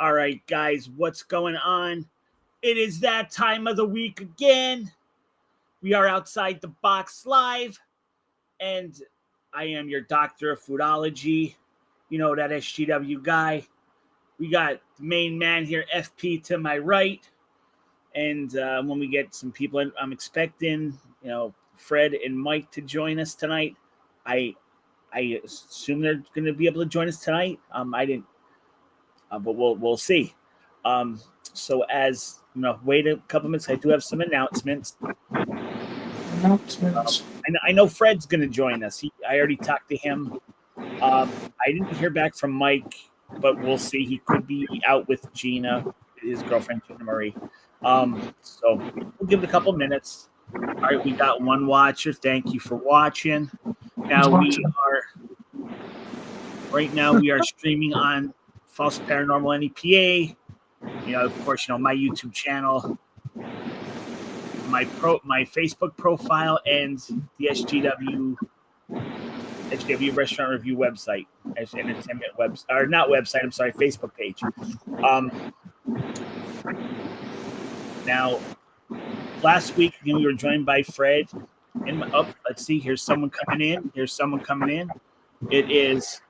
All right, guys, what's going on? It is that time of the week again. We are outside the box live, and I am your doctor of foodology. You know, that SGW guy. We got the main man here, FP, to my right. And when we get some people in, I'm expecting, Fred and Mike to join us tonight. I assume they're going to be able to join us tonight. I didn't. But we'll see. So as wait a couple minutes. I do have some announcements. I know Fred's going to join us. I already talked to him. I didn't hear back from Mike, but we'll see. He could be out with Gina, his girlfriend Gina Marie. So we'll give it a couple minutes. All right, we got one watcher. Thank you for watching. Now we are streaming on False Paranormal NEPA, of course, my YouTube channel, my Facebook profile, and the SGW Restaurant Review website, entertainment website, or not website. I'm sorry, Facebook page. Now, last week we were joined by Fred. Let's see. Here's someone coming in. It is.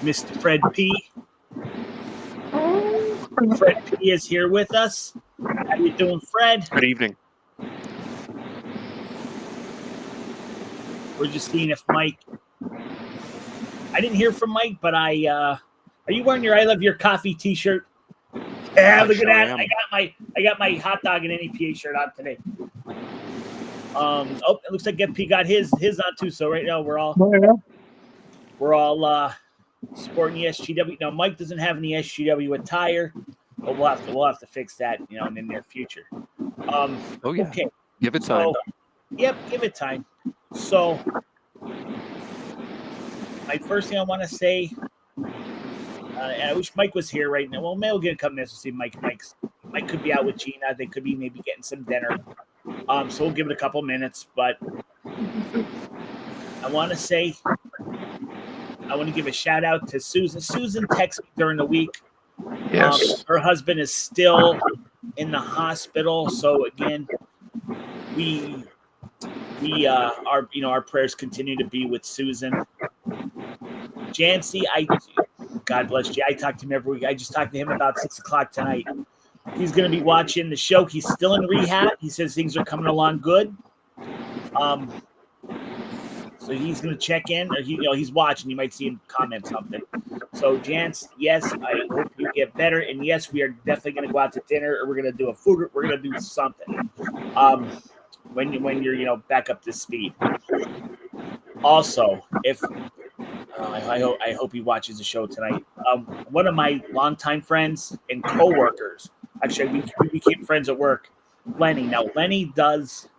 Mr. Fred P. Fred P is here with us. How you doing, Fred? Good evening. We're just seeing if Mike. I didn't hear from Mike, but are you wearing your "I Love Your Coffee" T-shirt? Yeah, look at that. I got my hot dog and NEPA shirt on today. It looks like FP got his on too. So right now we're all sporting the SGW. Now Mike doesn't have any SGW attire, but we'll have to fix that, in the near future. Okay. Give it time. Yep, give it time. So my first thing I want to say, and I wish Mike was here right now. Well, maybe we'll get a couple minutes to see Mike. Mike could be out with Gina. They could be maybe getting some dinner. So we'll give it a couple minutes, but I want to give a shout out to Susan. Susan texted me during the week. Yes. Her husband is still in the hospital. So again, our prayers continue to be with Susan. Jancy, God bless you. I talk to him every week. I just talked to him about 6:00 tonight. He's going to be watching the show. He's still in rehab. He says things are coming along good. So he's going to check in, or he's watching. You might see him comment something. So, Jance, yes, I hope you get better, and yes, we are definitely going to go out to dinner, or we're going to do we're going to do something. When you're back up to speed. Also, if I hope he watches the show tonight. One of my longtime friends and coworkers, actually, we became friends at work. Lenny. Now, Lenny does.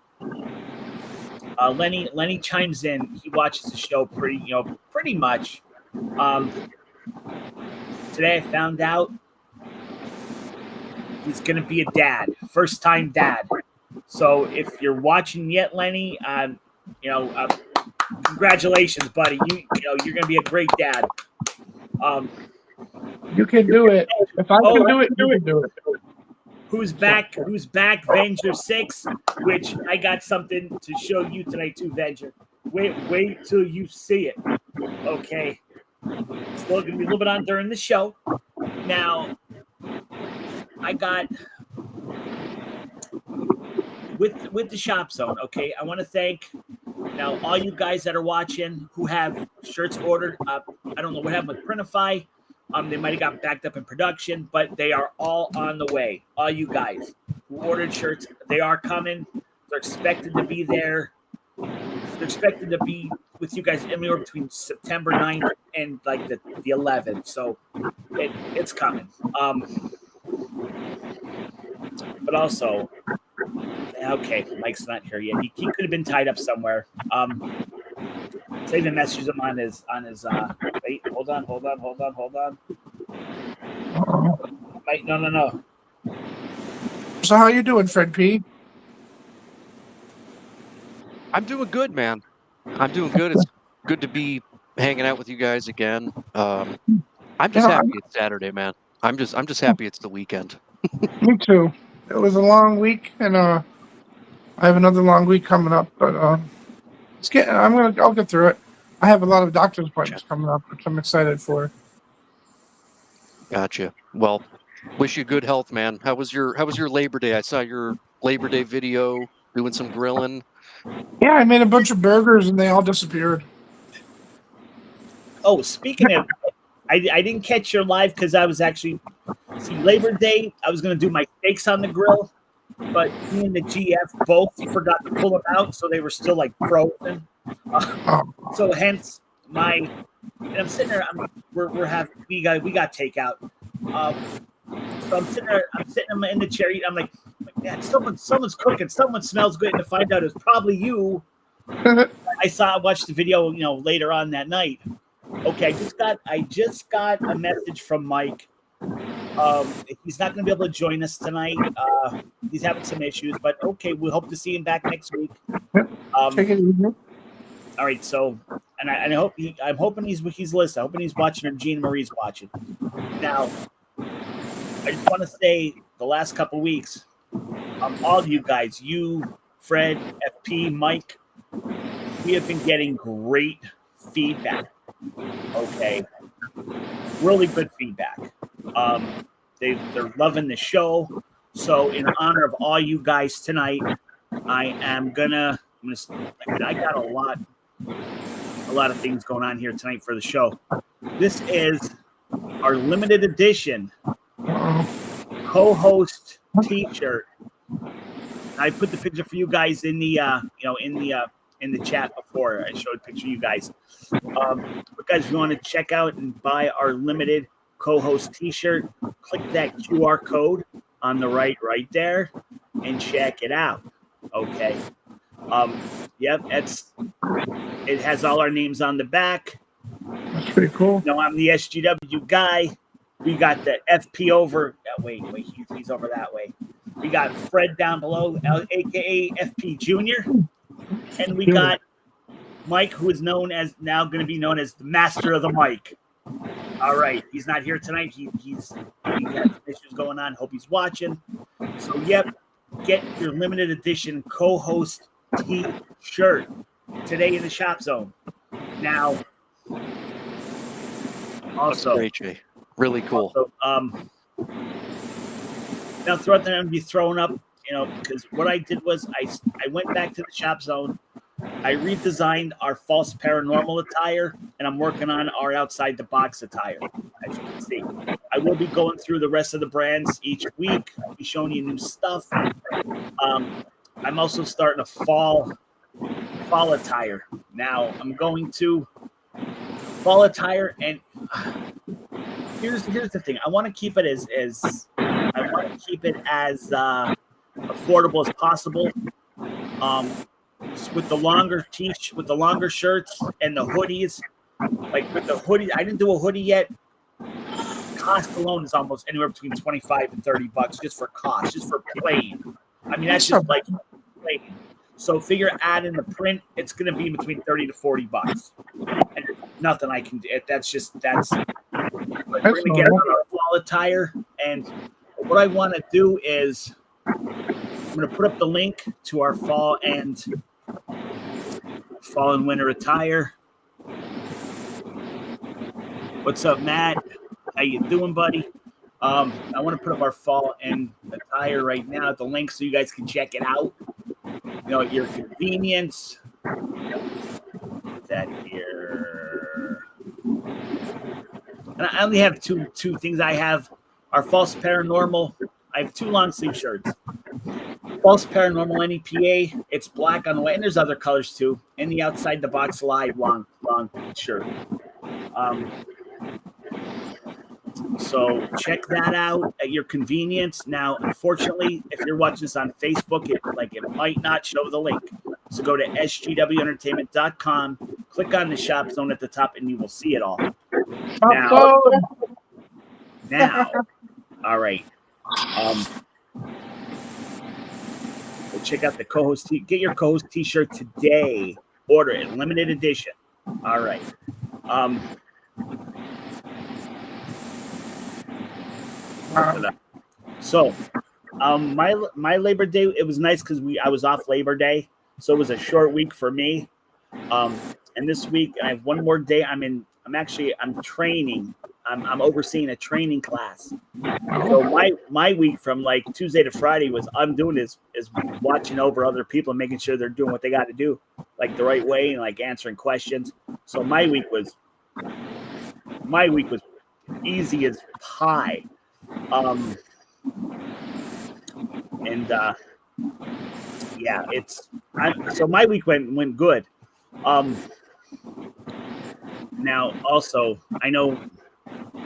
Lenny chimes in. He watches the show pretty much. Today I found out he's going to be a dad, first-time dad. So if you're watching yet, Lenny, congratulations, buddy. You're going to be a great dad. You can do it. If I can do it, you can do it. Who's back? Venger 6, which I got something to show you tonight too, Venger. Wait till you see it. Okay. Still going to be a little bit on during the show. Now, I got with the Shop Zone, okay, I want to thank now all you guys that are watching who have shirts ordered. I don't know what happened with Printify. They might have got backed up in production, but they are all on the way. All you guys who ordered shirts, they are coming. They're expected to be there. They're expected to be with you guys anywhere between September 9th and like the 11th. So it's coming. But also, okay, Mike's not here yet. He could have been tied up somewhere. Save the messages on his wait, hold on. Mike, no. So how you doing, Fred P? I'm doing good, man. I'm doing good. It's good to be hanging out with you guys again. I'm just happy it's Saturday, man. I'm just happy it's the weekend. Me too. It was a long week, and I have another long week coming up. But I'll get through it. I have a lot of doctor's appointments coming up, which I'm excited for. Gotcha. Well, wish you good health, man. How was your Labor Day? I saw your Labor Day video doing some grilling. Yeah, I made a bunch of burgers, and they all disappeared. Oh, speaking of, I didn't catch your live because I was actually Labor Day. I was going to do my steaks on the grill, but me and the GF both forgot to pull them out, so they were still like frozen. So hence and I'm sitting there. We got takeout. So I'm sitting in the chair. I'm like, man, someone's cooking. Someone smells good. And to find out it was probably you. I watched the video, later on that night. Okay, I just got a message from Mike. He's not going to be able to join us tonight. He's having some issues, but okay, we hope to see him back next week. Take it easy. All right, so I'm hoping he's listening. I'm hoping he's watching, or Jean Marie's watching. Now, I just want to say the last couple weeks, all of you guys, you, Fred, FP, Mike, we have been getting great feedback. Okay, really good feedback. They're loving the show. So in honor of all you guys tonight, I got a lot of things going on here tonight for the show. This is our limited edition co-host T-shirt. I put the picture for you guys in the in the chat before. I showed a picture of you guys. But guys, if you want to check out and buy our limited co-host T-shirt, click that QR code on the right there and check it out. Okay. Yep, it has all our names on the back. That's pretty cool. I'm the SGW guy. We got the FP over. Wait, he's over that way. We got Fred down below, aka FP Jr. And we got Mike, who is now going to be known as the Master of the Mic. All right, he's not here tonight. He has issues going on. Hope he's watching. So, yep, get your limited edition co-host T-shirt today in the Shop Zone. Now, also, great, Jay. Really cool. Also, now throughout the night, I'm gonna be throwing up, because what I did was I went back to the Shop Zone. I redesigned our false paranormal attire, and I'm working on our outside the box attire. As you can see, I will be going through the rest of the brands each week. I'll be showing you new stuff. I'm also starting a fall attire. Now I'm going to fall attire, and here's the thing. I want to keep it as affordable as possible. With the longer shirts and the hoodies. Like with the hoodie, I didn't do a hoodie yet. Cost alone is almost anywhere between $25 and $30 just for cost, just for plain. I mean, that's just like plain. So figure add in the print, it's going to be between $30 to $40. And there's nothing I can do. That's. We're going to get on our fall attire, and what I want to do is I'm going to put up the link to our fall and winter attire. What's up, Matt? How you doing, buddy? I want to put up our fall and attire right now at the link so you guys can check it out. At your convenience. Put that here. And I only have two things. I have our false paranormal. I have 2 long sleeve shirts. False Paranormal NEPA. It's black on white, and there's other colors too. And the Outside the Box Live long shirt. So check that out at your convenience. Now, unfortunately, if you're watching this on Facebook, it might not show the link. So go to sgwentertainment.com, click on the Shop Zone at the top, and you will see it all. Now, all right. Check out the co-host. Get your co-host T-shirt today. Order it, limited edition. All right. So, my Labor Day, it was nice because I was off Labor Day, so it was a short week for me. And this week I have one more day. I'm training. I'm overseeing a training class. So my week from like Tuesday to Friday was is watching over other people and making sure they're doing what they got to do, like the right way, and like answering questions. So my week was easy as pie. Yeah, so my week went good. Now also I know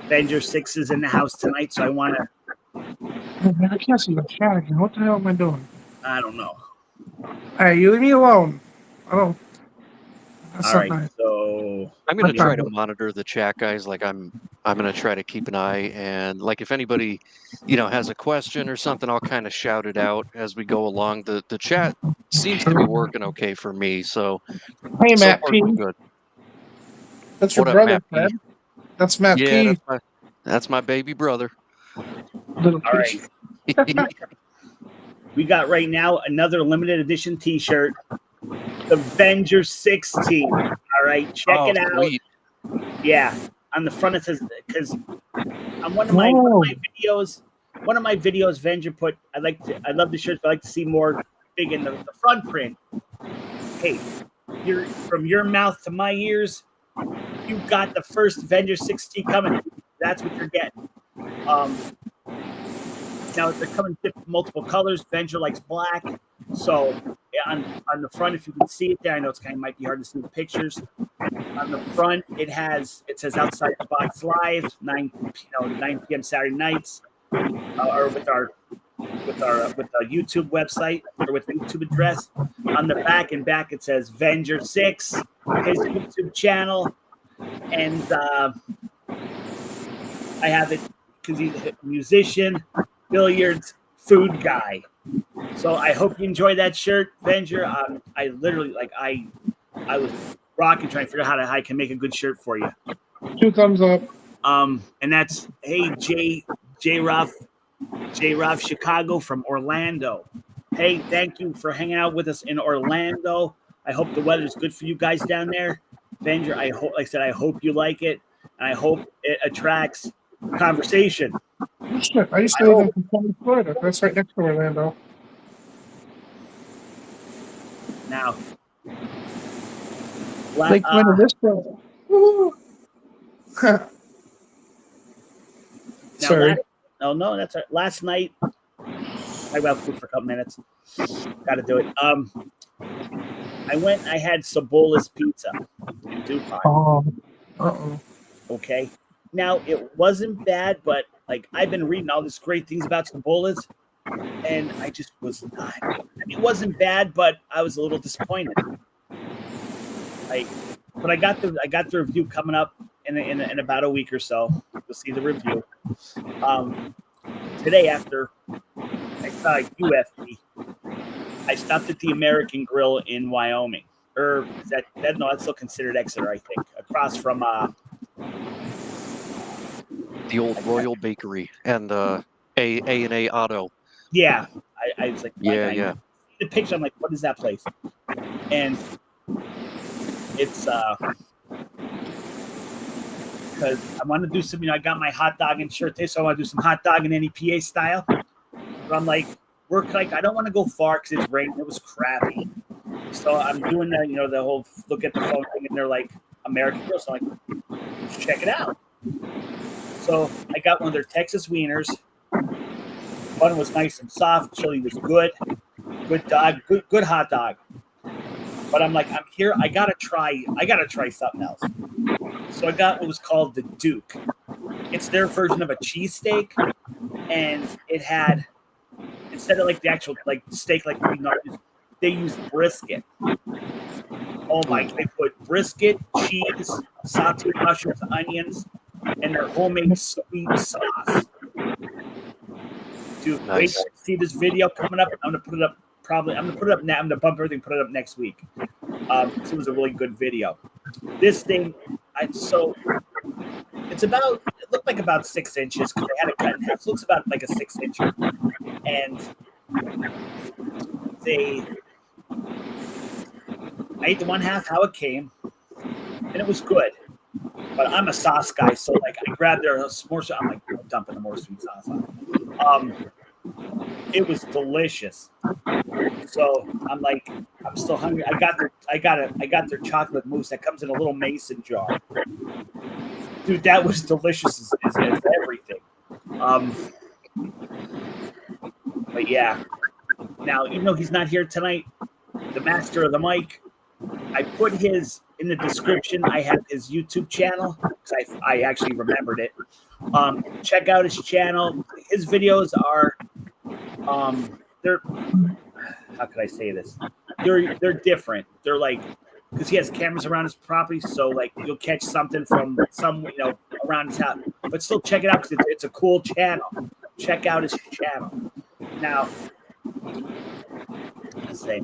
Avenger 6 is in the house tonight, so I want to. Oh, man, I can't see the chat again. What the hell am I doing? I don't know. Hey, you leave me alone. Oh, that's All not right, nice. so I'm gonna What try time? to monitor the chat, guys. Like I'm gonna try to keep an eye, and like if anybody, has a question or something, I'll kind of shout it out as we go along. The chat seems to be working okay for me, so Hey, so Matt far P. so good. That's your What up, brother, Matt P? man. That's Matt Yeah, P. that's my baby brother. Little all piece. right, we got right now another limited edition T-shirt, the Avenger 16. All right, check Oh, it out. sweet. Yeah, on the front it says, because on one of my videos, Avenger put, I love the shirts, but I like to see more big in the front print. Hey, from your mouth to my ears, you got the first Avenger 16 coming. That's what you're getting. Now they're coming in multiple colors. Avenger likes black, so on the front, if you can see it there, I know it might be hard to see the pictures. On the front, it says Outside the Box Live, 9 p.m. Saturday nights, or with our YouTube website or with the YouTube address. On the back it says Avenger 6, his YouTube channel, and I have it because he's a musician, billiards, food guy. So I hope you enjoy that shirt, Avenger. I literally I was rocking trying to figure out how I can make a good shirt for you. 2 thumbs up. And that's J Ruff Chicago from Orlando. Hey, thank you for hanging out with us in Orlando. I hope the weather's good for you guys down there. Avenger, I hope you like it, and I hope it attracts conversation. Oh, shit. I used to live in Pensacola, Florida. That's right next to Orlando. Now, Lake Buena Vista. Woo. Sorry. No, that's right. Last night, I went out for a couple minutes. Got to do it. I went. I had Cebola's Pizza in DuPont. Oh. Uh-oh. Okay. Now it wasn't bad, but like I've been reading all these great things about Cebola's, and I just was not. I mean, it wasn't bad, but I was a little disappointed. But I got the review coming up in about a week or so. You'll see the review. Today after I saw UFD, I stopped at the American Grill in Wyoming. Or is that no? That's still considered Exeter, I think. Across from The old Royal Bakery and A&A Auto. Yeah, I was like, Yeah. The picture, I'm like, what is that place? And it's because I want to do some, I got my hot dog and shirt there, so I want to do some hot dog in NEPA style. But I'm like, I don't want to go far because it's raining. It was crappy. So I'm doing the, the whole look at the phone thing, and they're like, American Grill. So I'm like, let's check it out. So I got one of their Texas wieners. Bun was nice and soft. Chili was good. Good dog. Good hot dog. But I'm like, I'm here. I gotta try something else. So I got what was called the Duke. It's their version of a cheesesteak, and it had, instead of like the actual like steak like they used brisket. Oh my! They put brisket, cheese, sauteed mushrooms, onions, and their homemade sweet sauce. Dude, Nice. wait to see this video coming up. I'm gonna put it up. I'm gonna put it up now. I'm gonna bump everything. Put it up next week. It was a really good video. This thing, so it's about looked like about 6 inches because they had it cut in half. So it looks about like a 6-incher. And I ate the one half how it came, and it was good. But I'm a sauce guy, so like I grabbed their more. I'm like dumping the more sweet sauce on. It was delicious. So I'm like, I'm still hungry. I got their chocolate mousse that comes in a little mason jar. Dude, that was delicious as everything. But yeah. Now, even though he's not here tonight, the master of the mic, I put his in the description. I have his YouTube channel because I actually remembered it. Check out his channel. His videos are they're, how could I say this? They're different. They're like, because he has cameras around his property, so like you'll catch something from some around his house. But still check it out because it's a cool channel. Check out his channel. Now, let's say,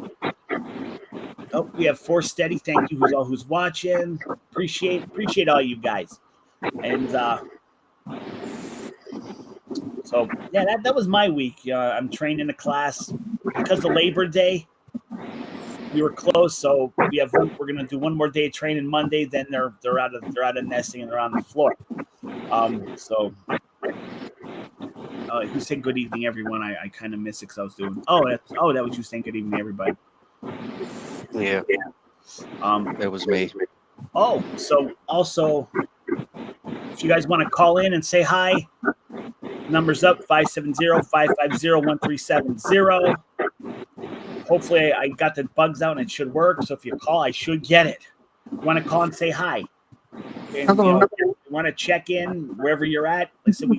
oh, we have 4 steady. Thank you who's watching. Appreciate all you guys. And so yeah, that was my week. I'm trained in a class because of Labor Day. We were closed, so we're gonna do one more day of training Monday. Then they're out of nesting and they're on the floor. So who said good evening, everyone? I kind of missed it because I was doing. That was you saying good evening, everybody. Yeah. That was me. Oh, so also, if you guys want to call in and say hi, numbers up 570-550-1370. Hopefully I got the bugs out and it should work. So if you call, I should get it. You want to call and say hi. And you want to check in wherever you're at. Listen, we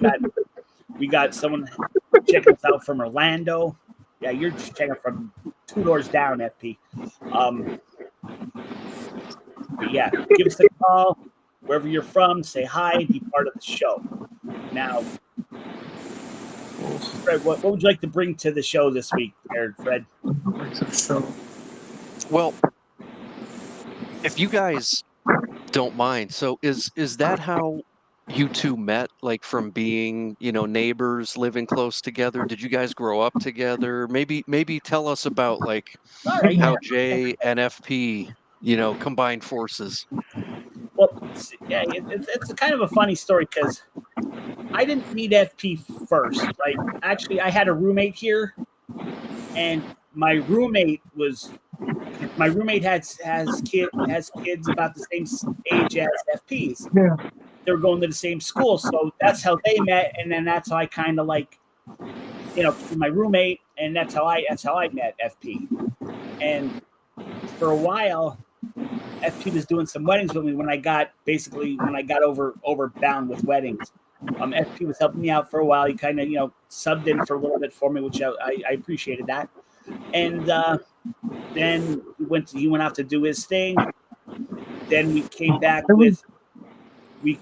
got someone checking us out from Orlando. Yeah, you're just checking from 2 doors down, FP. But yeah, give us a call wherever you're from. Say hi and be part of the show. Now, Fred, what would you like to bring to the show this week, Fred? Well, if you guys don't mind, so is that how you two met? Like from being, neighbors, living close together? Did you guys grow up together? Maybe tell us about like how Jay and FP, combined forces. Well, yeah, it's a kind of a funny story because I didn't meet FP first. Like, actually, I had a roommate here, and my roommate has kids about the same age as FP's. Yeah. They were going to the same school, so that's how they met, and then that's how I kind of like, my roommate, and that's how I met FP. And for a while, FP was doing some weddings with me when I got overbound with weddings. FP was helping me out for a while. He kind of, subbed in for a little bit for me, which I appreciated that. And then he went out to do his thing. Then we came back with the NEPA.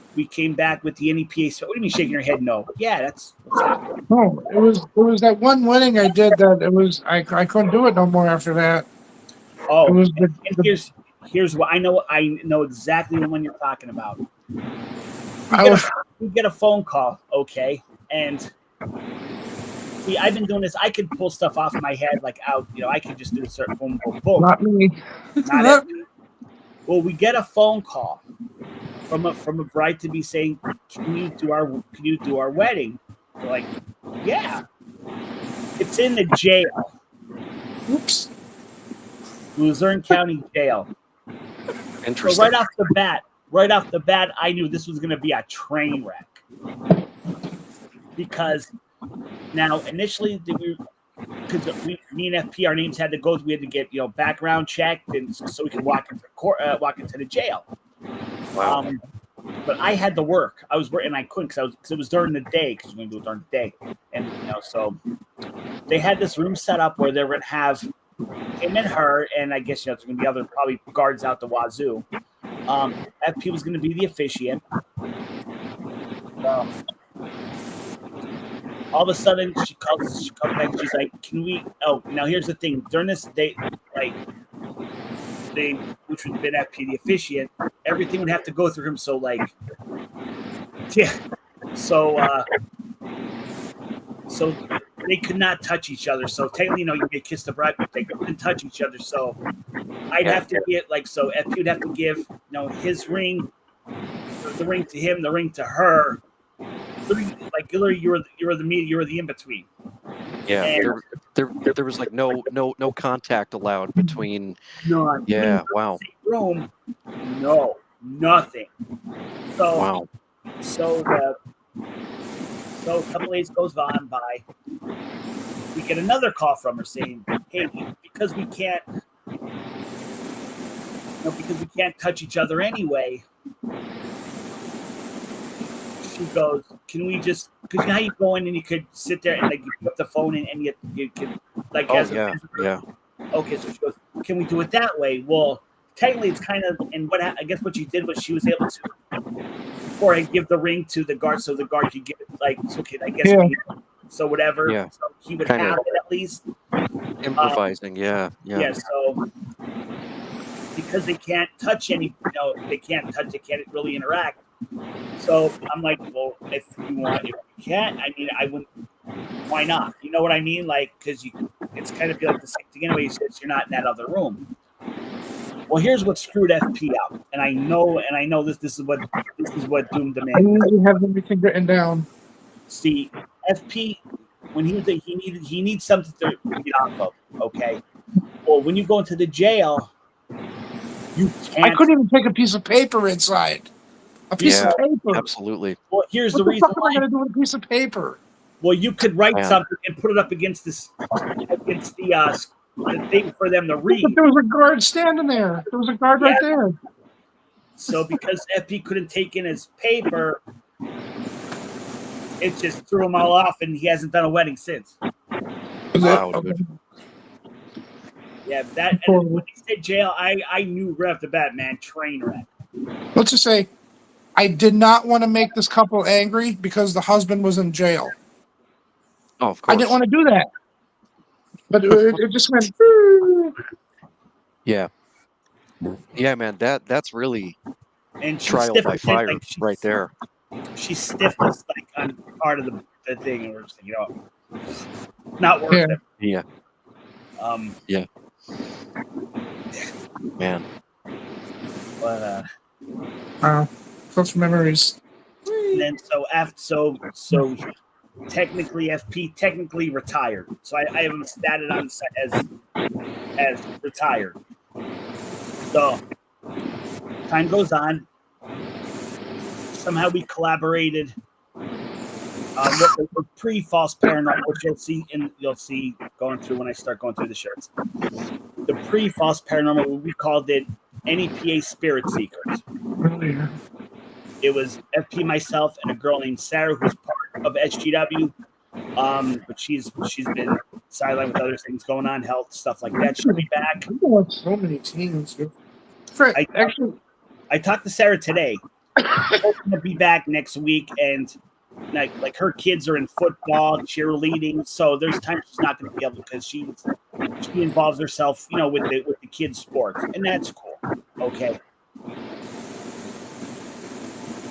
What do you mean shaking your head? No. Yeah, that's what's happening. No, it was that one wedding I did that it was I couldn't do it no more after that. Oh, it was here's what I know. I know exactly the one you're talking about. We get a phone call, okay, and see, I've been doing this. I could pull stuff off my head, like out. I could just do a certain boom, boom, boom. Not me. Not me. Well, we get a phone call from a bride to be saying, "Can you do our wedding?" We're like, "Yeah." It's in the jail. Oops. Luzerne County Jail. Interesting. So right off the bat, I knew this was going to be a train wreck. Because now, initially, because me and FP, our names had to go, we had to get background checked, and so we could walk into the jail. Wow. But I had to work. I was working, and I couldn't because it was during the day. Because you're going to do it during the day, and so they had this room set up where they were going to have him and her, and I guess there's going to be other probably guards out the wazoo. FP was going to be the officiant. All of a sudden, she comes back and she's like, "Can we?" Oh, now here's the thing. During this, which would have been FP the officiant, everything would have to go through him. So, like, yeah, So they could not touch each other. So technically, you may kiss the bride, but they couldn't touch each other. So I'd have to get so FP would have to give his ring, the ring to him, the ring to her. Literally, you were the in between. Yeah, And there was like no contact allowed between. none. Yeah, wow. Room, no, nothing. So Wow. So a couple days goes on by. We get another call from her saying, "Hey, because we can't touch each other anyway." She goes, "Can we just? Because now you go in and you could sit there and you put the phone in and you could Yeah. Okay, so she goes, "Can we do it that way?" Well, technically, it's kind of I guess what she did was she was able to. Before I give the ring to the guard, so the guard could get it, I guess. Yeah. So whatever. Yeah. So he would Kinda have it at least. Improvising. Yeah. So because they can't touch they can't really interact. So I'm like, well, if you can't, I mean, I wouldn't. Why not? You know what I mean? Because it's kind of like the same thing anyway. Since you're not in that other room. Well, here's what screwed FP out, and I know this is what doomed him I in. usually have everything written down. See, FP when he needs something to get off of. Okay, well, when you go into the jail, you can't. I couldn't even take a piece of paper inside. A piece of paper. Absolutely. Well, here's What the the reason fuck am why. I going to do with a piece of paper? Well, you could write Man. something and put it up against the thing for them to read. But there was a guard standing there. There was a guard right there. So because FP couldn't take in his paper, it just threw him all off, and he hasn't done a wedding since. Wow, dude. Yeah, that. And when he said jail, I knew right off the bat, man, train wreck. Let's just say, I did not want to make this couple angry because the husband was in jail. Oh, of course. I didn't want to do that. But it just went. Yeah. Yeah, man. That's really And she trial by fire right there. She stiffed us on part of the thing, and we're just not worth it. Yeah. Yeah. Man. But Wow. Such memories. and then so technically FP technically retired. So I have him statted on as retired. So time goes on. Somehow we collaborated. With pre-false paranormal, which you'll see going through when I start going through the shirts. The pre-false paranormal, we called it NEPA Spirit Seekers. Earlier. It was FP, myself, and a girl named Sarah, who's part of SGW. But she's been sidelined with other things going on, health stuff like that. She'll be back. We want so many teams. I talked to Sarah today. She's going to be back next week, and like her kids are in football, cheerleading, so there's times she's not going to be able because she involves herself, with the kids' sports, and that's cool. Okay.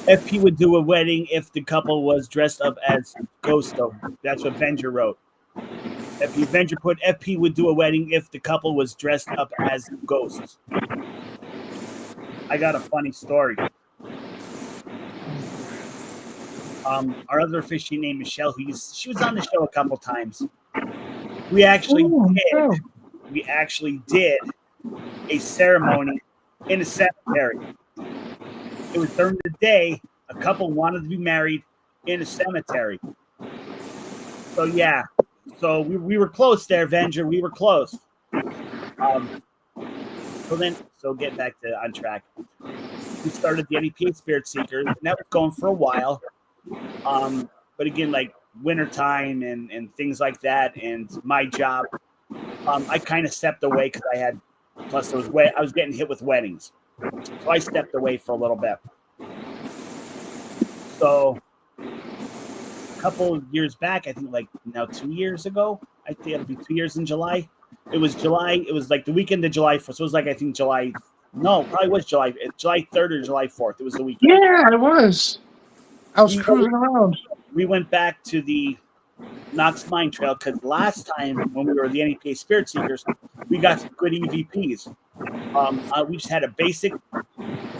FP would do a wedding if the couple was dressed up as ghosts, though. That's what Venger wrote. Venger put FP would do a wedding if the couple was dressed up as ghosts. I got a funny story. Our other officiant named Michelle, she was on the show a couple times. We actually did a ceremony in a cemetery. It was during the day. A couple wanted to be married in a cemetery. So yeah, so we were close there, Venger. We were close. So get back to on track. We started the NEPA Spirit Seekers, and that was going for a while. But again, like wintertime and things like that, and my job, I kind of stepped away because I was getting hit with weddings. So I stepped away for a little bit. So a couple of years back, I think like now 2 years ago, I think it'll be 2 years in July. It was July. It was like the weekend of July 4th. So it was like, I think July 3rd or July 4th. It was the weekend. Yeah, it was. I was cruising around. We went back to the Knox Mine Trail because last time when we were the NEPA Spirit Seekers, we got some good EVPs. We just had a basic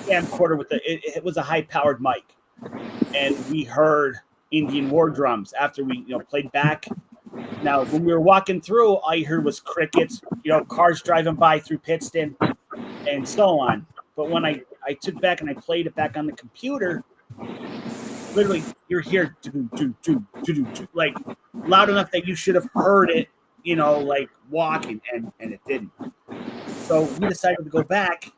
camcorder with it was a high-powered mic, and we heard Indian war drums after we played back. Now, when we were walking through, all you heard was crickets, cars driving by through Pittston, and so on. But when I took back and I played it back on the computer, literally you're here like loud enough that you should have heard it, like walking, and it didn't. So we decided to go back.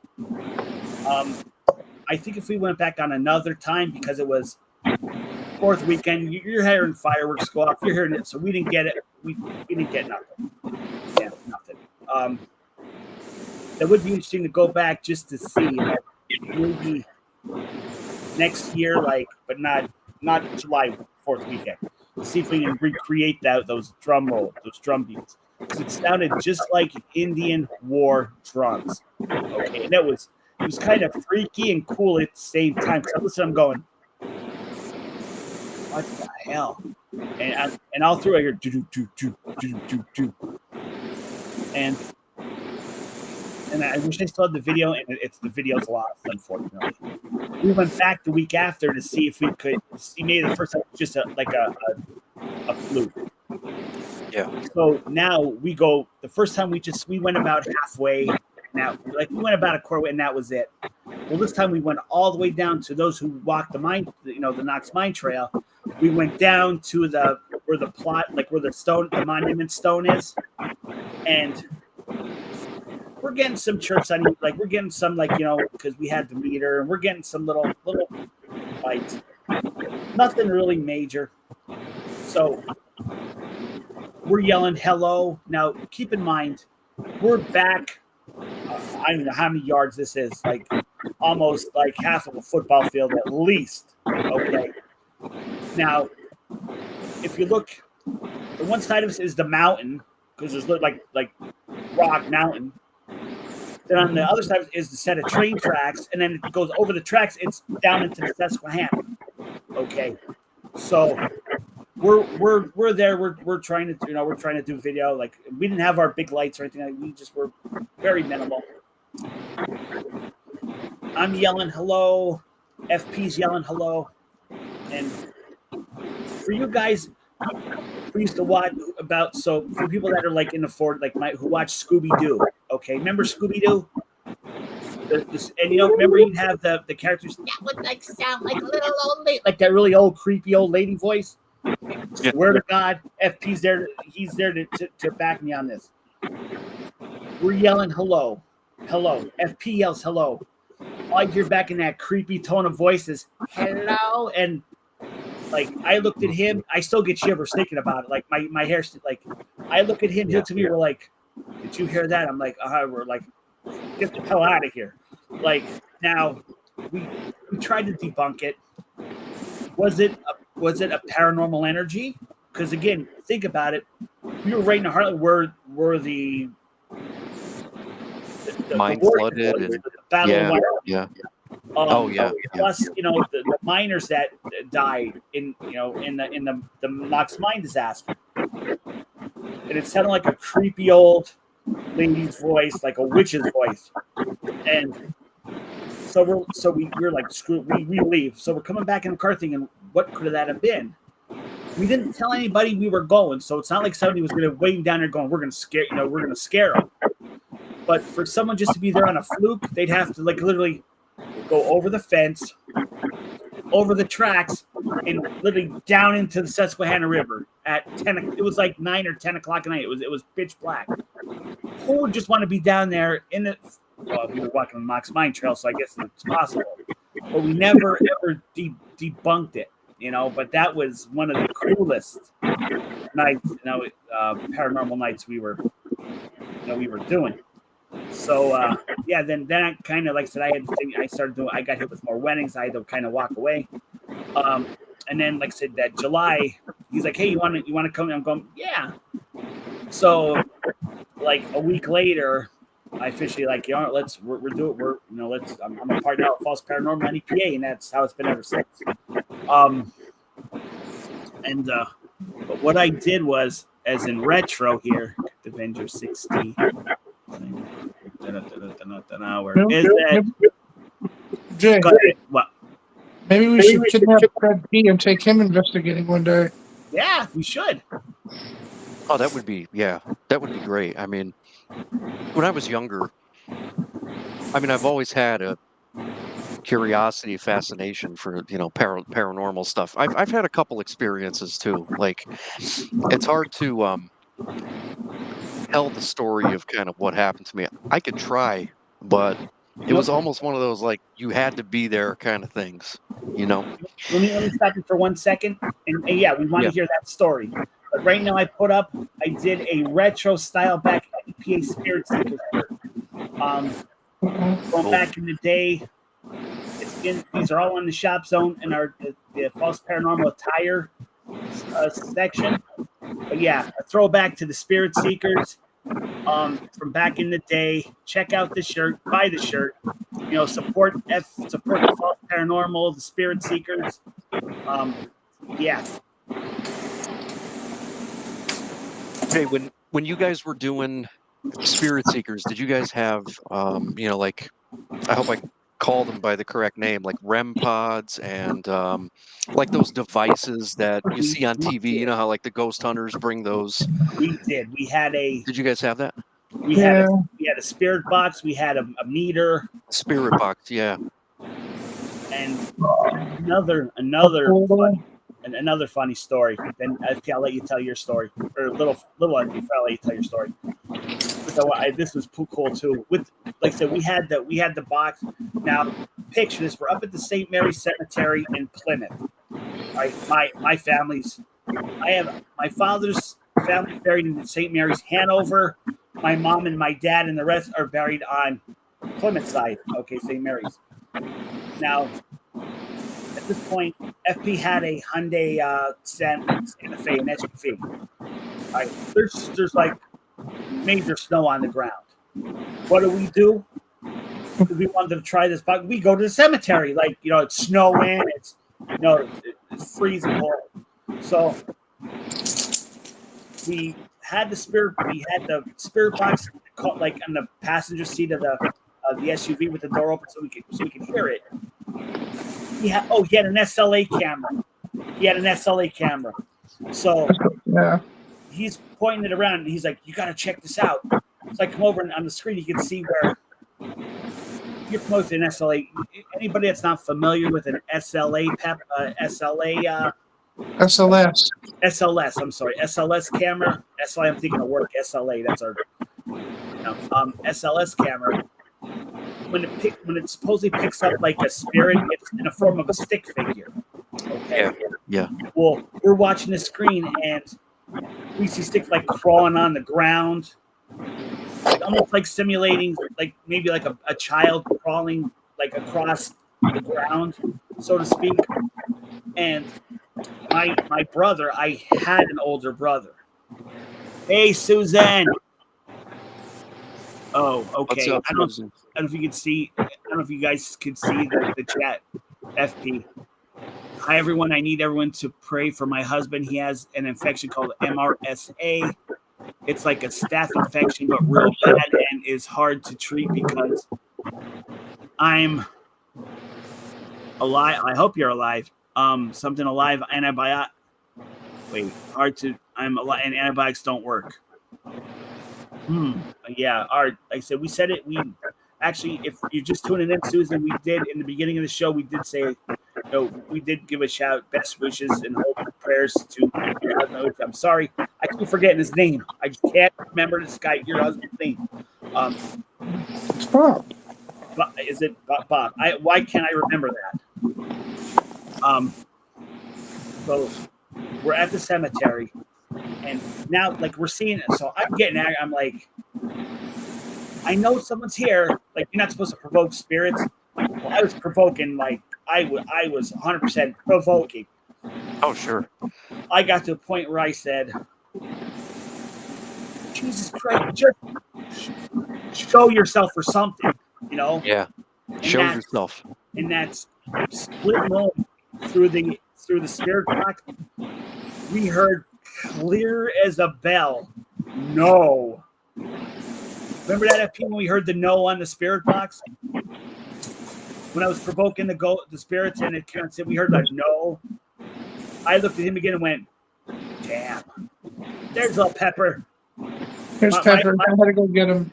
I think if we went back on another time, because it was 4th weekend, you're hearing fireworks go off, you're hearing it, so we didn't get it. We didn't get nothing. Yeah, nothing. That would be interesting to go back just to see, maybe next year, but not July 4th weekend. To see if we can recreate those drum beats, because it sounded just like Indian war drums. Okay, and it was kind of freaky and cool at the same time. So listen, I'm going, what the hell? And all through I hear do do do do do do, and I wish I still had the video, and the video's lost, unfortunately. We went back the week after to see if we could see maybe the first time just a fluke. Yeah. So now we go. The first time we went about halfway. Now, we went about a quarter way, and that was it. Well, this time we went all the way down to those who walked the Knox Mine Trail. We went down to where the plot, where the monument stone is, and we're getting some chirps on you, we're getting some because we had the meter, and we're getting some little bites. Nothing really major. So we're yelling hello. Now keep in mind, we're back. I don't know how many yards this is, almost half of a football field at least. Okay. Now, if you look, the one side of us is the mountain, because there's like rock mountain. Then on the other side is the set of train tracks, and then it goes over the tracks. It's down into the Susquehanna. Okay, so we're there. We're trying to do video. We didn't have our big lights or anything. We just were very minimal. I'm yelling hello. FP's yelling hello, and for you guys who used to watch so for people that are in the Ford who watch Scooby Doo. Okay, remember Scooby Doo? And remember you'd have the characters that would sound like a little old lady, that really old creepy old lady voice. Yeah. Swear to God, FP's there. He's there to back me on this. We're yelling hello. FP yells hello. All I hear back in that creepy tone of voice is hello, and I looked at him. I still get shivers thinking about it. My hair, I look at him. He looks at me. We're like, did you hear that? I'm like, we're like, get the hell out of here. Now we tried to debunk it. Was it a paranormal energy? Because again, think about it. We were right in the heart where the Mine flooded, and the battle. Yeah. Plus, the miners that died in the Knox Mine disaster, and it sounded like a creepy old lady's voice, like a witch's voice, and so we're like, screw it, we leave. So we're coming back in the car thinking, what could that have been? We didn't tell anybody we were going, so it's not like somebody was going to waiting down there going, we're going to scare them. But for someone just to be there on a fluke, they'd have to literally go over the fence, over the tracks, and literally down into the Susquehanna River at 10. It was 9 or 10 o'clock at night. It was pitch black. Who would just want to be down there in the? Well, we were walking the Knox Mine Trail, so I guess it's possible. But we never ever debunked it, But that was one of the coolest nights, paranormal nights we were doing. So then I kind of I said I got hit with more weddings. I had to kind of walk away. And then I said that July, he's like, hey, you want to come? I'm going, yeah. So a week later, I officially we're doing I'm a partner of False Paranormal NEPA, and that's how it's been ever since. And but what I did was, as in retro here, the Avenger 60. Where is that? Jay, Go ahead. What? maybe we should kidnap Fred P and take him investigating one day. Yeah, we should. Oh, that would be great. I mean, when I was younger, I mean, I've always had a curiosity, fascination for paranormal stuff. I've had a couple experiences too. Like, it's hard to tell the story of kind of what happened to me. I could try, but it was almost one of those like you had to be there kind of things, you know? Let me stop you for 1 second. And yeah, we want to hear that story. But right now, I did a retro style back EPA Spirit Seeker shirt. Going back in the day, these are all on the shop zone and our the false paranormal attire section. But yeah, a throwback to the Spirit Seekers from back in the day. Check out the shirt, buy the shirt. Support the false paranormal, the Spirit Seekers. Yeah. Hey, when you guys were doing Spirit Seekers, did you guys have like, I hope I call them by the correct name, like REM pods and like those devices that you see on TV? You know how like the ghost hunters bring those? We did. We had a. Did you guys have that? We had a spirit box. We had a meter. Spirit box, yeah. And another funny story. Then I'll let you tell your story, or little I'll let you tell your story. So this was cool too. With, like I said, we had the box. Now picture this: we're up at the St. Mary's Cemetery in Plymouth. My family's. I have my father's family buried in St. Mary's, Hanover. My mom and my dad and the rest are buried on Plymouth side. Okay, St. Mary's. Now, at this point, FP had a Hyundai Santa Fe, an SUV. Right, there's like major snow on the ground. What do? Because we wanted to try this, but we go to the cemetery. Like, it's snowing, it's freezing cold. So we had the spirit box like on the passenger seat of the SUV with the door open so we could hear it. He had an SLA camera. So he's pointing it around and he's like, "You got to check this out." So I come over and on the screen you can see where you're familiar with an SLA. Anybody that's not familiar with an SLA SLS, I'm sorry, SLS camera. SLA, I'm thinking of work. SLA, that's our SLS camera. When it supposedly picks up like a spirit, it's in the form of a stick figure. Okay. Yeah. Well, we're watching the screen and we see sticks like crawling on the ground, like almost like simulating like maybe like a child crawling like across the ground, so to speak. And my brother, I had an older brother. Hey, Suzanne. Oh, okay. I don't know if you could see. I don't know if you guys could see the chat. FP. Hi, everyone. I need everyone to pray for my husband. He has an infection called MRSA. It's like a staph infection, but real bad and is hard to treat because I'm alive. I hope you're alive. Something alive. Antibiotic. Wait, hard to. I'm alive, and antibiotics don't work. Yeah. Like I said, we said it. We actually, if you're just tuning in, Susan, we did in the beginning of the show. We did say, we did give a shout, best wishes and hope and prayers to your husband. I'm sorry, I keep forgetting his name. I just can't remember your husband's name. It's Bob. Is it Bob? Why can't I remember that? So we're at the cemetery, and now like we're seeing it. So I'm getting angry. I'm like, I know someone's here. Like, you're not supposed to provoke spirits. Well, I was provoking. Like I was 100% provoking. Oh, sure. I got to a point where I said, Jesus Christ, just show yourself or something, Yeah. Show yourself. And that's split room through the through the spirit box, we heard clear as a bell, no. Remember that FP when we heard the no on the spirit box? When I was provoking the spirits and it said we heard that no. I looked at him again and went, damn. There's little Pepper. Here's Pepper. I gotta go get him.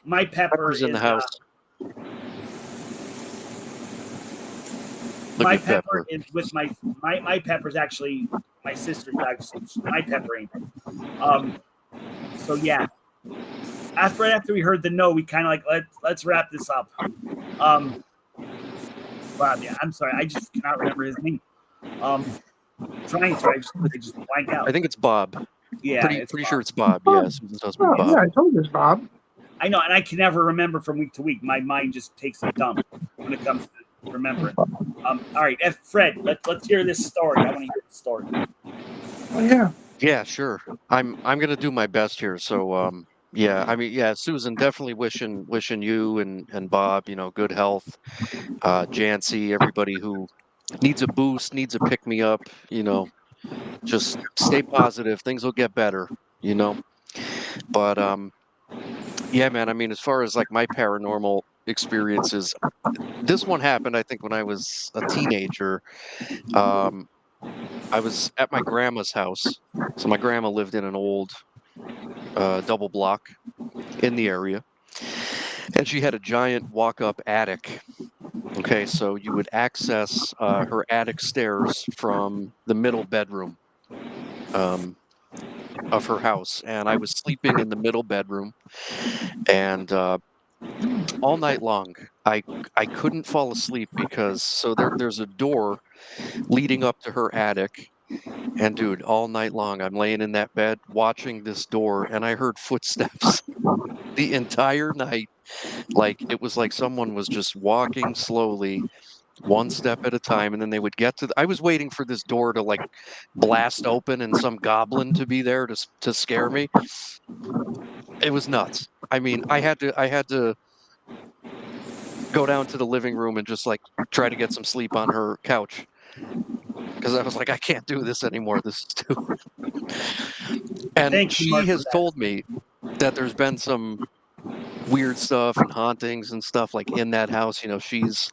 My Pepper Pepper's in the house. My Pepper is with my Pepper's actually my sister's actually my Pepper ain't. So yeah. Right after we heard the no, we kind of like let's wrap this up. Bob, yeah, I'm sorry, I just cannot remember his name. Trying to, I just blank out. I think it's Bob. Yeah, pretty sure it's Bob. Yes, yeah, Bob. Yeah, I told you it's Bob. I know, and I can never remember from week to week. My mind just takes a dump when it comes to remembering. All right, Fred, let's hear this story. I want to hear the story. Oh yeah. Yeah, sure. I'm gonna do my best here. So yeah, I mean, yeah, Susan, definitely wishing you and Bob, good health. Jancy, everybody who needs a boost, needs a pick me up, just stay positive. Things will get better, But yeah, man, I mean, as far as like my paranormal experiences, this one happened, I think, when I was a teenager. I was at my grandma's house. So my grandma lived in an old double block in the area. And she had a giant walk-up attic. Okay, so you would access her attic stairs from the middle bedroom of her house. And I was sleeping in the middle bedroom. And all night long, I couldn't fall asleep because there's a door leading up to her attic. And dude, all night long, I'm laying in that bed watching this door, and I heard footsteps the entire night. Like it was like someone was just walking slowly, one step at a time, and then they would get to. I was waiting for this door to like blast open and some goblin to be there to scare me. It was nuts. I mean, I had to go down to the living room and just like try to get some sleep on her couch. Because I was like, I can't do this anymore. This is too. And she has told me that there's been some weird stuff and hauntings and stuff like in that house. She's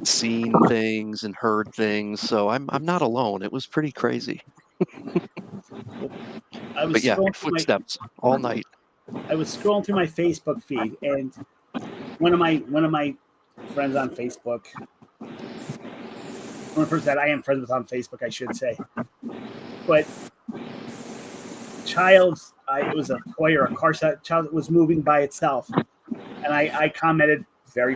seen things and heard things. So I'm not alone. It was pretty crazy. But yeah, footsteps all night. I was scrolling through my Facebook feed, and one of my friends on Facebook. One person that I am friends with on Facebook, I should say. But it was a toy or a car child that was moving by itself. And I commented very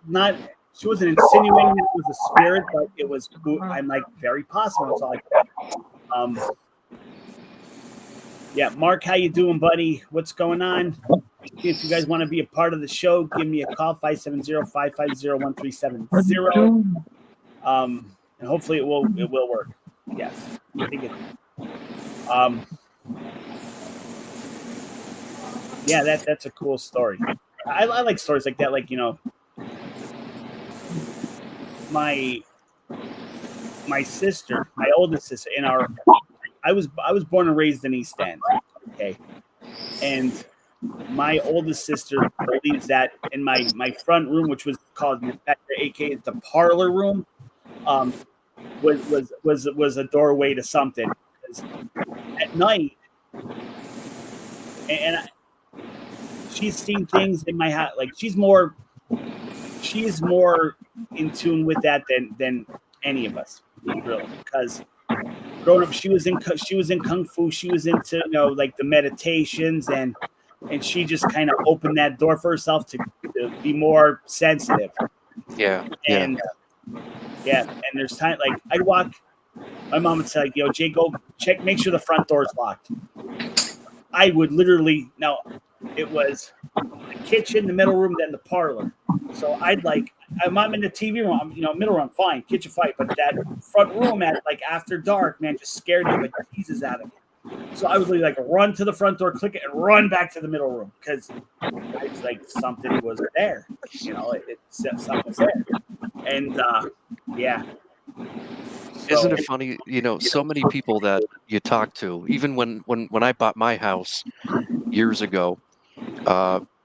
not, she wasn't insinuating it was a spirit, but it was, I'm like, very possible. It's all like, yeah, Mark, how you doing, buddy? What's going on? If you guys want to be a part of the show, give me a call, 570-550-1370. And hopefully it will work. Yes, I think it. Yeah, that's a cool story. I like stories like that. Like my sister, my oldest sister, I was born and raised in East End. Okay, and my oldest sister believes that in my front room, which was called aka the parlor room, was a doorway to something. At night, and she's seen things in my house. Like she's more in tune with that than any of us, really. Because growing up, she was in kung fu. She was into like the meditations and she just kind of opened that door for herself to be more sensitive. Yeah. And yeah, and there's time like I'd walk. My mom would say, "Yo, Jay, go check, make sure the front door is locked." I would literally it was the kitchen, the middle room, then the parlor. So I'd like I'm in the TV room, middle room, fine, kitchen fight, but that front room at like after dark, man, just scared me like Jesus out of me. So I would literally like run to the front door, click it, and run back to the middle room because it's like something was there. Something was there. And yeah. Isn't it funny? So many people that you talk to, even when I bought my house years ago,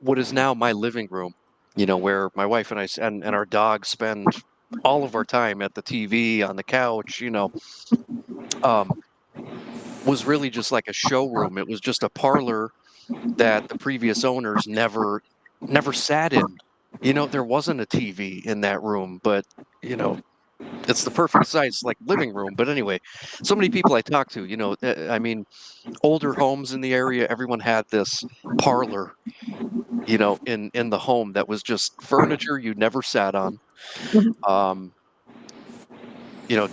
what is now my living room, where my wife and and our dog spend all of our time at the TV on the couch, um, was really just like a showroom. It was just a parlor that the previous owners never sat in. There wasn't a TV in that room, but it's the perfect size like living room. But anyway, so many people I talk to, I mean, older homes in the area, everyone had this parlor, in the home that was just furniture you never sat on. Um, you know,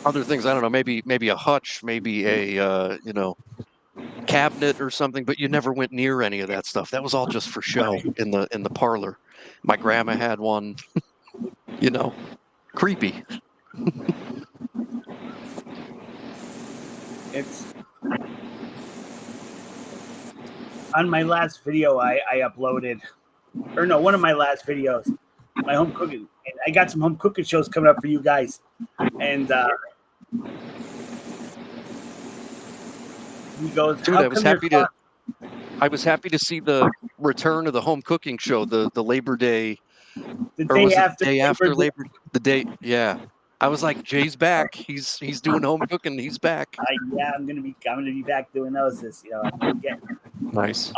Other things, I don't know, maybe a hutch, maybe a cabinet or something, but you never went near any of that stuff. That was all just for show in the parlor. My grandma had one, you know, creepy. It's on my last video I uploaded, or no, one of my last videos, my home cooking. And I got some home cooking shows coming up for you guys, and he goes, Dude, "How come your clock?" I was happy to see the return of the home cooking show, the Labor Day, The or day was it after the day Labor after Day, Labor? The day, yeah. I was like, Jay's back. He's doing home cooking. He's back. yeah, I'm gonna be back doing those. I'm getting. Nice.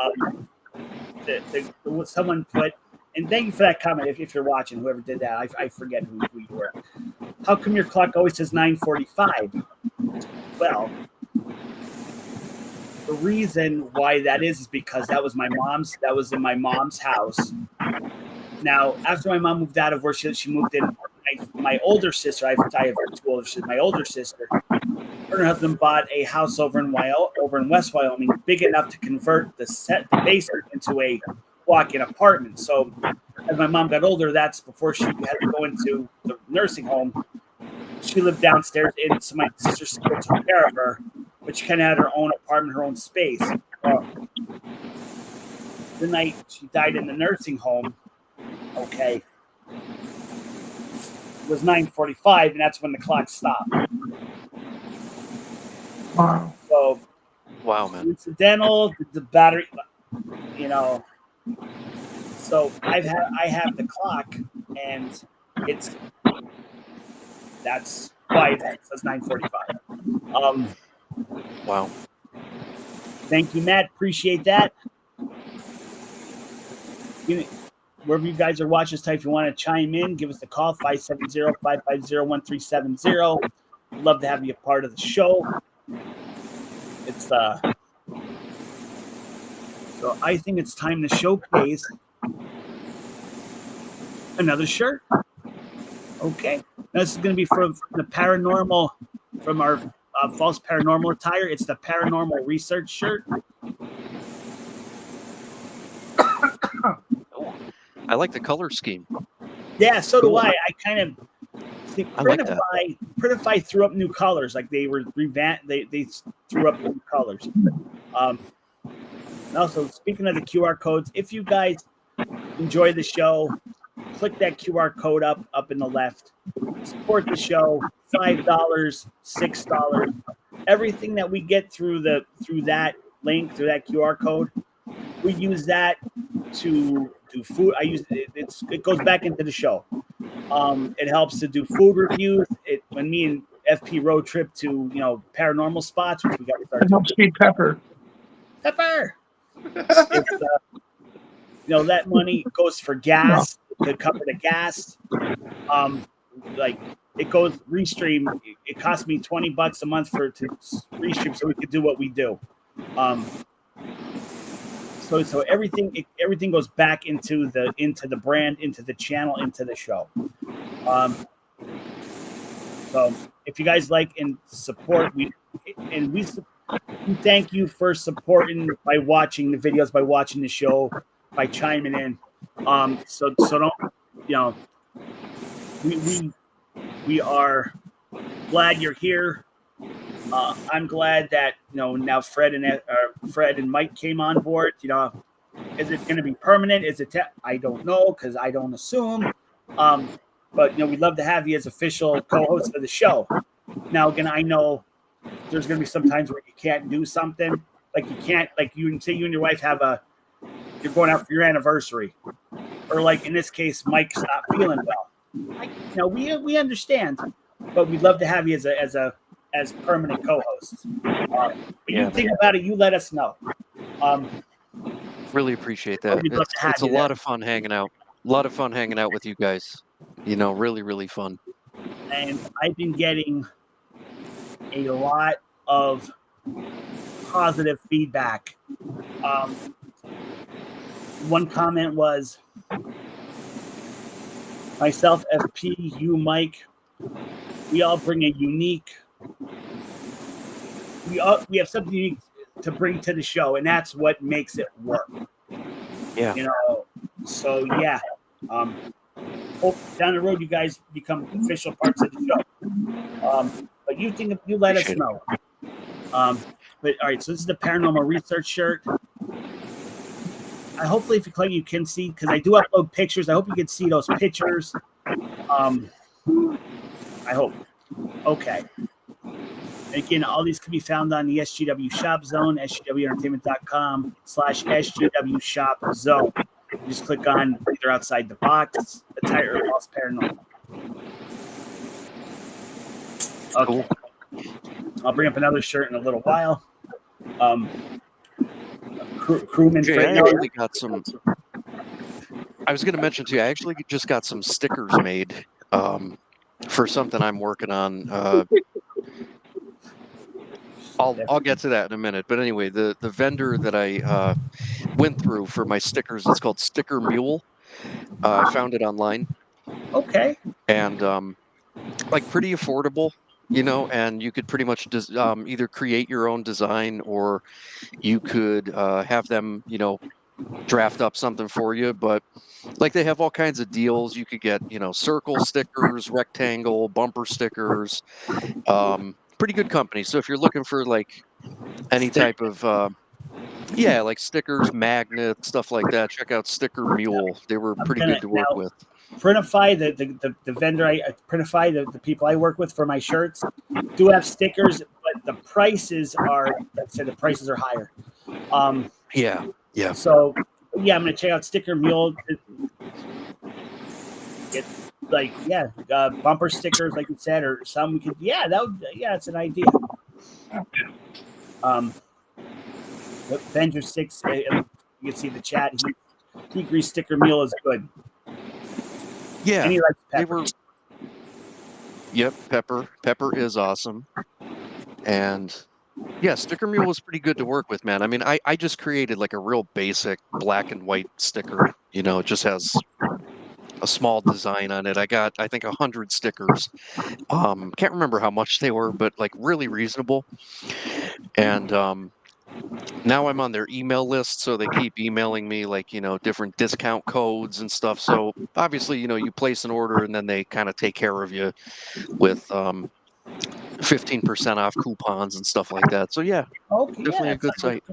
Someone put, and thank you for that comment. If you're watching, whoever did that, I forget who you were. How come your clock always says 9:45? Well, the reason why that is because that was in my mom's house. Now, after my mom moved out of where she moved in, my older sister, I have two older sisters. My older sister, her and her husband bought a house over in West Wyoming, big enough to convert the basement into a walk-in apartment. So, as my mom got older, that's before she had to go into the nursing home. She lived downstairs, and so my sister still took care of her, but she kind of had her own apartment, her own space. The night she died in the nursing home, okay, was 9:45, and that's when the clock stopped. Wow. So, Wow, man. incidental, the battery, So I have the clock, and that's why it says 9:45. Wow. Thank you, Matt. Appreciate that. Wherever you guys are watching this time, if you want to chime in, give us a call, 570-550-1370. We'd love to have you a part of the show. It's so I think it's time to showcase another shirt. Okay. Now, this is going to be from the paranormal, from our false paranormal attire. It's the paranormal research shirt. I like the color scheme. Yeah, so Cool. do I. I kind of think Printify threw up new colors. Like they were revamped. They threw up new colors. And also, speaking of the QR codes, if you guys enjoy the show, click that QR code up in the left. Support the show. $5, $6. Everything that we get through that link, through that QR code, we use that to do food. It goes back into the show. It helps to do food reviews. When me and FP road trip to paranormal spots, which we got to start. It helps feed Pepper. Pepper. That money goes for gas to cover the gas. Like it goes restream. It costs me $20 a month to restream so we could do what we do. So everything goes back into the brand, into the channel, into the show. So if you guys like and support, we thank you for supporting by watching the videos, by watching the show, by chiming in. So don't we are glad you're here. I'm glad that now Fred and Mike came on board. Is it going to be permanent? Is it? I don't know because I don't assume. But we'd love to have you as official co-host of the show. Now, again, I know there's going to be some times where you can't do something. Like you can't, like you can say you and your wife you're going out for your anniversary, or like in this case, Mike's not feeling well. We understand, but we'd love to have you as permanent co-host. But you think about it, you let us know. Really appreciate that. It's a lot of fun hanging out. A lot of fun hanging out with you guys. Really, really fun. And I've been getting a lot of positive feedback. One comment was, myself, FP, you, Mike, we all bring a unique. We have something unique to bring to the show, and that's what makes it work. Yeah. So yeah. Hope down the road you guys become official parts of the show. But you let us know. But all right, so this is the paranormal research shirt. Hopefully, if you click, you can see, because I do upload pictures. I hope you can see those pictures. I hope. Okay. Again, all these can be found on the SGW Shop Zone, sgwentertainment.com/SGW Shop Zone. You just click on either Outside the Box, the title, or Lost Paranormal. Okay. Cool. I'll bring up another shirt in a little while. Crewman Jay, I actually got some. I was going to mention to you, I actually just got some stickers made for something I'm working on. I'll get to that in a minute. But anyway, the vendor that I went through for my stickers, it's called Sticker Mule. I found it online. Okay. And pretty affordable, and you could pretty much either create your own design, or you could have them, draft up something for you. But they have all kinds of deals. You could get, circle stickers, rectangle, bumper stickers, pretty good company. So if you're looking for any type of stickers, magnets, stuff like that, check out Sticker Mule. They were pretty good to work with. Printify, the vendor, Printify, the people I work with for my shirts, do have stickers, but the prices are, like I said, the prices are higher. Yeah. So yeah, I'm gonna check out Sticker Mule. Get bumper stickers, like you said, or some we could. Yeah, it's an idea. Avenger 6, you can see the chat. He agrees Sticker Mule is good. Yeah, and he likes Pepper. Yep, Pepper is awesome. And yeah, Sticker Mule was pretty good to work with, man. I mean, I just created a real basic black and white sticker. It just has a small design on it. I got, I think, 100 stickers. Can't remember how much they were, but really reasonable. And now I'm on their email list, so they keep emailing me different discount codes and stuff. So obviously, you place an order and then they kind of take care of you with 15% off coupons and stuff like that. So yeah, definitely a good site.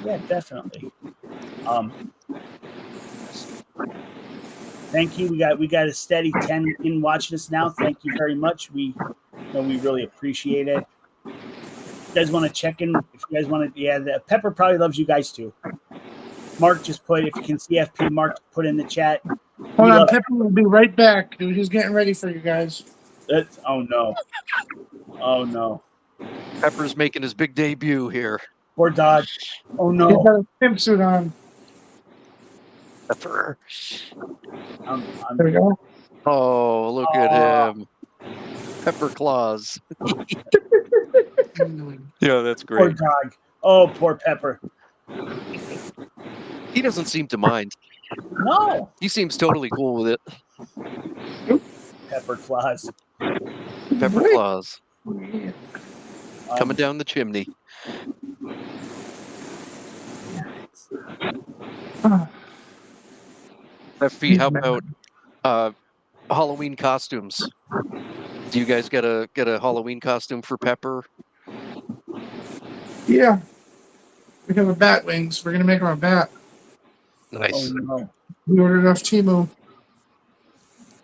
Yeah, definitely. Thank you. We got a steady 10 in watching us now. Thank you very much. We really appreciate it. If you guys want to check in, if you guys want to, the Pepper probably loves you guys too. Mark just put, if you can see FP, Mark put in the chat. Hold on, Pepper will be right back. He's getting ready for you guys. Oh no. Pepper's making his big debut here. Poor dog. Oh no. He's got a swimsuit on. Pepper. There we go. Oh, look at him. Pepper Claus. Yeah, that's great. Poor dog. Oh, poor Pepper. He doesn't seem to mind. No. He seems totally cool with it. Pepper Claus. Pepper Claus. Coming down the chimney. FP, how about Halloween costumes? Do you guys get a Halloween costume for Pepper? Yeah. We have a bat wings. We're gonna make him a bat. Nice. Oh, no. We ordered off Temu.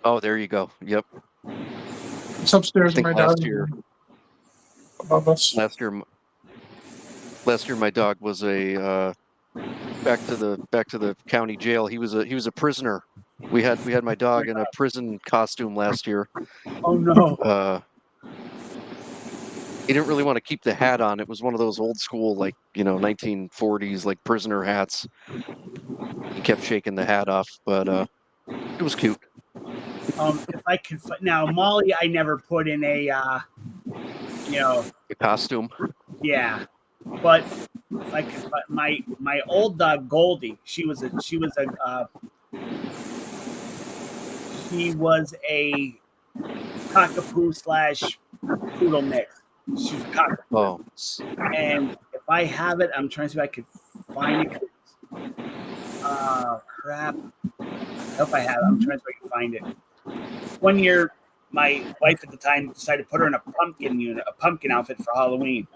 Oh, there you go. Yep. It's upstairs I in think my last dog's year, room above us. last year my dog was a back to the county jail. He was a prisoner. We had my dog in a prison costume last year. Oh no. Uh, he didn't really want to keep the hat on. It was one of those old school, like, 1940s, like prisoner hats. He kept shaking the hat off, but it was cute. If I could now, Molly, I never put in a, The costume. yeah, but if I could, my old dog Goldie, she was a cockapoo slash poodle mix. She's a cockapoo, Oh, and if I have it, I'm trying to see if I could find it. Crap. I hope I have it. I'm trying to see if I can find it. One year, my wife at the time decided to put her in a pumpkin outfit for Halloween,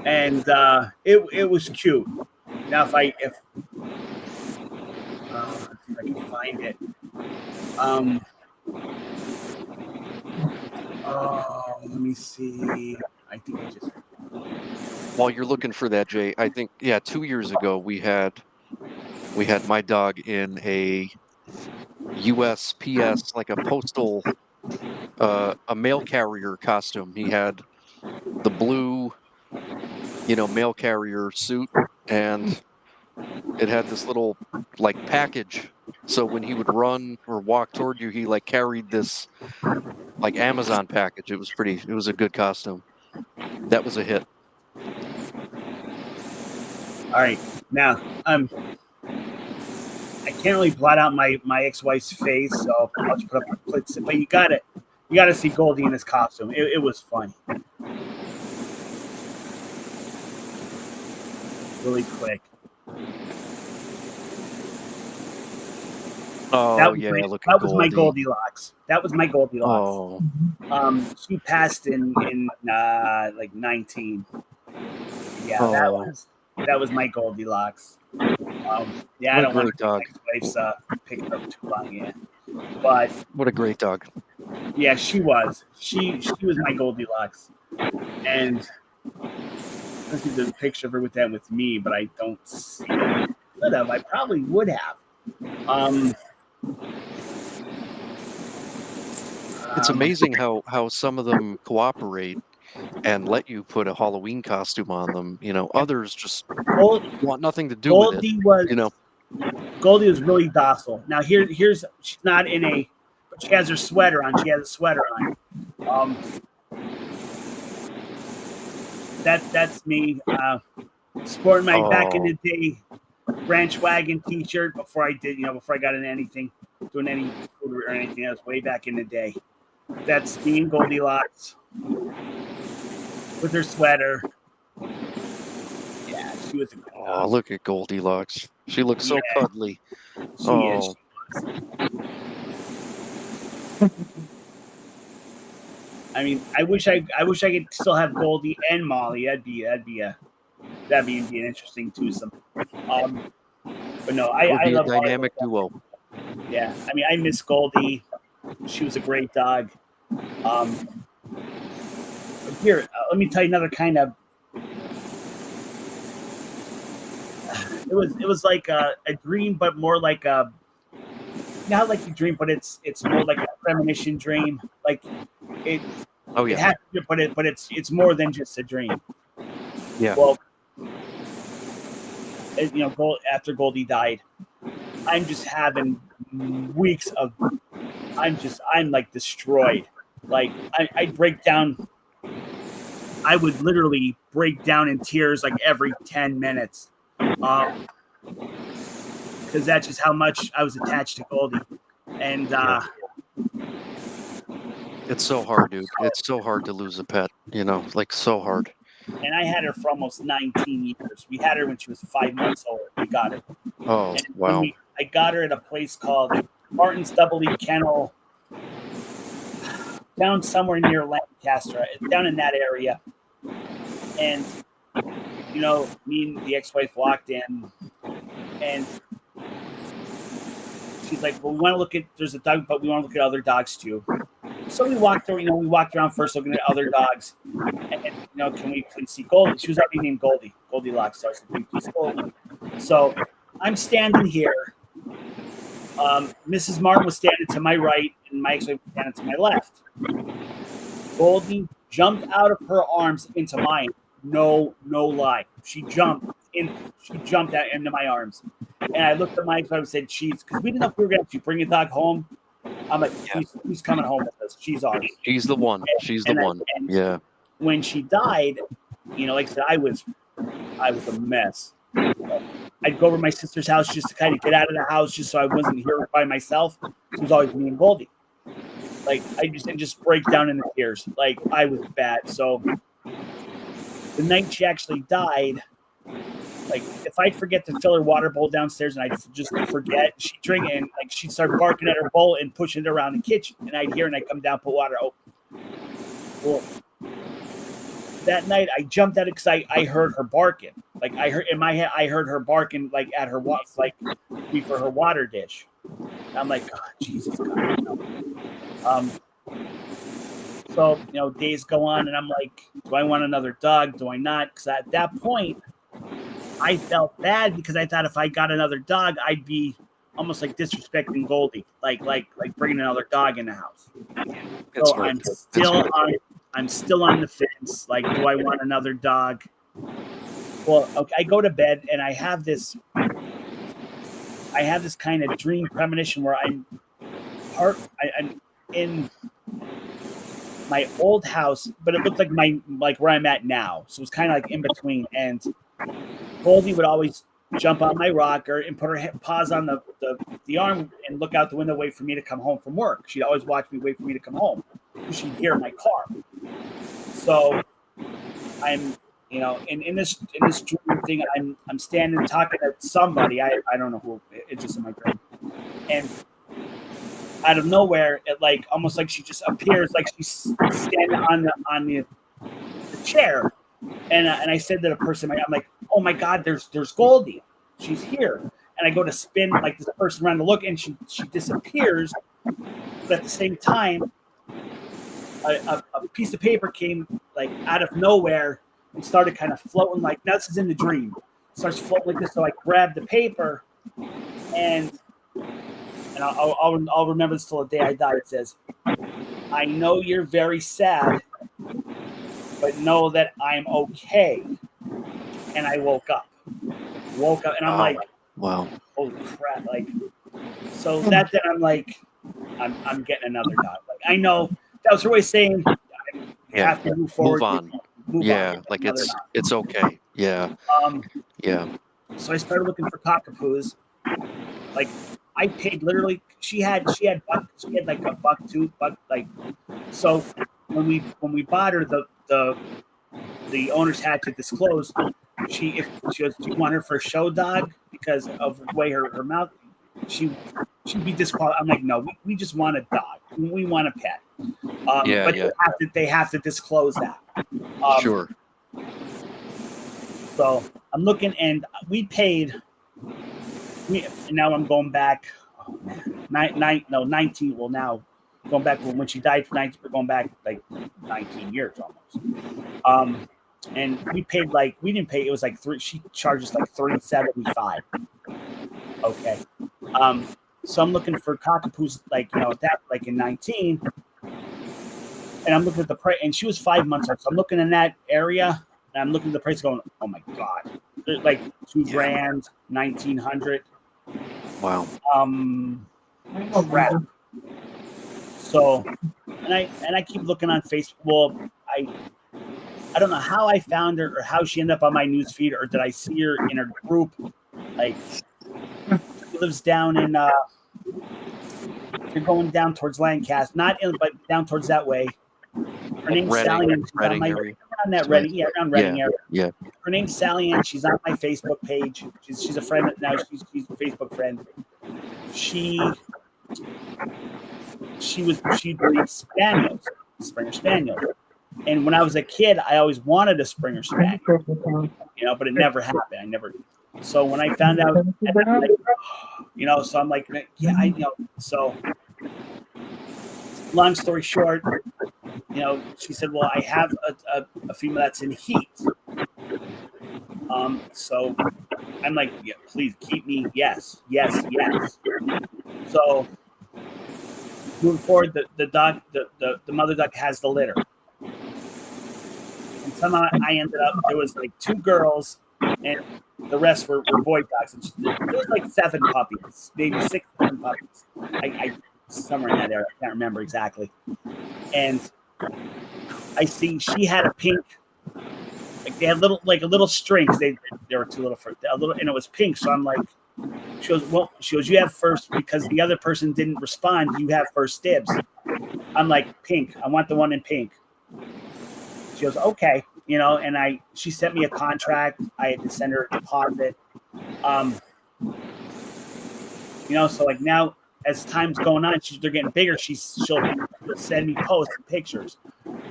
and it was cute. Now, let's see if I can find it. Let me see. I think I just. while you're looking for that, Jay, I think, yeah, 2 years ago we had my dog in a USPS, like a postal, a mail carrier costume. He had the blue, mail carrier suit, and it had this little, like, package. So when he would run or walk toward you, he like carried this like Amazon package. It was a good costume. That was a hit. All right, now I can't really blot out my ex-wife's face, so I'll just put up a clip. But you got to see Goldie in his costume. It was funny. Really quick. Oh yeah, look at That was my Goldie. Goldilocks. That was my Goldilocks. Oh, She passed in like 19. Yeah, oh, that was my Goldilocks. Yeah, I what a don't want great dog. my ex-wife's picking up too long yet, but What a great dog. yeah, she was. She was my Goldilocks, and I see the picture of her with me, but I don't see it. Could have. I probably would have. It's amazing how some of them cooperate and let you put a Halloween costume on them. Others just Gold, want nothing to do with it. Goldie was You know. Goldie was really docile. Now here's she's not in a, but she has her sweater on. She has a sweater on. That's me sporting my back in Oh, the day ranch wagon T-shirt before I got into anything, doing any food or anything else way back in the day. That's me and Goldilocks with her sweater. Yeah, she was a good dog. look at Goldilocks. She looks so Yeah, cuddly. she is. Oh, I mean, I wish I could still have Goldie and Molly. That'd be an interesting twosome. But no, that would I be a love all dynamic of duo. them. Yeah, I mean, I miss Goldie. She was a great dog. Here, let me tell you another kind of. It was like a dream, but more like a not like a dream, but it's more like a premonition dream. Like it Oh it yeah, has, but it's more than just a dream. yeah. Well, after Goldie died, I'm just having weeks of I'm like destroyed. Like I'd break down. I would literally break down in tears like every 10 minutes. Because that's just how much I was attached to Goldie. And Yeah. It's so hard, dude. It's so hard to lose a pet, like so hard. I had her for almost 19 years. We had her when she was 5 months old. We got her. Oh, And wow. I got her at a place called Martin's Double E Kennel, down somewhere near Lancaster, down in that area. And me and the ex-wife walked in, and she's like, well, we want to look at, there's a dog, but we want to look at other dogs too. So we walked around first looking at other dogs. And, can we please see Goldie? She was already named Goldilocks. So I said, can we please see Goldie? So I'm standing here. Mrs. Martin was standing to my right, and my ex-wife was standing to my left. Goldie jumped out of her arms into mine. No lie. She jumped out into my arms. And I looked at my ex-wife and said, because we didn't know if we were going to bring a dog home. I'm like, she's coming home with us. She's ours. She's the one. She's the one. Yeah. When she died, like I said, I was a mess. I'd go over to my sister's house just to kind of get out of the house, just so I wasn't here by myself. It was always me and Goldie. Like I just break down into tears. Like I was bad. So the night she actually died, like if I'd forget to fill her water bowl downstairs and I'd just forget, she'd drink it and like she'd start barking at her bowl and pushing it around the kitchen, and I'd hear and I'd come down, put water. Oh, well. That night I jumped at it because I heard her barking. Like I heard in my head, I heard her barking like at her for her water dish. And I'm like, God, Jesus God. So days go on, and I'm like, do I want another dog? Do I not? Because at that point, I felt bad because I thought if I got another dog, I'd be almost like disrespecting Goldie, like bringing another dog in the house. So I'm still on the fence. Like, do I want another dog? Well, okay, I go to bed and I have this kind of dream premonition where I'm in my old house, but it looked like where I'm at now. So it was kind of like in between. And Goldie would always jump on my rocker and put her paws on the arm and look out the window, wait for me to come home from work. She'd always watch me, wait for me to come home because she'd hear my car. So I'm, in this dream thing, I'm standing talking to somebody. I don't know who. It's just in my brain. And out of nowhere, it like almost like she just appears, like she's standing on the chair. And I said to the person, I'm like, oh my God, there's Goldie. She's here. And I go to spin like this person around to look, and she disappears. But at the same time, a piece of paper came like out of nowhere and started kind of floating like, now this is in the dream. It starts floating like this. So I grabbed the paper and I'll remember this till the day I die. It says, I know you're very sad, but know that I'm okay. And I woke up and I'm like, wow, holy crap. Like, so that then I'm like, I'm getting another dog. Like, I know that was her way of saying I have to move forward. Move on. Like it's okay. Yeah. Yeah. So I started looking for cockapoos. Like I paid literally. She had like a buck. Like so when we bought her, the owners had to disclose if she was, do you want her for a show dog because of the way her mouth. She'd be disqualified. I'm like, no, we just want a dog. We want a pet. They have to disclose that. Sure. So I'm looking, and we paid. And now I'm going back. Oh man, 19. Well, now going back when she died for 19. We're going back like 19 years almost. And we paid we didn't pay. It was like three. She charges like $375. Okay. So I'm looking for cockapoos in 19, and I'm looking at the price, and she was 5 months old. So I'm looking in that area, and I'm looking at the price, going, "Oh my God, they're like $2,000, $1,900." Wow. Crap. So, and I keep looking on Facebook. Well, I don't know how I found her or how she ended up on my news feed, or did I see her in her group? Like, she lives down in. You're going down towards Lancaster, but down towards that way. Her name's Sally Ann. Reading area. Yeah. Her name's Sally Ann. She's on my Facebook page. She's a friend now. She's a Facebook friend. She breeds Spaniels, Springer Spaniels. And when I was a kid, I always wanted a Springer Spaniel, but it never happened. I never. So when I found out, so I'm like, yeah, I know. So long story short, she said, well, I have a female that's in heat. So I'm like, yeah, please keep me. Yes. So moving forward, the dog, the mother duck has the litter. And somehow I ended up, there was like 2 girls and the rest were boy dogs. And there was like 7 puppies, maybe 6, 7 puppies. I somewhere in that area, I can't remember exactly. And I see she had a pink, like they had little strings. They were too little for a little, and it was pink. So I'm like, she goes, you have first because the other person didn't respond. You have first dibs. I'm like, pink. I want the one in pink. She goes, okay, and she sent me a contract. I had to send her a deposit. So like now as time's going on, they're getting bigger. She'll send me posts and pictures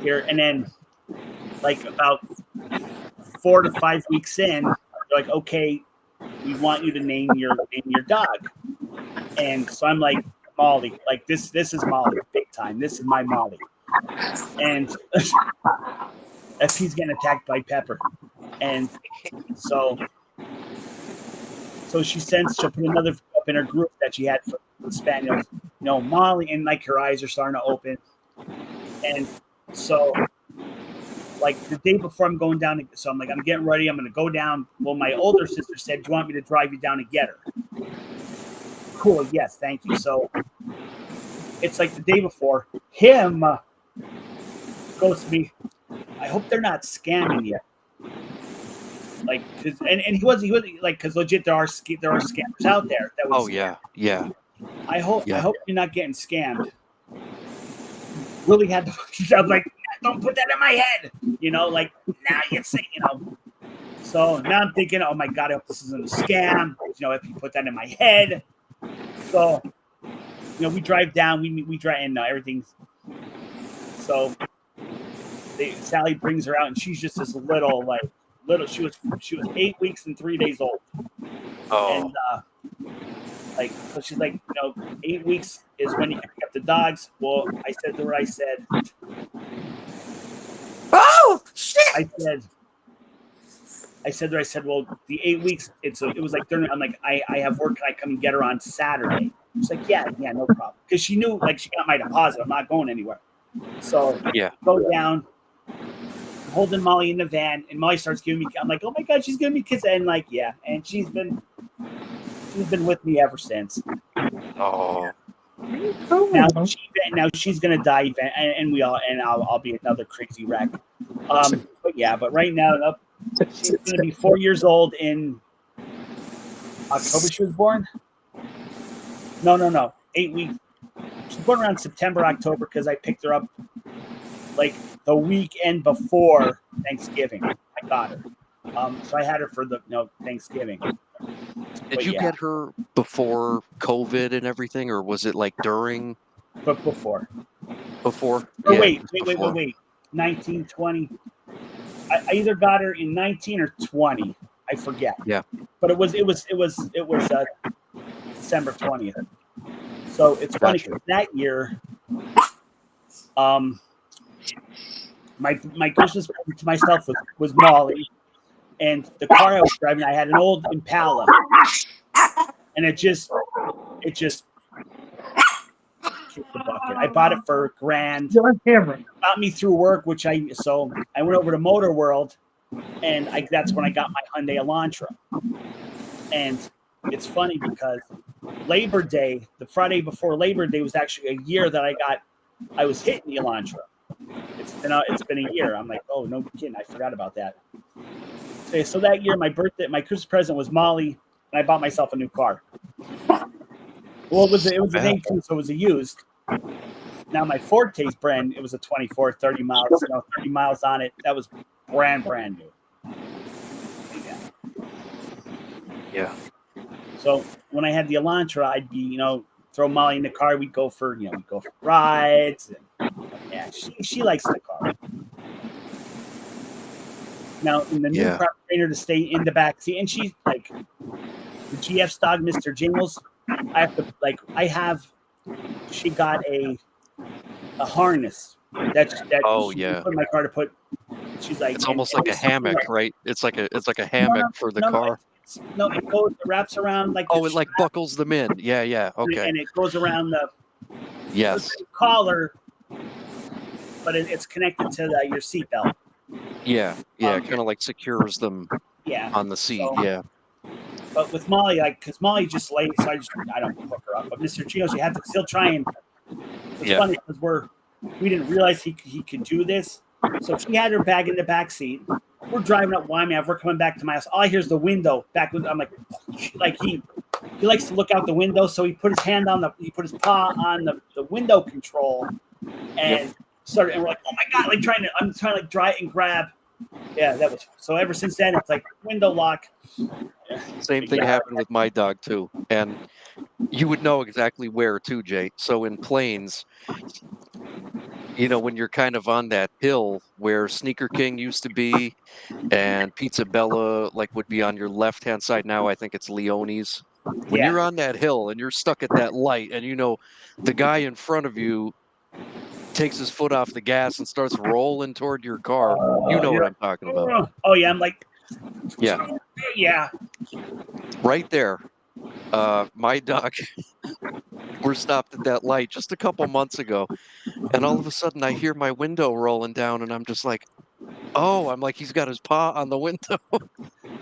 here, and then like about 4 to 5 weeks in, they're like, okay, we want you to name your dog. And so I'm like, Molly, like this is Molly, big time. This is my Molly. And if he's getting attacked by Pepper. And so she'll put another up in her group that she had for Spaniels, Molly, and like her eyes are starting to open. And so like the day before I'm going down, so I'm like, I'm getting ready, I'm going to go down. Well, my older sister said, do you want me to drive you down and get her? Cool, yes, thank you. So it's like the day before, him goes to me, I hope they're not scamming you. Like, cause, and he was like, because legit there are scammers out there. That was, yeah. I hope you're not getting scammed. Really had to. I'm like, don't put that in my head. Like now you say, So now I'm thinking, oh my god, I hope this isn't a scam. If you put that in my head. So, we drive down. We drive and everything's. So, Sally brings her out, and she's just this little. She was 8 weeks and 3 days old. Oh. And so she's like, 8 weeks is when you can pick up the dogs. Well, I said to her, Oh shit! I said, well, the 8 weeks. It was like during. I'm like, I have work. Can I come and get her on Saturday? She's like, yeah, no problem. Because she knew, like, she got my deposit. I'm not going anywhere. So go down. Holding Molly in the van, and Molly starts giving me. I'm like, oh my god, she's giving me kisses, and like, yeah, and she's been with me ever since. Oh. Now she's gonna die, and I'll be another crazy wreck. But right now, she's gonna be 4 years old in October. She was born. No, 8 weeks. She was born around September, October, because I picked her up like the weekend before Thanksgiving. I got her. So I had her for the Thanksgiving. Did you get her before COVID and everything, or was it like during? But before. Before? Oh, wait. 19, 20. I either got her in 19 or 20. I forget. Yeah. But it was December 20th. So it's funny because that year, my Christmas present to myself was Molly, and the car I was driving, I had an old Impala, and it just kicked the bucket. I bought it for $1,000. Got me through work, so I went over to Motor World, and that's when I got my Hyundai Elantra. And it's funny because Labor Day, the Friday before Labor Day, was actually a year that I was hitting the Elantra. It's been a year. I'm like, oh, no kidding. I forgot about that. Okay, so that year, my Christmas present was Molly, and I bought myself a new car. Well, it was an 18, so it was a used. Now my Forte's brand, it was a 24, 30 miles, 30 miles on it. That was brand new. Yeah. So when I had the Elantra, I'd be, throw Molly in the car. We'd go for rides. And, yeah, she likes the car. Now, in the new Yeah. crop trainer to stay in the back seat, and she's like the GF's dog, Mr. Jingles. She got a harness that Oh she yeah. put in my car to put. She's like, It's and almost it like a was something hammock, right? It's like a no, hammock for the car. it goes, it wraps around like Oh, the it like buckles them in. Yeah, yeah. Okay. and it goes around the Yes. collar, but it's connected to your seatbelt. Yeah. Yeah. Kind of like secures them Yeah. on the seat. So, Yeah. But with Molly, because Molly just lays, so I don't hook her up. But Mr. Chinos, you have to still try and. It's Yeah. funny because we didn't realize he could do this. So she had her bag in the back seat. We're driving up Wyoming. We're coming back to my house. All I hear is the window back. I'm like he likes to look out the window. So he put his paw on the window control and started. And we're like, oh my god! I'm trying to like dry and grab. Yeah, that was so. Ever since then, it's like window lock. Same thing happened with my dog too, and you would know exactly where too, Jay. So in Plains, when you're kind of on that hill where Sneaker King used to be, and Pizza Bella would be on your left hand side. Now I think it's Leone's. When you're on that hill and you're stuck at that light, and the guy in front of you takes his foot off the gas and starts rolling toward your car, you know what I'm talking about. Oh yeah, I'm like, yeah, right there. My dog, we're stopped at that light just a couple months ago, and all of a sudden I hear my window rolling down, and I'm just like, oh, I'm like, he's got his paw on the window.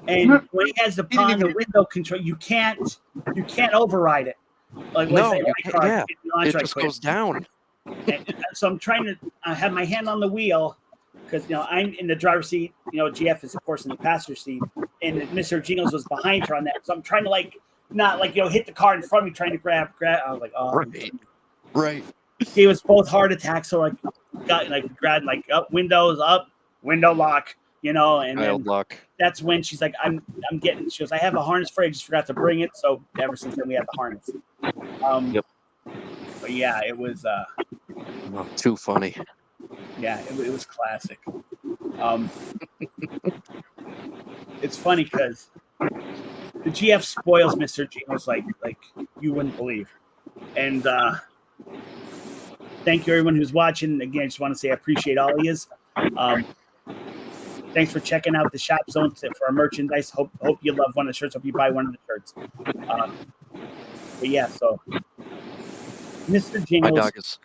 And when he has the paw on the window control, you can't override it. Like no, it just goes down. And so I'm trying to have my hand on the wheel because I'm in the driver's seat. GF is of course in the passenger seat, and Mr. Jingles was behind her on that. So I'm trying to not hit the car in front of me, trying to grab. I was like, oh, right. Gave us both heart attacks. So grabbed up, windows up, window lock. And then lock. That's when she's like, I'm getting. She goes, I have a harness for you. I just forgot to bring it. So ever since then, we have the harness. Yep. But yeah, it was. Too funny. Yeah, it was classic. It's funny because the GF spoils Mr. Jingles like you wouldn't believe. And thank you everyone who's watching. Again, I just want to say I appreciate all of yous. Thanks for checking out the shop zone for our merchandise. Hope you love one of the shirts. Hope you buy one of the shirts. But yeah, so Mr. Jingles.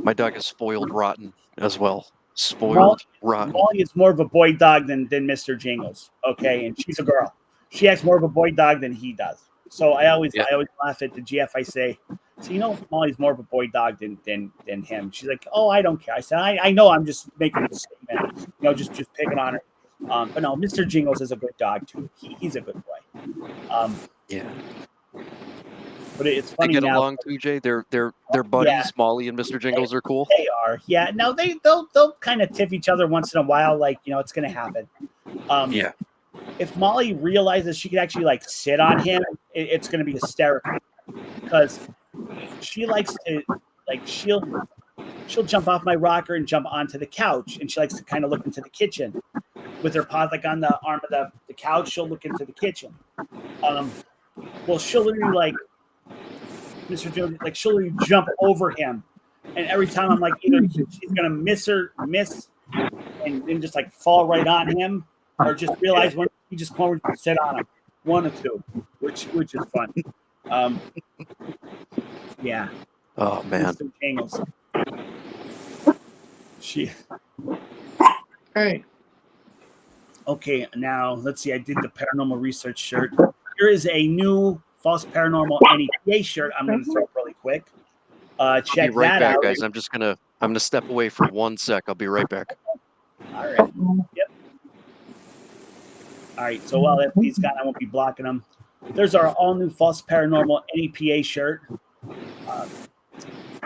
My dog is spoiled rotten as well. Spoiled rotten. Molly is more of a boy dog than Mr. Jingles. Okay, and she's a girl. She has more of a boy dog than he does. So I always laugh at the GF. I say, so Molly's more of a boy dog than him. She's like, oh, I don't care. I said, I know. I'm just making a statement. Just picking on her. But no, Mr. Jingles is a good dog too. He's a good boy. Yeah. But it's funny they get now. along too, Jay. They're buddies. Yeah. Molly and Mr. Jingles are cool. They are. Yeah. Now they'll kind of tiff each other once in a while. It's going to happen. Yeah. If Molly realizes she could actually sit on him, it's going to be hysterical because she likes to she'll jump off my rocker and jump onto the couch, and she likes to kind of look into the kitchen with her paws on the arm of the couch. She'll look into the kitchen. Well, she'll literally Mr. Jones, she'll literally jump over him, and every time I'm either she's gonna miss and then just fall right on him, or just realize when he just come and sit on him. One or two, which is fun. Yeah. Oh man. Mr. Jingles. Hey. Okay, now let's see. I did the paranormal research shirt. Here is a new false paranormal NEPA shirt. I'm going to throw up really quick. Check I'll be right that back, out, guys. I'm going to step away for 1 sec. I'll be right back. All right. Yep. All right. So while FP's gone, I won't be blocking them. There's our all new false paranormal NEPA shirt.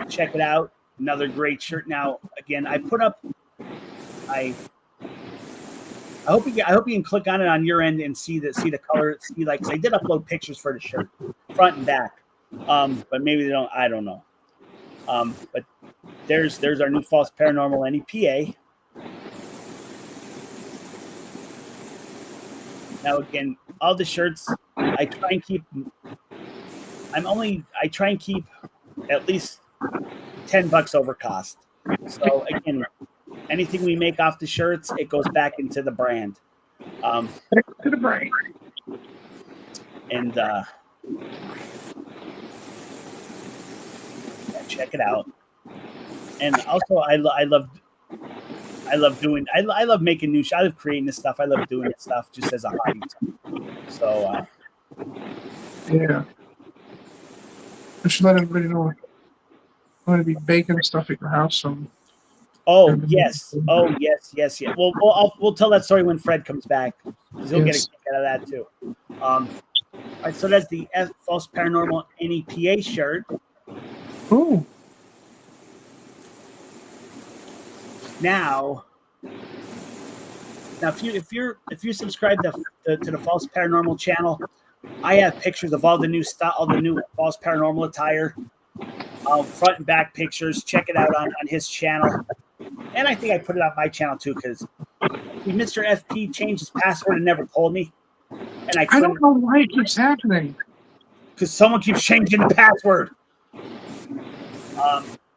Check it out. Another great shirt. Now, again, I put up. I hope you can click on it on your end and see the color. See, cause I did upload pictures for the shirt, front and back. But maybe they don't. I don't know. But there's our new false paranormal NEPA. Now again, all the shirts I try and keep. I try and keep at least $10 over cost. So again, anything we make off the shirts, it goes back into the brand. To the brain. And check it out. And also, I love doing. I love making new. I love creating this stuff. I love doing this stuff just as a hobby. So Yeah. I should let everybody know I'm going to be baking stuff at your house. So. oh yes. We'll tell that story when Fred comes back because he'll get a Yes. kick out of that too. All right, so that's the False Paranormal NEPA shirt. Ooh. Now, if you subscribe to the False Paranormal channel, I have pictures of all the new stuff, all the new False Paranormal attire, front and back pictures. Check it out on his channel, and I think I put it on my channel too because Mr. FP changed his password and never told me, and I don't know why it keeps happening. because someone keeps changing the password.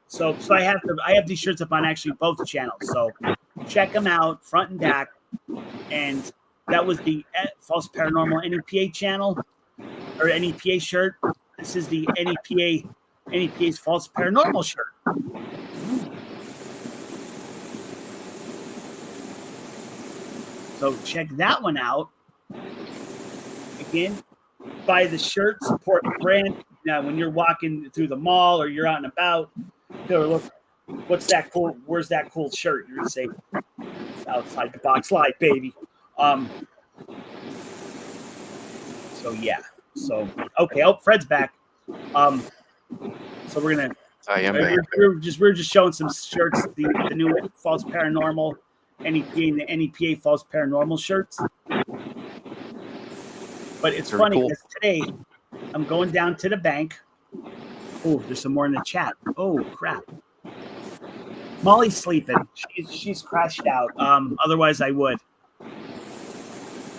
So I have these shirts up on actually both channels. So check them out, front and back. And that was the False Paranormal NEPA channel or NEPA shirt. This is the NEPA's False Paranormal shirt. So check that one out. Again, buy the shirt, support the brand. Now, when you're walking through the mall or you're out and about, go look. What's that cool? Where's that cool shirt? You're gonna say, outside the box live, baby. So yeah. So okay. Oh, Fred's back. So we're gonna. I am back. We're just showing some shirts. The new False Paranormal NEPA and the NEPA False Paranormal shirts. But it's Very funny cool. because today I'm going down to the bank. Oh, there's some more in the chat. Oh crap. Molly's sleeping. She's crashed out. Otherwise I would.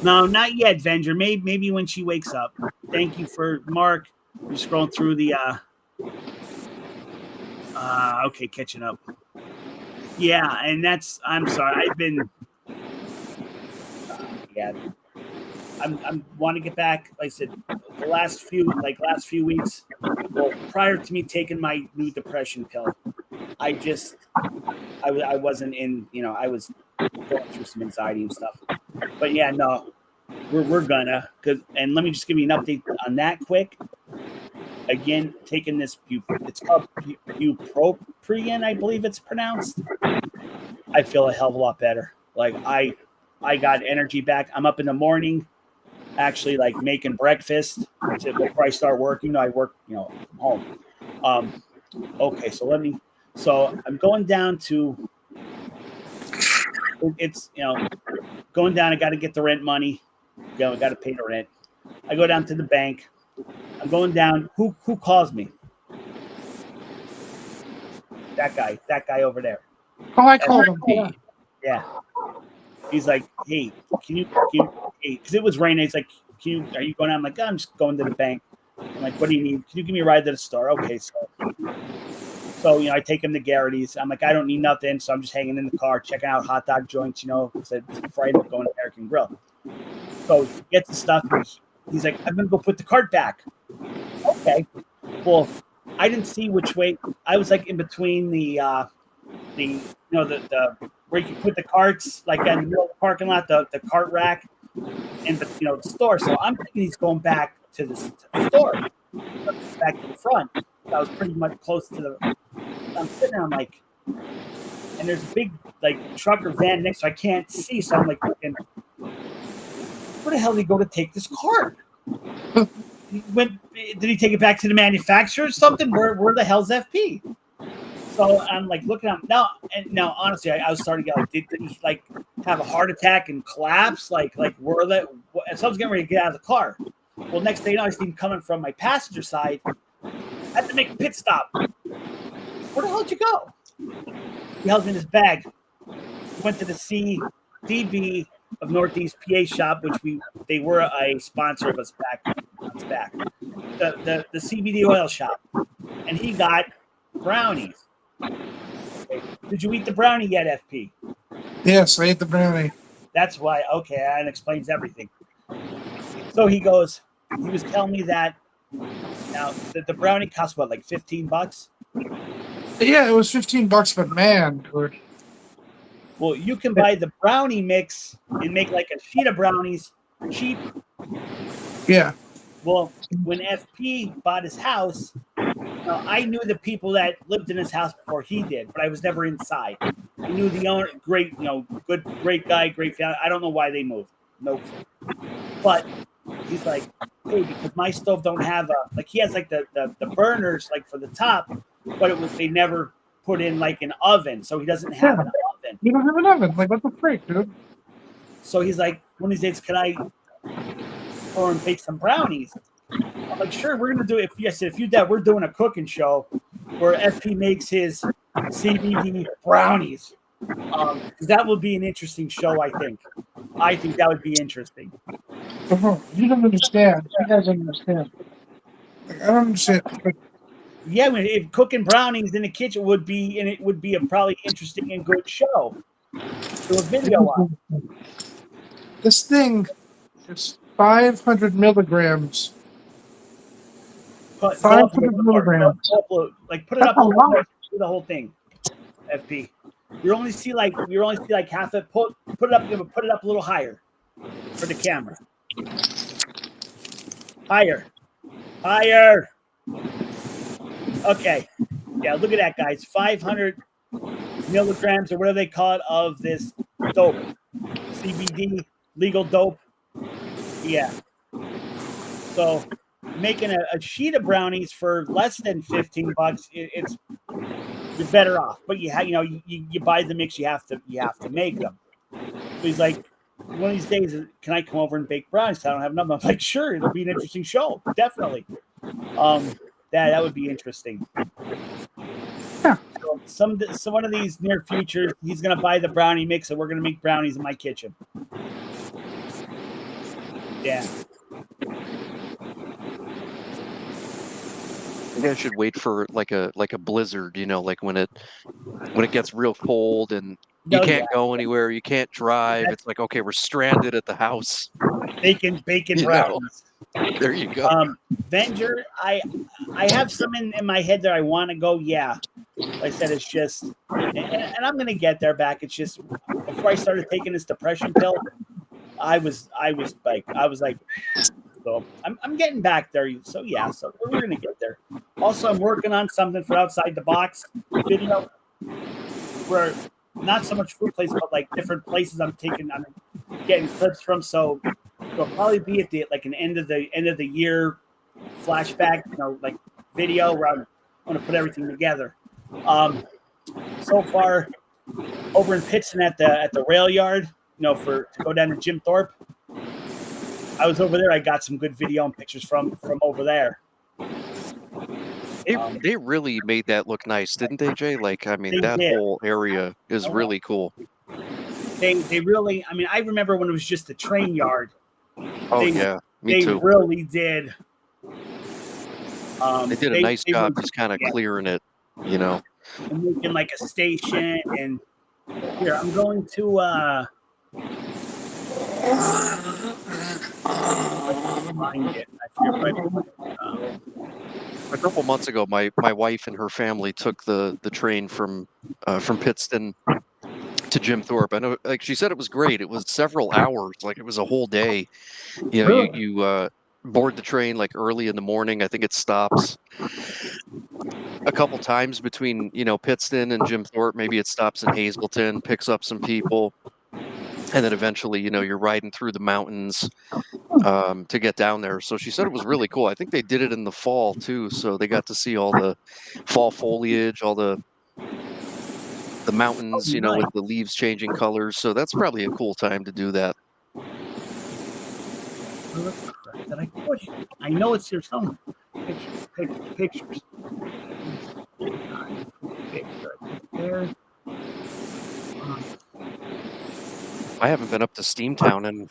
No, not yet, Venger. Maybe when she wakes up. Thank you for Mark. We're scrolling through the okay, catching up. Yeah, and I'm sorry. I've been yeah. I'm want to get back. Like I said, the last few weeks, well, prior to me taking my new depression pill, I wasn't in, I was going through some anxiety and stuff. But yeah, no, we're gonna, and let me just give you an update on that quick. Again, taking this, it's called bupropion, I believe it's pronounced. I feel a hell of a lot better. Like I got energy back. I'm up in the morning, actually like making breakfast before I start working. I work, from home. Okay, so I'm going down to, it's, going down. I got to get the rent money. I got to pay the rent. I go down to the bank. I'm going down. Who calls me? That guy over there. Oh, I called him. Yeah. He's like, hey, can you, because it was raining. He's like, are you going out? I'm like, I'm just going to the bank. I'm like, what do you need? Can you give me a ride to the store? Okay, so I take him to Garrity's. I'm like, I don't need nothing, so I'm just hanging in the car, checking out hot dog joints, before I end up going to American Grill. So he gets the stuff. He's like, I'm gonna go put the cart back. Okay. Well, I didn't see which way. I was like in between the where you can put the carts, like in the middle of the parking lot, the cart rack, and the store. So I'm thinking he's going back to the store, back to the front. I was pretty much close to the. I'm sitting there, I'm like, and there's a big truck or van next, so I can't see. So I'm like, thinking, where the hell did he go to take this cart? Did he take it back to the manufacturer or something? Where the hell's FP? So I'm like looking at him now. Honestly, I was starting to get did he have a heart attack and collapse? Like where that? And so I was getting ready to get out of the car. Well, next thing you know, I see him coming from my passenger side. I had to make a pit stop. Where the hell did you go? He held me in his bag. Went to the CDB of Northeast PA Shop, which they were a sponsor of us back. The CBD oil shop, and he got brownies. Okay. Did you eat the brownie yet, FP? Yes, I ate the brownie. That's why. Okay, that explains everything. So he was telling me that now the brownie costs what, like $15? Yeah, it was $15, but man, dude. Well, you can buy the brownie mix and make like a sheet of brownies cheap. Yeah. Well, when FP bought his house, I knew the people that lived in his house before he did, but I was never inside. I knew the owner, great, great guy, great family. I don't know why they moved. No clue. But he's like, hey, because my stove don't have he has like the burners like for the top, but they never put in like an oven, so he doesn't have an oven. You don't have an oven. Like, what the freak, dude? So he's like, one of these days, can I go and bake some brownies? I'm like, sure, we're gonna do it. If you did, we're doing a cooking show where FP makes his CBD brownies. That would be an interesting show, I think. I think that would be interesting. You don't understand. You guys don't understand. Like, I don't understand. Yeah, if cooking brownies in the kitchen would be a probably interesting and good show. Do a video on. This thing is 500 milligrams. 500 milligrams. Like put it up the whole thing. FP. You only see like half it. Put it up a little higher for the camera. Higher. Okay. Yeah, look at that, guys. 500 milligrams or whatever they call it of this dope. CBD, legal dope. Yeah. So making a sheet of brownies for less than $15, you're better off. But you buy the mix, you have to make them. So he's like, one of these days, can I come over and bake brownies? I don't have enough. I'm like, sure, it'll be an interesting show, definitely. That would be interesting. Yeah. So one of these near futures, he's gonna buy the brownie mix, and we're gonna make brownies in my kitchen. Yeah. You guys should wait for like a blizzard, like when it gets real cold and you can't go anywhere, you can't drive. It's like, okay, we're stranded at the house. Bacon brownies. There you go. Venger, I have some in my head that I want to go. Yeah, like I said, it's just, and I'm gonna get there back. It's just before I started taking this depression pill, I was like, so I'm getting back there. So yeah, so we're gonna get there. Also, I'm working on something for Outside the Box video, where not so much food places, but like different places I'm getting clips from. So it'll probably be at an end of the year flashback, like video where I'm going to put everything together. So far, over in Pittston at the rail yard, to go down to Jim Thorpe. I was over there. I got some good video and pictures from over there. They really made that look nice, didn't they, Jay? That whole area is really cool. They really, I remember when it was just a train yard. Oh, yeah, me too. They really did. They did a nice job just kind of clearing it, And making like a station. And here, I'm going to find it. I forget a couple months ago, my wife and her family took the train from Pittston to Jim Thorpe. I know, like she said, it was great. It was several hours, like it was a whole day. You board the train like early in the morning. I think it stops a couple times between Pittston and Jim Thorpe. Maybe it stops in Hazleton, picks up some people, and then eventually you're riding through the mountains to get down there. So she said it was really cool. I think they did it in the fall too, so they got to see all the fall foliage, all the mountains, with the leaves changing colors. So that's probably a cool time to do that. That I put it. I know it's here somewhere. Pictures. There. I haven't been up to Steamtown in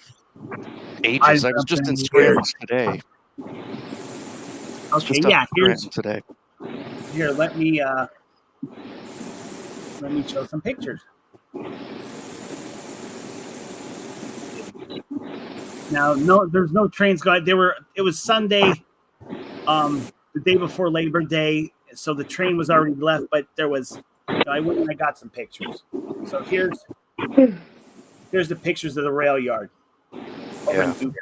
I've ages. I was been just in in Scranton years. today. Okay, Just up yeah. in Scranton today. Here. Let me show some pictures. Now, no, there's no trains going. It was Sunday, the day before Labor Day, so the train was already left. But there was, I went and I got some pictures. So here's the pictures of the rail yard over in Yeah, Duke.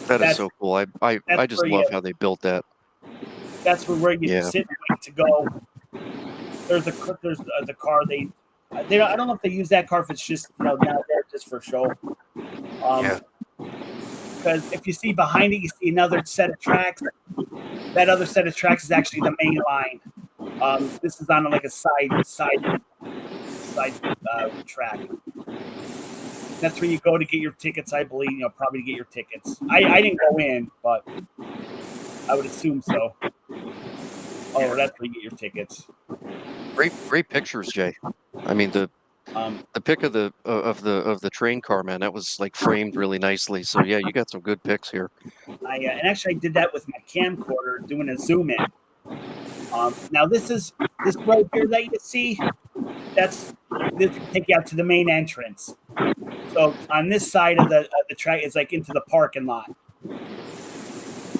that is That's so cool. I that's just where love you how they built that. that's where you Yeah, sit and wait to go. There's the car they don't, I don't know if they use that car if it's just now there just for show. yeah. Because if you see behind it, you see another set of tracks. That other set of tracks is actually the main line. This is on like a side track. That's where you go to get your tickets, I believe. Probably to get your tickets. I didn't go in, but I would assume so. Oh, that's where you get your tickets. Great pictures, Jay. I mean the pic of the train car, man, that was like framed really nicely. So yeah, you got some good pics here. And actually I did that with my camcorder doing a zoom in. Now this right here that you see. This will take you out to the main entrance. So on this side of the track is like into the parking lot.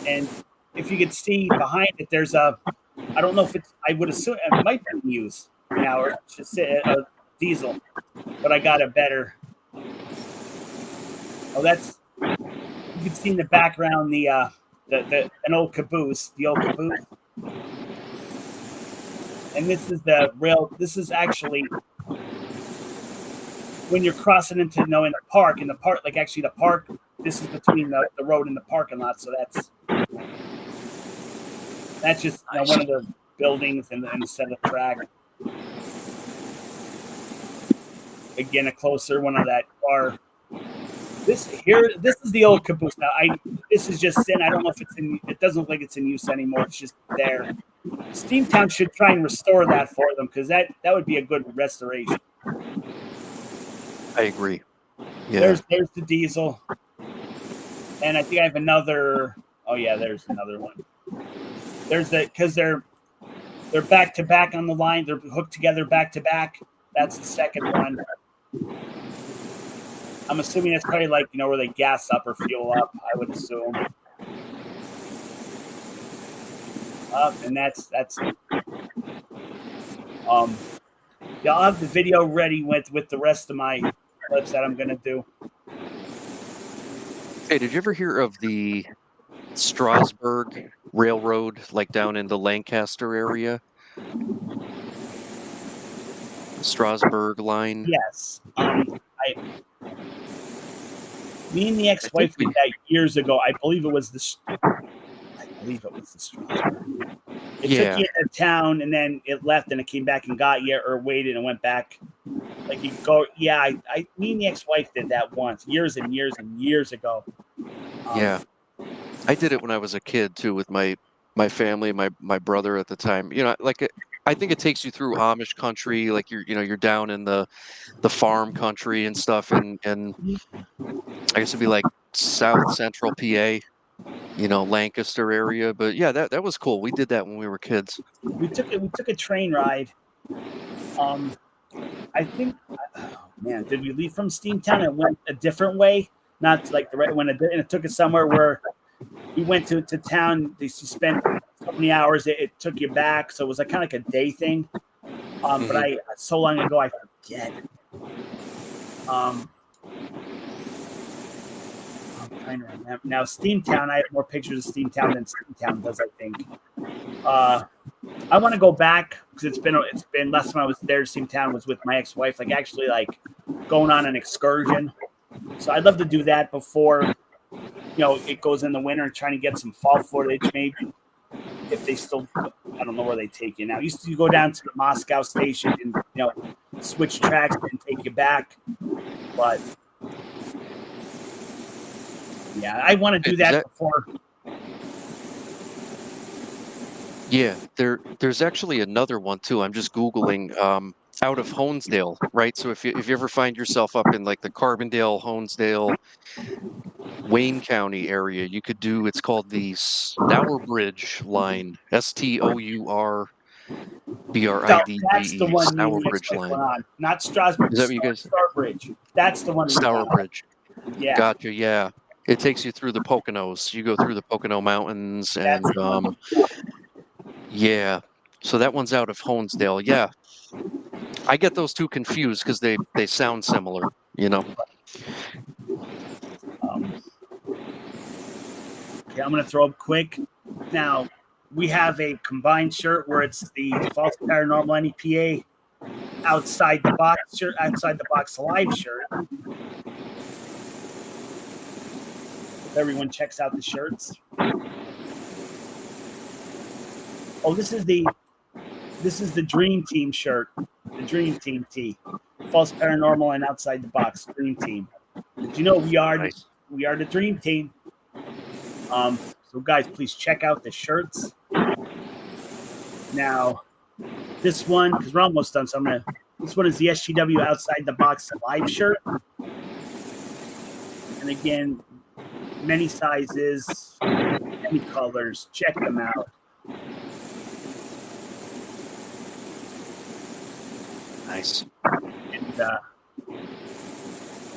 And if you could see behind it, there's I don't know if I would assume it might be used now, or it's just a diesel, but I got a better. Oh, you can see in the background an old caboose, the old caboose. And this is the rail. This is actually when you're crossing into in the park. Like actually the park. This is between the road and the parking lot. So that's just one of the buildings and the set of track. Again, a closer one of that car. This is the old caboose. Now this is just in. I don't know if it doesn't look like it's in use anymore. It's just there. Steamtown should try and restore that for them because that would be a good restoration. I agree. Yeah. There's the diesel, and I think I have another. Oh yeah, there's another one. There's because they're back to back on the line. They're hooked together back to back. That's the second one. I'm assuming it's probably like where they gas up or fuel up. I would assume. And that's yeah, I'll have the video ready with the rest of my clips that I'm gonna do. Hey, did you ever hear of the Strasburg Railroad, like down in the Lancaster area? The Strasburg line. Yes. Me and the ex-wife did that years ago. I believe it was the Strasburg. It took you into town and then it left and it came back and got you or waited and went back. Like you go, yeah. Me and the ex-wife did that once, years and years and years ago. Yeah, I did it when I was a kid too with my family, my brother at the time. I think it takes you through Amish country, like you're down in the farm country and stuff, and I guess it'd be like South Central PA, Lancaster area. But yeah, that was cool. We did that when we were kids. We took a train ride. I think, oh man, did we leave from Steamtown and went a different way? Not like the right one, and it took us somewhere where we went to town. You spent so many hours. It took you back, so it was like kind of like a day thing. But so long ago I forget. I'm trying to remember now. Steamtown. I have more pictures of Steamtown than Steamtown does, I think. I want to go back because it's been last time I was there. Steamtown was with my ex-wife, like actually like going on an excursion. So I'd love to do that before it goes in the winter, trying to get some fall footage maybe. If they still, I don't know where they take you now. Used to go down to the Moscow station and switch tracks and take you back, but yeah, I want to do that before. Yeah, there's actually another one too. I'm just Googling. out of Honesdale, right? So if you ever find yourself up in like the Carbondale, Honesdale, Wayne County area, you could do, it's called the Stourbridge line, That's the Stourbridge, one me and my Stourbridge wife line. went on. Not Strasbourg, Is that what you guys? Starbridge. That's the one we went on. Stourbridge. Yeah, Gotcha. Yeah. It takes you through the Poconos. You go through the Pocono Mountains and that's the one. yeah. So that one's out of Honesdale. Yeah. I get those two confused because they sound similar, you know. Okay, I'm gonna throw up quick. Now we have a combined shirt where it's the false paranormal NEPA outside the box shirt, outside the box live shirt. If everyone checks out the shirts. Oh, this is the Dream Team shirt, the Dream Team tee, false paranormal and outside the box Dream Team. Did you know we are Nice. the Dream Team? So guys, please check out the shirts. Now, this one, because we're almost done, so this one is the SGW outside the box live shirt, and again, many sizes, many colors. Check them out. Nice. And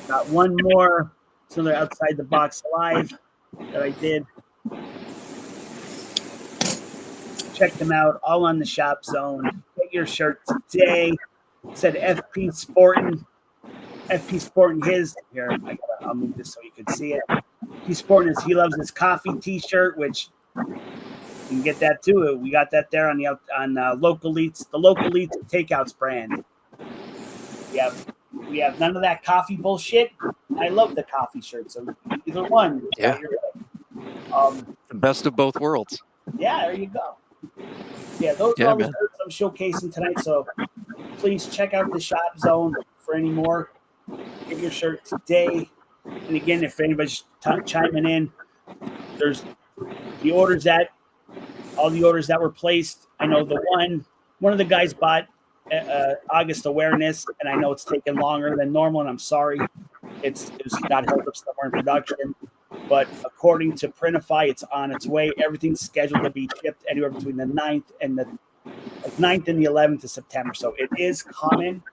got one more. It's another outside the box live that I did. Check them out, all on the Shop Zone. Get your shirt today. It said FP Sporting his. Here, I'll move this so you can see it. He's sporting his He Loves His Coffee T-shirt, which you can get that too. We got that there on Local Eats, the Local Eats Takeouts brand. We have none of that coffee bullshit. I love the coffee shirt, so either one. Yeah. The best of both worlds. Yeah, there you go. Yeah, those are all the shirts I'm showcasing tonight. So please check out the Shop Zone for any more. Get your shirt today. And again, if anybody's chiming in, there's all the orders that were placed. I know one of the guys bought August awareness, and I know it's taken longer than normal, and I'm sorry. It got held up somewhere in production. But according to Printify, it's on its way. Everything's scheduled to be shipped anywhere between the 9th and the 11th of September. So it is coming.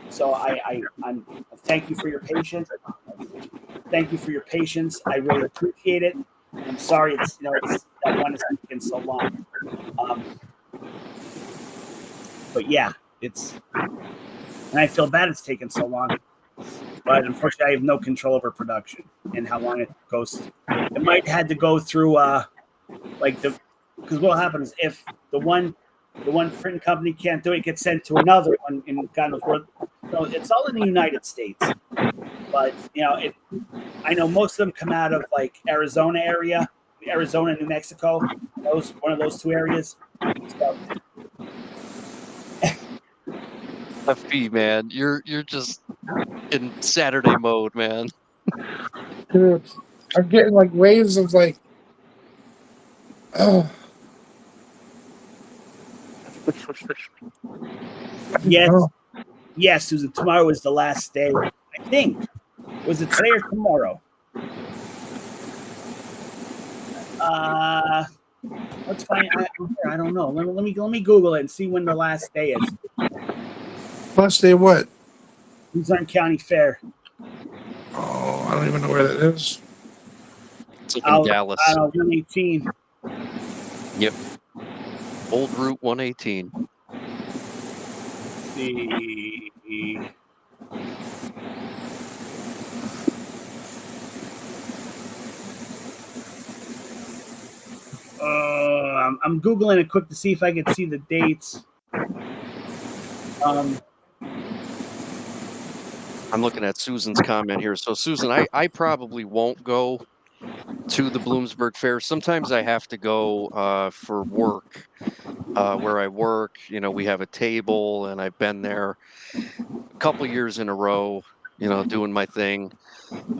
So I'm thank you for your patience. Thank you for your patience. I really appreciate it. I'm sorry it's that one is taking so long. But yeah, and I feel bad it's taken so long. But unfortunately, I have no control over production and how long it goes. It might had to go through because what happens if the one print company can't do it, gets sent to another one in kind of where. So it's all in the United States, but I know most of them come out of like Arizona area, Arizona, New Mexico. One of those two areas. So, FP, man, you're just in Saturday mode, man. Dude, I'm getting like waves of like, oh. Yes, Susan. Tomorrow is the last day. I think. Was it today or tomorrow? Let's find. I don't know. Let me Google it and see when the last day is. Last day what? Luzerne County Fair. Oh, I don't even know where that is. It's like in Dallas. 118. Yep. Old Route 118. Let's see. I'm Googling it quick to see if I can see the dates. I'm looking at Susan's comment here. So, Susan, I probably won't go to the Bloomsburg Fair. Sometimes I have to go for work, where I work. We have a table, and I've been there a couple years in a row, doing my thing.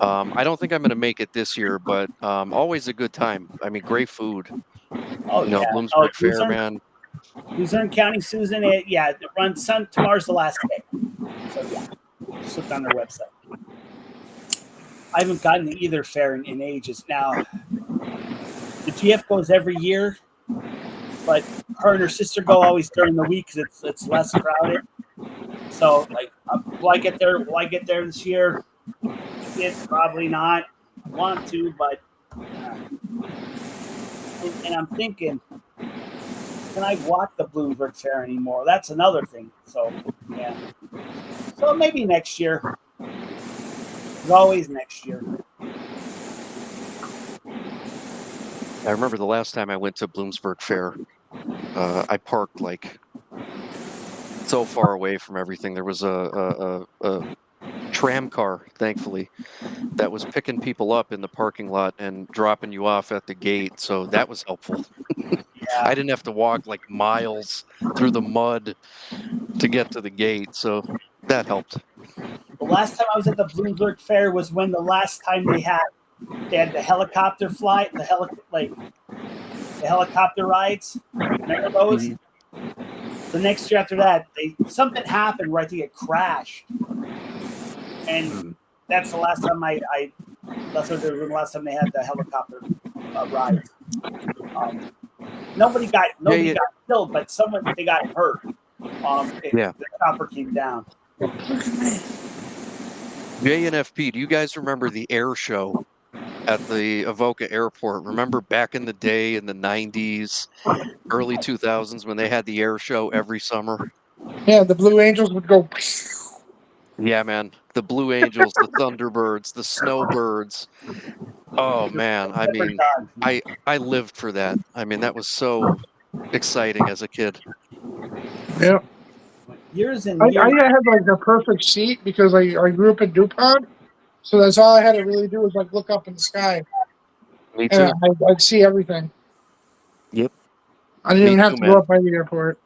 I don't think I'm going to make it this year, but always a good time. I mean, great food. Oh, yeah. Bloomsburg Fair, Luzerne, man. Luzerne County, Susan. It runs. Tomorrow's the last day. So yeah, just looked on their website. I haven't gotten to either fair in ages. Now, the GF goes every year, but her and her sister go always during the week because it's less crowded. So like, will I get there? Will I get there this year? Probably not. I want to, but and I'm thinking, can I walk the Bloomsburg Fair anymore? That's another thing. So yeah. So maybe next year. As always, next year. I remember the last time I went to Bloomsburg Fair, I parked like so far away from everything. There was a tram car, thankfully, that was picking people up in the parking lot and dropping you off at the gate. So that was helpful. I didn't have to walk like miles through the mud to get to the gate. So that helped. The last time I was at the Bloomsburg Fair was when the last time they had the helicopter flight, the helicopter rides. Remember those? Mhm. The next year after that, something happened where I think it crashed, and that's the last time that's the last time they had the helicopter ride. Nobody got killed, but they got hurt. The chopper came down. JNFP, do you guys remember the air show at the Avoca Airport? Remember back in the day in the 90s, early 2000s when they had the air show every summer? Yeah, the Blue Angels would go. Yeah, man. The Blue Angels, the Thunderbirds, the Snowbirds. Oh man, I mean, I lived for that. I mean, that was so exciting as a kid. Yeah. Years and I years. had like the perfect seat because I grew up in DuPont, so that's all I had to really do was like look up in the sky, Me and too. I'd see everything. Yep. I didn't Me even have too, to go man. up by the airport.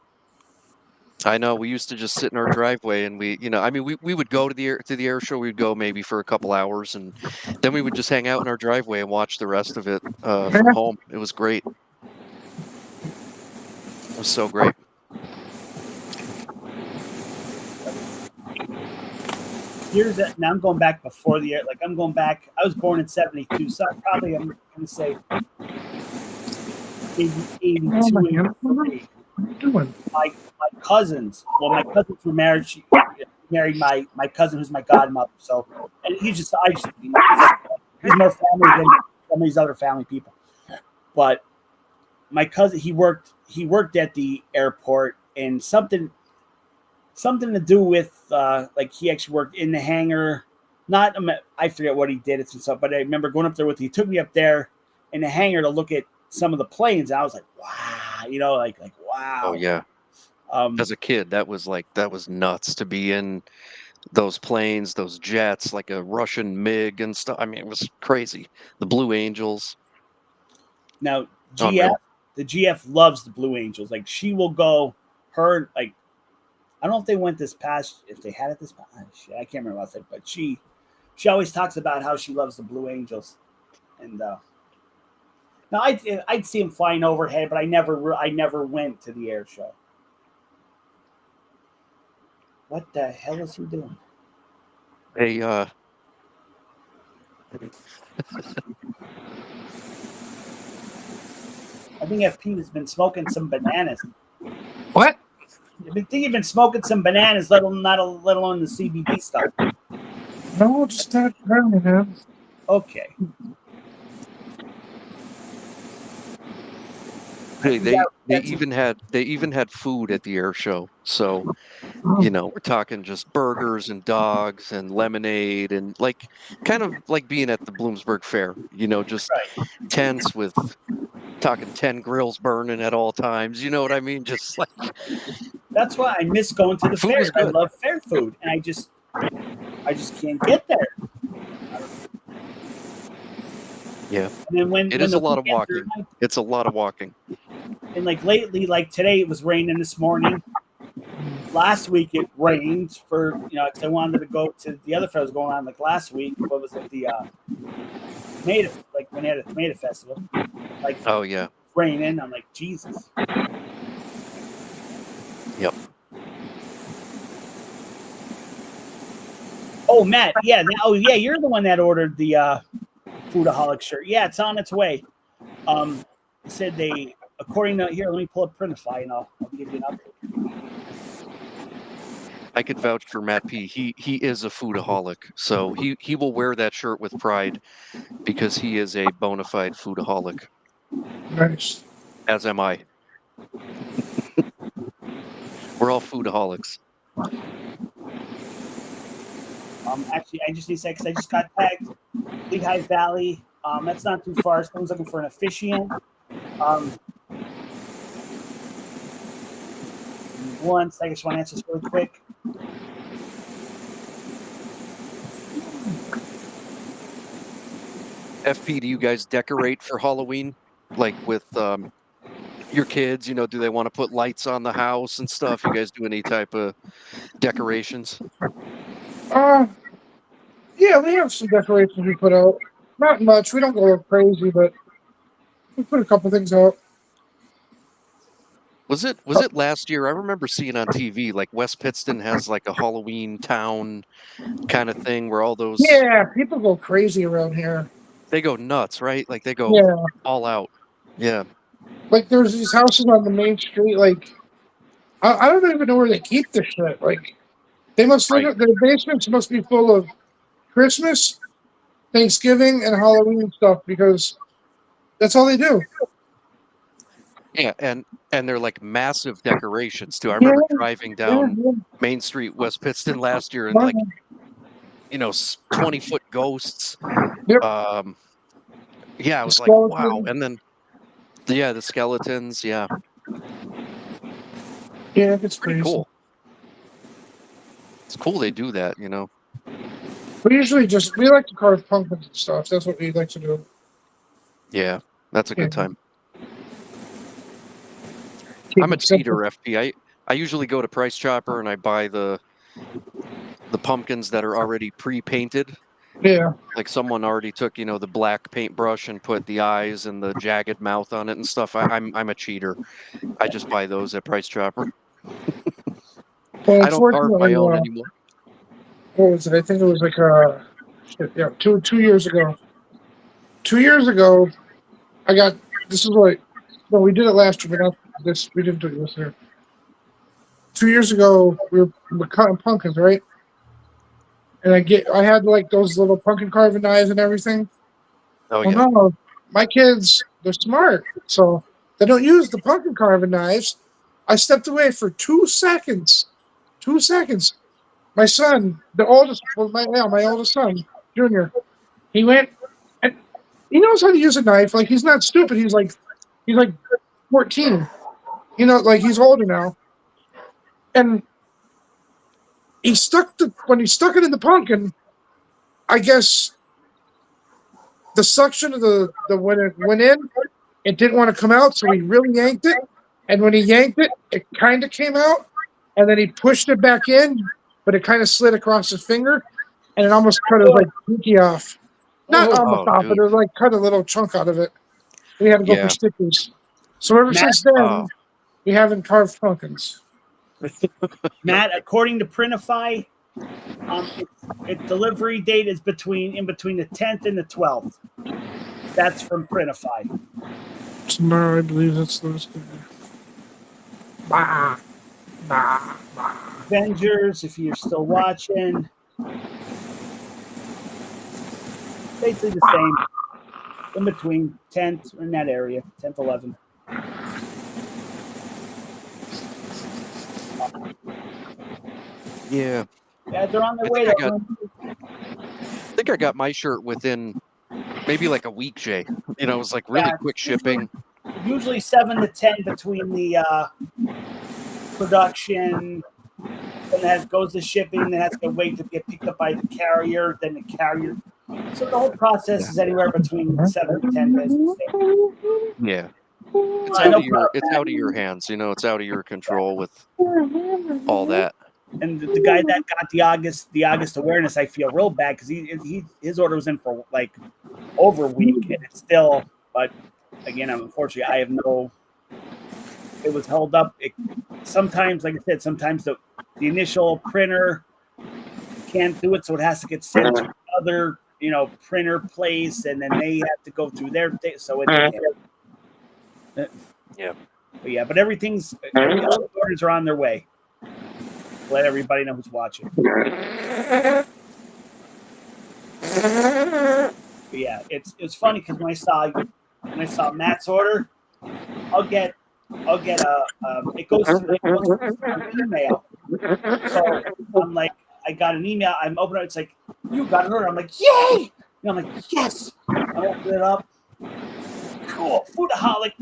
I know we used to just sit in our driveway and I mean, we would go to the air show. We'd go maybe for a couple hours and then we would just hang out in our driveway and watch the rest of it from Yeah. home. It was great. It was so great. Years that now I'm going back before the air. Like I'm going back. I was born in '72, so I'm going to say maybe Oh my 82, God. 83. What are you doing? My cousins. Well, my cousins were married. She married my cousin, who's my godmother. So, and he's more family than some of these other family people. But my cousin, he worked at the airport, and something to do with like he actually worked in the hangar. Not I forget what he did and stuff, but I remember going up there with. He took me up there in the hangar to look at some of the planes. And I was like, wow, like wow. Oh yeah. As a kid, that was nuts to be in those planes, those jets, like a Russian MiG and stuff. I mean, it was crazy. The Blue Angels. Now Unreal. the GF loves the Blue Angels. Like she will go. Her like I don't know if they went this past. If they had it this past, I can't remember last night. But she always talks about how she loves the Blue Angels. And now I'd see him flying overhead, but I never went to the air show. What the hell is he doing? Hey, I think FP has been smoking some bananas. What? I think you've been smoking some bananas, let alone the CBD stuff. No, just start burning, man. Okay. hey, they even had food at the air show. So, we're talking just burgers and dogs and lemonade and like kind of like being at the Bloomsburg Fair, just Right. tents with talking 10 grills burning at all times. You know what I mean? Just like That's why I miss going to the food fair. was I good. love fair food, and I just can't get there. Yeah. And then when It is the a lot of weekends walking. are, It's a lot of walking. and like lately, like today, it was raining this morning. Last week it rained for because I wanted to go to the other fair was going on like last week. What was it? The tomato, like when they had a tomato festival. Like Oh yeah. raining, I'm like Jesus. Yep. Oh, Matt. Yeah. Yeah. You're the one that ordered the Foodaholic shirt. Yeah, it's on its way. Said they, according to here. Let me pull up Printify and I'll give you an update. I could vouch for Matt P. He is a foodaholic, so he will wear that shirt with pride because he is a bona fide foodaholic. Nice. As am I. We're all foodaholics. Actually, I just need a second. I just got tagged. Lehigh Valley. That's not too far. Someone's looking for an officiant. Once I just want to answer this really quick. FP, do you guys decorate for Halloween? Like with your kids, do they want to put lights on the house and stuff? You guys do any type of decorations? Yeah, we have some decorations we put out. Not much. We don't go crazy, but we put a couple things out. Was it last year? I remember seeing on TV like West Pittston has like a Halloween town kind of thing where all those Yeah, people go crazy around here. they go nuts, right? Like they go Yeah, all out. Yeah. like there's these houses on the main street. Like I don't even know where they keep this shit. Like they must Right. their basements must be full of Christmas, Thanksgiving, and Halloween stuff because that's all they do. Yeah, and they're like massive decorations too. I Yeah, remember driving down yeah, Main Street, West Pittston last year, and yeah. like 20-foot ghosts. Yep. Yeah, I was like, wow. Skeleton. And then the skeletons. Yeah, Yeah, it's pretty crazy. cool. It's cool they do that. We usually we like to carve pumpkins and stuff. That's what we like to do. Yeah, that's a good Yeah. time. Keep I'm a it simple. cheater, FP. I usually go to Price Chopper and I buy the pumpkins that are already pre-painted. Yeah. Like someone already took, the black paintbrush and put the eyes and the jagged mouth on it and stuff. I'm a cheater. I just buy those at Price Chopper. Well, I don't carve my unfortunately, own anymore. what was it? I think it was like shit, yeah, 2 years ago. 2 years ago, I got this is what no, we did it last year, but not this. We didn't do it this year. 2 years ago, we were cutting pumpkins, right? And I had like those little pumpkin carving knives and everything. Oh Well, yeah. no, my kids, they're smart, so they don't use the pumpkin carving knives. I stepped away for 2 seconds. 2 seconds. My son, the oldest, well, my oldest son, Junior, he went and he knows how to use a knife. Like he's not stupid. He's like 14. Like he's older now. And when he stuck it in the pumpkin, I guess the suction of the when it went in, it didn't want to come out, so he really yanked it. And when he yanked it, it kind of came out. And then he pushed it back in, but it kind of slid across his finger, and it almost cut his like pinky off. Not almost Oh, off, but dude. it like cut a little chunk out of it. We had to go for Yeah. stitches. So ever Matt? since then, Oh. we haven't carved pumpkins. Matt, according to Printify, its delivery date is in between the 10th and the 12th. That's from Printify. Tomorrow, I believe that's Thursday. Bah. Bah. Bah. Avengers, if you're still watching, basically the same. In between 10th in that area, 10th, 11th. Yeah. Yeah, they're on their way. I think I got my shirt within maybe like a week, Jay. It was like really quick shipping. Usually 7 to 10 between the production, and that goes to shipping, then has to wait to get picked up by the carrier, then the carrier. So the whole process is anywhere between 7 to 10 business days. Yeah. It's No out of your hands, it's out of your control with all that. And the guy that got the August awareness, I feel real bad because his order was in for like over a week, and it's still. But again, unfortunately, I have no it was held up. Sometimes, like I said, sometimes the initial printer can't do it, so it has to get sent to another, printer place, and then they have to go through their thing. So but everything's all the orders are on their way. Let everybody know who's watching. But yeah, it's funny because when I saw Matt's order, I'll get it goes to an email. So I'm like, I got an email. I'm opening it. It's like, you got an order. I'm like, yay! I'm like, yes. I open it up. Cool. Foodaholic.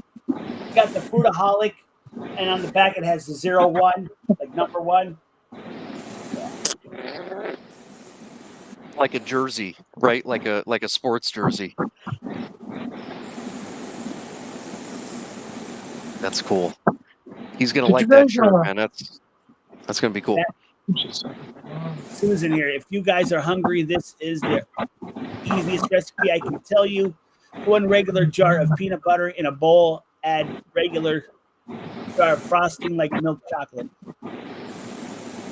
Got the Foodaholic, and on the back it has the 01, like number 1. Like a jersey, right? Like a sports jersey. That's cool. He's gonna like that shirt, man. That's gonna be cool. Susan here. If you guys are hungry, this is the easiest recipe I can tell you. 1 regular jar of peanut butter in a bowl. Add regular jar of frosting like milk chocolate.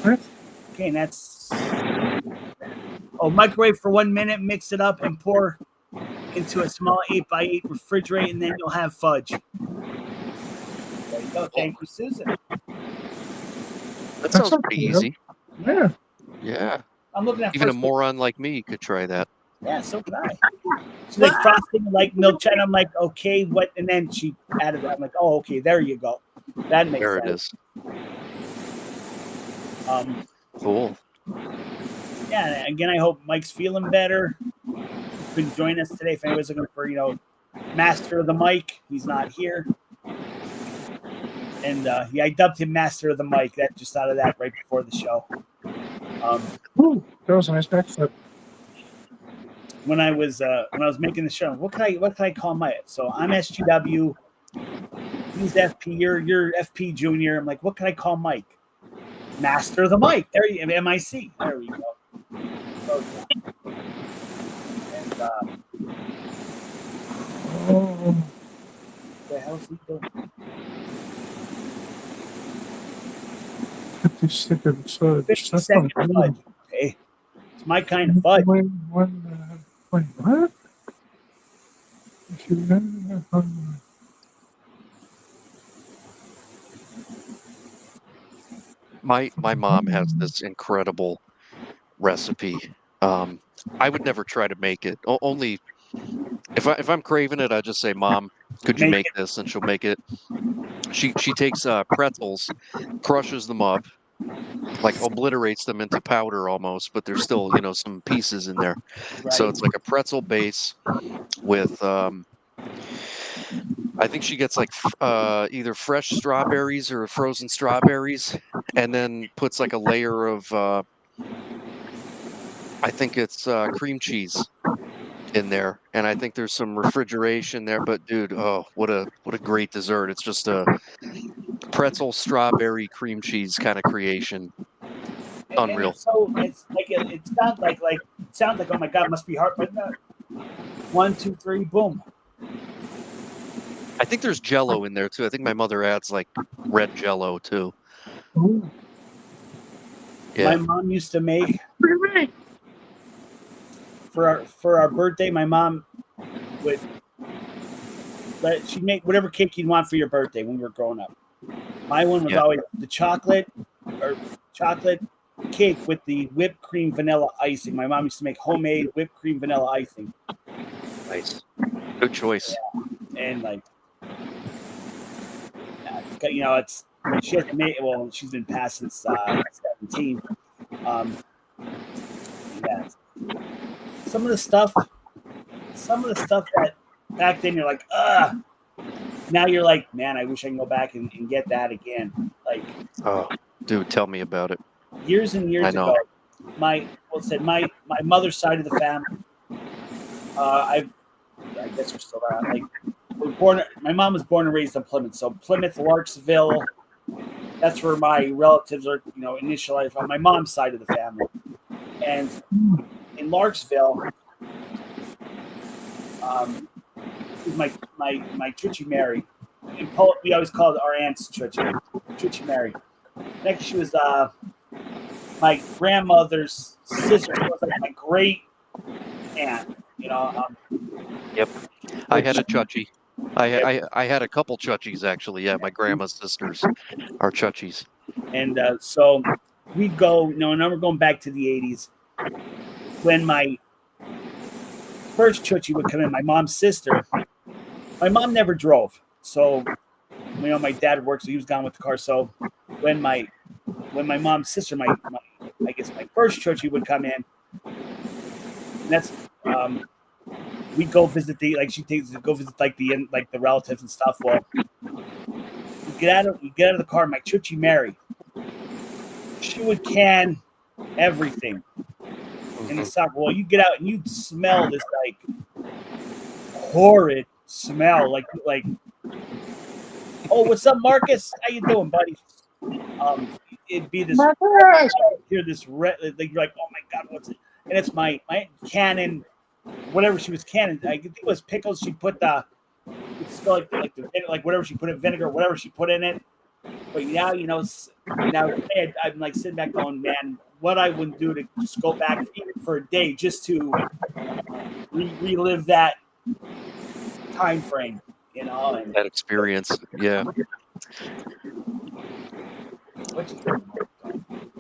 Okay, and that's microwave for 1 minute. Mix it up and pour into a small 8x8 refrigerate, and then you'll have fudge. There you go. Thank you, Susan. That sounds pretty easy. Yeah. Yeah. I'm looking at even a moron like me could try that. Yeah, so could I. She's like frosting like milk chocolate. I'm like, okay, what? And then she added that. I'm like, oh, okay, there you go. That makes sense. There it is. Cool. Yeah, again, I hope Mike's feeling better. You can join us today if anybody's looking for, Master of the Mic. He's not here. And I dubbed him Master of the Mic. That just thought of that right before the show. That was a nice backflip. When I was making the show, what can I call my? So I'm SGW. He's FP. You're FP Junior. I'm like, what can I call Mike? Master of the Mic. There you MIC. There we go. So, and what the hell is he doing? 50-second fudge. 50-second fudge. Hey, it's my kind of fudge. Wait, what? My mom has this incredible recipe. I would never try to make it. Only if I'm craving it, I just say, "Mom, could you make this?" And she'll make it. She takes pretzels, crushes them up, like obliterates them into powder almost, but there's still some pieces in there. Right. So it's like a pretzel base with I think she gets like either fresh strawberries or frozen strawberries, and then puts like a layer of I think it's cream cheese in there, and I think there's some refrigeration there. But dude, oh, what a great dessert! It's just a pretzel strawberry cream cheese kind of creation. Unreal. And it's like it sounds like oh my god, it must be hard. But no. 1, 2, 3, boom. I think there's Jello in there too. I think my mother adds like red Jello too. Ooh. Yeah. My mom used to make for our birthday. My mom would she'd make whatever cake you'd want for your birthday when we were growing up. My one was always the chocolate cake with the whipped cream vanilla icing. My mom used to make homemade whipped cream vanilla icing. Nice, good choice. Yeah. And like, it's she hasn't made. Well, she's been passed since 17. Yeah. Some of the stuff that back then you're like, ugh. Now you're like, man, I wish I can go back and get that again. Like, oh, dude, tell me about it. Years and years ago, my mother's side of the family. I guess we're still around. Like, my mom was born and raised in Plymouth, so Plymouth, Larksville. That's where my relatives are. Initially on my mom's side of the family, and in Larksville, this is my Twitchy Mary. we always called our aunts Chuchi Mary. Next, she was my grandmother's sister. She was like my great aunt. Yep. I had a which- Chuchi. I had a couple Chuchis actually. Yeah, my grandma's sisters are Chuchis. And so we go. No, now we're going back to the '80s when my first Chuchi would come in. My mom's sister. My mom never drove, so my dad worked, so he was gone with the car. So when my mom's sister, I guess my first Chuchi would come in, and that's we go visit she takes go visit the relatives and stuff. Well, we get out of the car. My Chuchi Mary, she would can everything in the summer. Well, you get out and you smell this horrid smell, like oh, what's up, Marcus? How you doing, buddy? It'd be this hear this red, like you're like, oh my god, what's it? And it's my cannon, whatever she was canning. I think it was pickles. She put it smelled like whatever she put in vinegar, whatever she put in it. But now now today I'm like sitting back going, man, what I wouldn't do to just go back even for a day just to relive that time frame, and that experience. Yeah.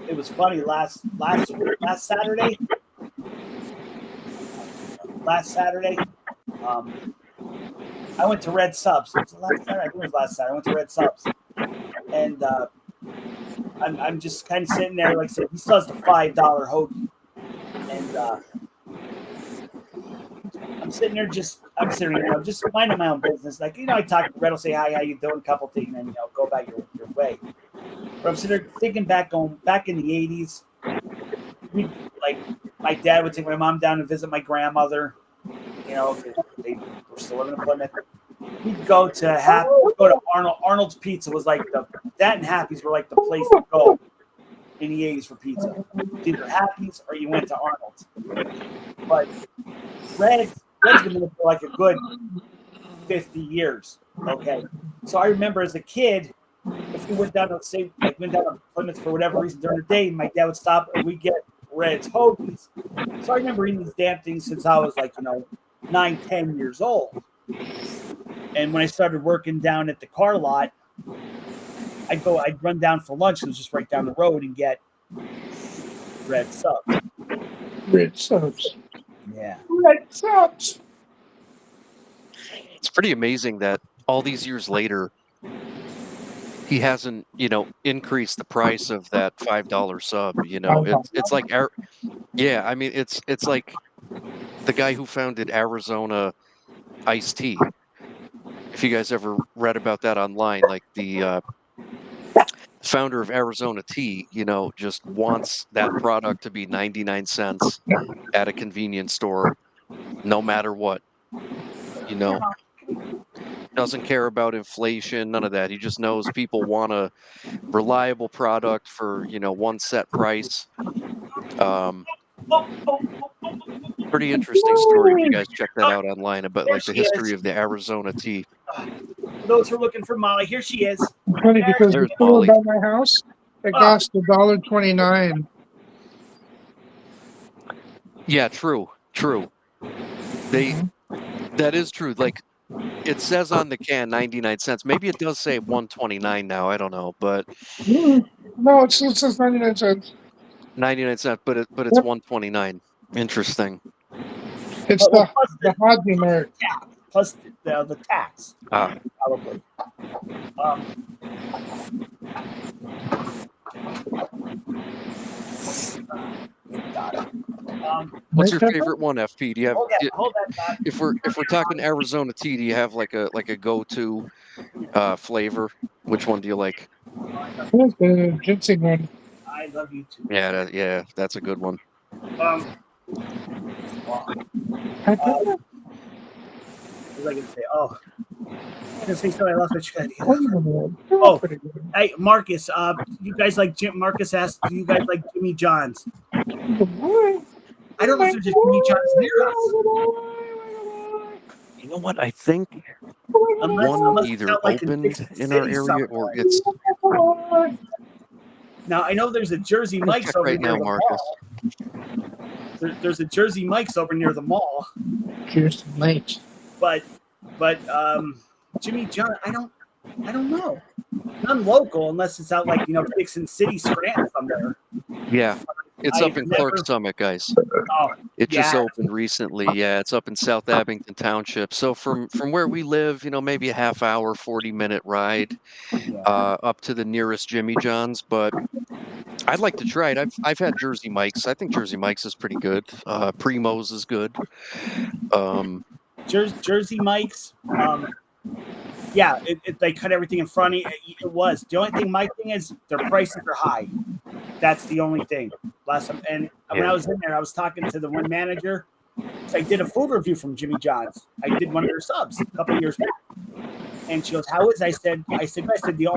It was funny last Saturday. I went to Red Subs. It was last Saturday. I think it was last Saturday. I went to Red Subs, and I'm just kind of sitting there, like I said, he still has the $5 hoagie, and I'm sitting there just minding my own business. Like, I talk to Red, will say hi, how you doing, a couple things, and then go about your way. But I'm sitting there thinking going back in the '80s. My dad would take my mom down to visit my grandmother. They were still living in Plymouth. We'd go to Arnold. Arnold's Pizza was like that, and Happy's were like the place to go in the '80s for pizza. Either Happy's or you went to Arnold's. But Red's been there for like a good 50 years. Okay, so I remember as a kid, if we went down to Plymouth for whatever reason during the day, my dad would stop and we'd get Red's hoagies. So I remember eating these damn things since I was 9, 10 years old. And when I started working down at the car lot, I'd run down for lunch. It was just right down the road and get Red Subs. Red Subs. Yeah. Red Subs. It's pretty amazing that all these years later, he hasn't, increased the price of that $5 sub. It's like, yeah, I mean, it's like the guy who founded Arizona iced tea. If you guys ever read about that online, like the founder of Arizona Tea, just wants that product to be 99 cents at a convenience store, no matter what. Doesn't care about inflation, none of that. He just knows people want a reliable product for, one set price. Pretty interesting story if you guys check that out online about the history of the Arizona tea. For those who are looking for Molly, here she is. Funny because There's the store Molly. by my house, it cost $1.29. Yeah, true. That is true. Like, it says on the can 99 cents. Maybe it does say 129 now. I don't know, but No, it still says 99 cents. 99 cents, but it's 129. Interesting. It's the Hodney mark. Plus the tax. Probably. Got it. What's your favorite one, FP? Do you have? Hold that. If we're talking Arizona tea, do you have like a go-to flavor? Which one do you like? The ginseng one. I love you too. Yeah, that's a good one. What was I gonna say? Oh, I was gonna say something. I lost my train of thought. Oh, hey Marcus. You guys like Jim? Marcus asked, "Do you guys like Jimmy John's?" I don't know if there's just Jimmy John's near us. You know what? I think one it's either not like in Dixon opened in our City area or somewhere. it's. Now I know there's a Jersey Check Mike's over right near now, the Marcus. mall. There's a Jersey Mike's over near the mall. Here's the late. But Jimmy John, I don't know. None local unless it's out like Dixon City, Scranton somewhere. Yeah, it's up I've in never. Clark Summit, guys. Oh, It just yeah. opened recently. Yeah, it's up in South Abington Township. So from where we live, maybe a half hour, 40-minute ride up to the nearest Jimmy John's. But I'd like to try it. I've had Jersey Mike's. I think Jersey Mike's is pretty good. Primo's is good. Jersey Mike's. Yeah, they cut everything in front of you. It was. The only thing, my thing is their prices are high. That's the only thing. Last time, and when I was in there, I was talking to the one manager. So I did a food review from Jimmy John's. I did one of their subs a couple of years back. And she goes, "How is?" I said, the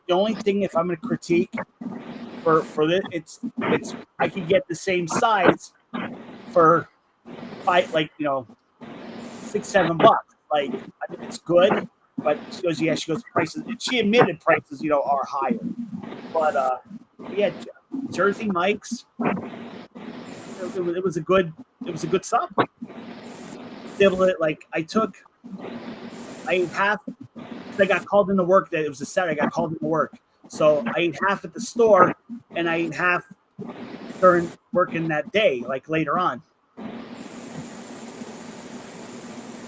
only thing, if I'm going to critique for this, it's I could get the same size for $6-7. Like, I mean, it's good, but she goes, "Yeah." She goes, "Prices." She admitted prices, are higher, but yeah, Jersey Mike's. It was a good sub. Able to, like, I ate half. I got called into work. That it was a Saturday. I got called into work, so I ate half at the store, and I ate half during working that day, like later on.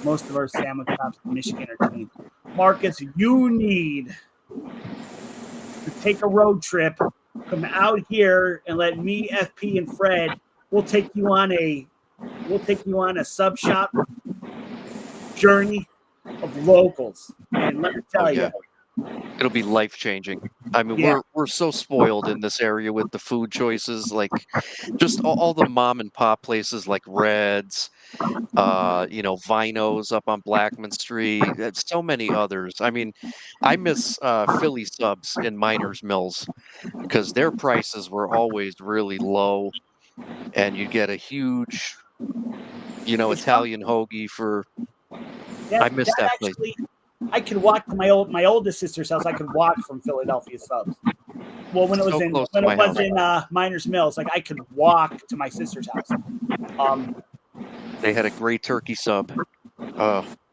Most of our sandwich shops in Michigan are clean. Marcus, you need to take a road trip, come out here, and let me, FP, and Fred. We'll take you on a sub shop journey of locals, and let me tell you, it'll be life-changing. I mean, we're so spoiled in this area with the food choices, like just all the mom and pop places like Red's, Vino's up on Blackman Street, so many others. I mean, I miss Philly subs in Miners Mills because their prices were always really low, and you get a huge, Italian hoagie for. I miss that place. Actually, I could walk to my oldest sister's house. I could walk from Philadelphia subs. Well, when it was in Miners Mills, like I could walk to my sister's house. They had a great turkey sub.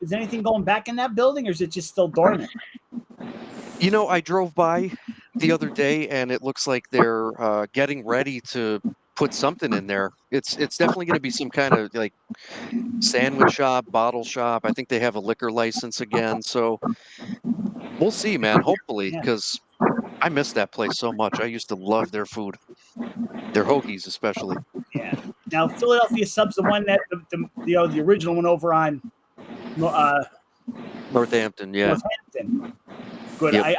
Is anything going back in that building, or is it just still dormant? I drove by the other day, and it looks like they're getting ready to put something in there. It's definitely going to be some kind of like sandwich shop, bottle shop. I think they have a liquor license again, so we'll see, man. Hopefully, because I miss that place so much. I used to love their food, their hoagies especially. Yeah. Now Philadelphia subs, the one that the original one over on Northampton, yeah. Northampton. Good. Yep.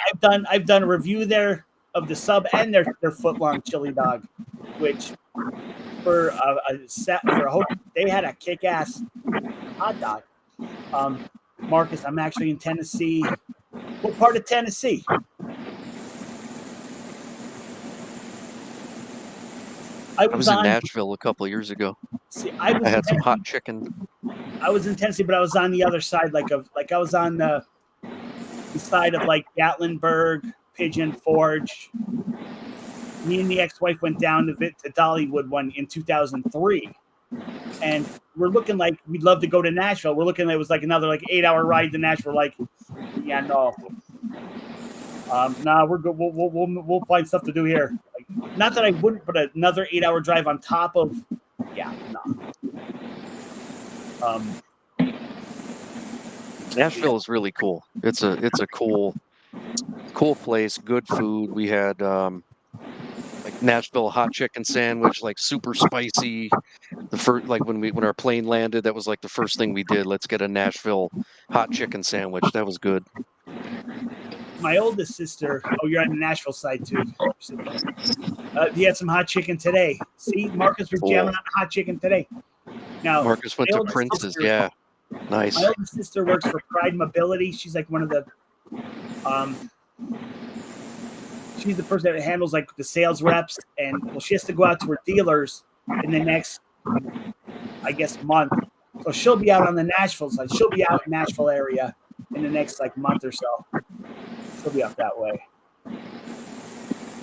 I've done a review there of the sub and their foot-long chili dog, which for a hoagie, they had a kick-ass hot dog. Marcus, I'm actually in Tennessee. What part of Tennessee? I was in Nashville a couple of years ago. See, I had some hot chicken. I was in Tennessee, but I was on the other side, I was on the side of like Gatlinburg, Pigeon Forge. Me and the ex-wife went down to Dollywood one in 2003, and we're looking like we'd love to go to Nashville. We're looking like it was like another 8-hour ride to Nashville. Like, yeah, no, we're good. We'll find stuff to do here. Like, not that I wouldn't, but another 8-hour drive on top of, no. Nashville is really cool. It's a cool place. Good food. We had like Nashville hot chicken sandwich, like super spicy. The first, like when our plane landed, that was like the first thing we did. Let's get a Nashville hot chicken sandwich. That was good. My oldest sister. Oh, you're on the Nashville side too. He had some hot chicken today. See, Marcus was jamming on hot chicken today. Now, Marcus went to Prince's. Yeah, nice. My oldest sister works for Pride Mobility. She's like one of the, she's the person that handles like the sales reps, and she has to go out to her dealers in the next, I guess, month. So she'll be out on the Nashville side. She'll be out in Nashville area in the next like month or so. She'll be up that way.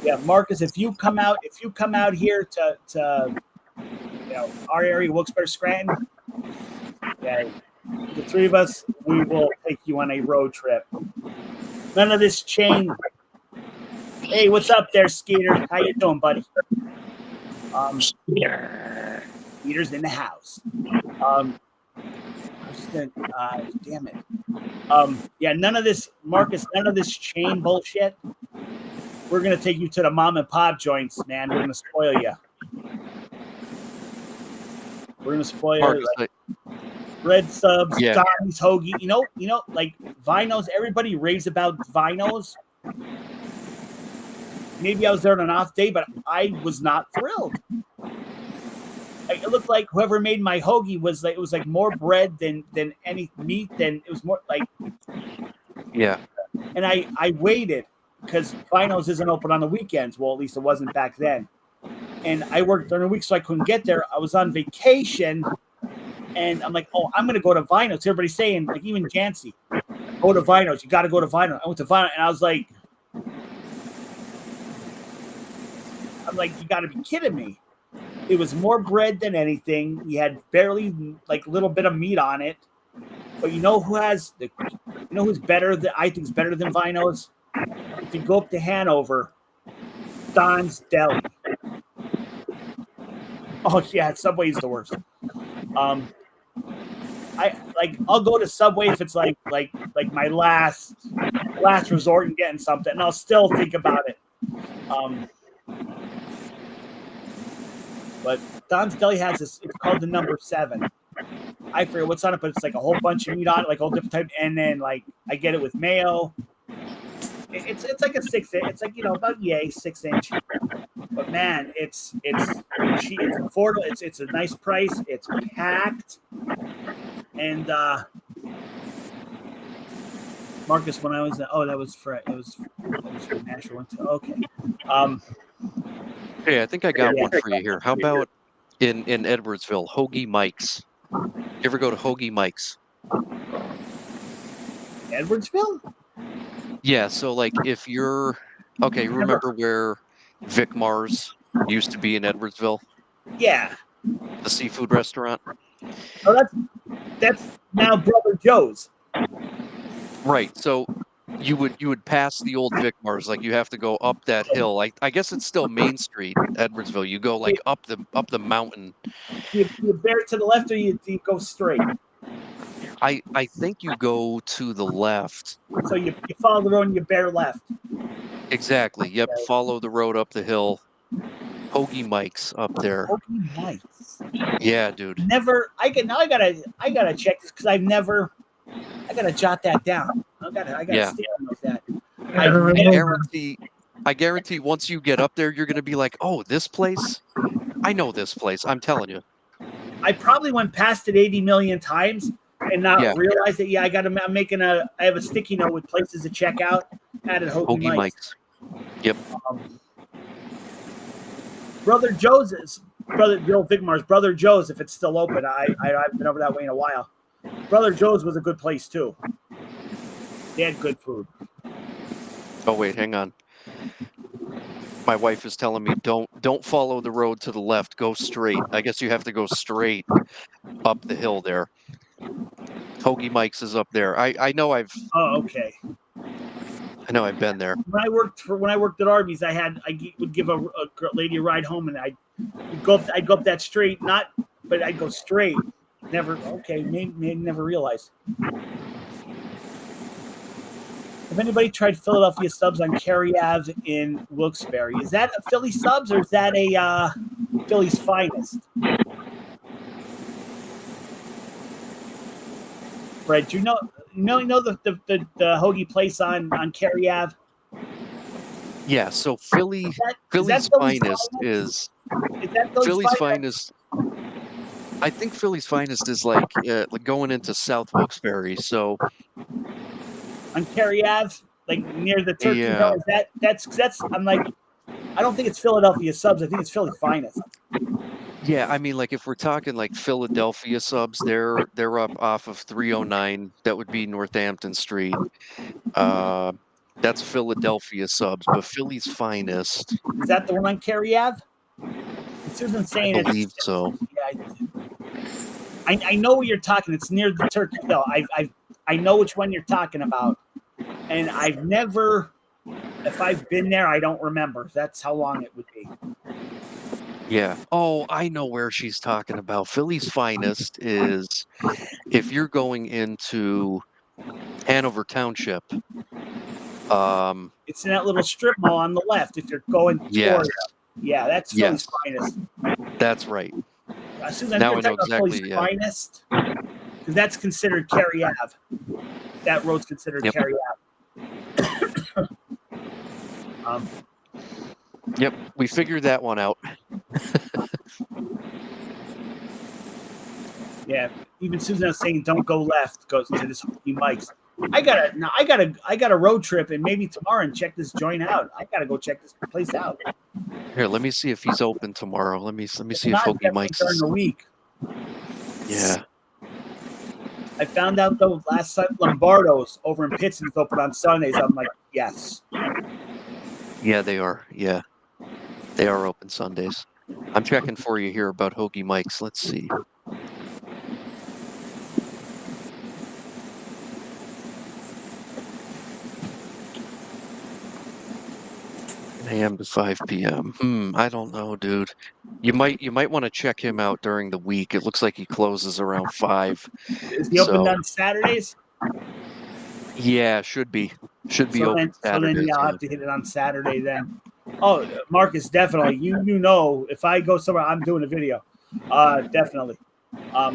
Yeah, Marcus, if you come out here to our area, Wilkes-Barre, Scranton, yeah, the three of us, we will take you on a road trip. None of this chain. Hey, what's up there, Skeeter? How you doing, buddy? Skeeter's in the house. Damn it. Yeah, none of this, Marcus, none of this chain bullshit. We're going to take you to the mom and pop joints, man. We're going to spoil you. We're going to spoil Marcus, you. Like, Red Subs, Yeah. Donnie's, Hoagie. You know, like Vinos, everybody raves about Vinos. Maybe I was there on an off day, but I was not thrilled. It looked like whoever made my hoagie was like, it was like more bread than any meat. Than it was more like, Yeah. and I waited because Vinos isn't open on the weekends. Well, at least it wasn't back then. And I worked during the week, so I couldn't get there. I was on vacation, and I'm like, oh, I'm going to go to Vinos. Everybody's saying, like, even Jancy, go to Vinos. You got to go to Vinos. I went to Vinos, and I was like, you got to be kidding me. It was more bread than anything. You had barely like a little bit of meat on it. But you know who's better than I think is better than Vinos? If you go up to Hanover, Don's Deli. Oh yeah, Subway's the worst. I'll go to Subway if it's like my last resort in getting something, and I'll still think about it. But Don's Deli has this. It's called the number 7. I forget what's on it, but it's like a whole bunch of meat on it, like all different types. And then like I get it with mayo. It's like a 6 inch. It's like about 6 inch. But man, it's cheap. It's affordable. It's a nice price. It's packed. And Marcus, when I was that was for Nashville. Okay. Hey, I think I got one for you here. How about in Edwardsville, Hoagie Mike's? You ever go to Hoagie Mike's? Edwardsville? Yeah, so like if you're okay, remember where Vic Mars used to be in Edwardsville? Yeah. The seafood restaurant? Oh, that's now Brother Joe's. Right. So you would pass the old Vic Mars, like you have to go up that hill. I guess it's still Main Street, Edwardsville. You go like up the mountain. You bear to the left or you go straight? I think you go to the left. So you follow the road and you bear left. Exactly. Yep. Follow the road up the hill. Hoagie Mike's up there. Hoagie Mike's. Yeah, dude. Never. I gotta check this because I've never. I gotta jot that down. I gotta stay on with that. I guarantee once you get up there, you're gonna be like, oh, this place. I know this place. I'm telling you. I probably went past it 80 million times and not realized that. Yeah, I have a sticky note with places to check out. Added Hoagie Mike's. Yep. Brother Joe's, Bill Vigmar's Brother Joe's, if it's still open. I've been over that way in a while. Brother Joe's was a good place too. They had good food. Oh wait, hang on. My wife is telling me don't follow the road to the left. Go straight. I guess you have to go straight up the hill there. Hoagie Mike's is up there. I know I've. Oh, okay. I know I've been there. When I worked at Arby's, I would give a lady a ride home, and I'd go up that street. But I'd go straight. Never. Okay, maybe never realized. Have anybody tried Philadelphia subs on Cary Ave in Wilkes-Barre? Is that a Philly subs or is that a Philly's finest? Fred, do you know the hoagie place on Cary Ave? Yeah, so Philly's finest is Philly's finest. I think Philly's finest is like going into South Wilkes-Barre. So on Cary Ave, like near the Turkey Hill, that's I'm like, I don't think it's Philadelphia subs. I think it's Philly's finest. Yeah, I mean, like if we're talking like Philadelphia subs, they're up off of 309. That would be Northampton Street. Uh, that's Philadelphia subs, but Philly's finest, Is that the one on Cary Ave? Susan's I saying believe so. yeah, I know what you're talking. It's near the Turkey Hill. I know which one you're talking about, and I've never. If I've been there, I don't remember. That's how long it would be. Yeah. Oh, I know where she's talking about. Philly's finest is if you're going into Hanover Township. It's in that little strip mall on the left. If you're going Yes. toward, yeah, that's Philly's finest. That's right. Susan, Now I you're know talking about exactly. Philly's Yeah. finest, because that's considered Cary Ave. That road's considered Yep. Cary Ave. Yep, we figured that one out. Yeah, even Susan was saying, "Don't go left." Goes to this Hokey Mike's. I got a road trip, and maybe tomorrow and check this joint out. I gotta go check this place out. Here, let me see if he's open tomorrow. Let me see if Not Hokey definitely Mike's during is. the week. Yeah. I found out though last night Lombardo's over in Pittsburgh open on Sundays. I'm like, yes. Yeah, they are. Yeah. They are open Sundays. I'm checking for you here about Hokey Mike's. Let's see. 10 a.m. to 5 p.m. I don't know, dude. You might want to check him out during the week. It looks like he closes around 5. Is he open on Saturdays? Yeah, should be open Saturdays. Yeah, I'll have to hit it on Saturday then. Oh, Marcus, definitely. You know, if I go somewhere, I'm doing a video. Definitely. I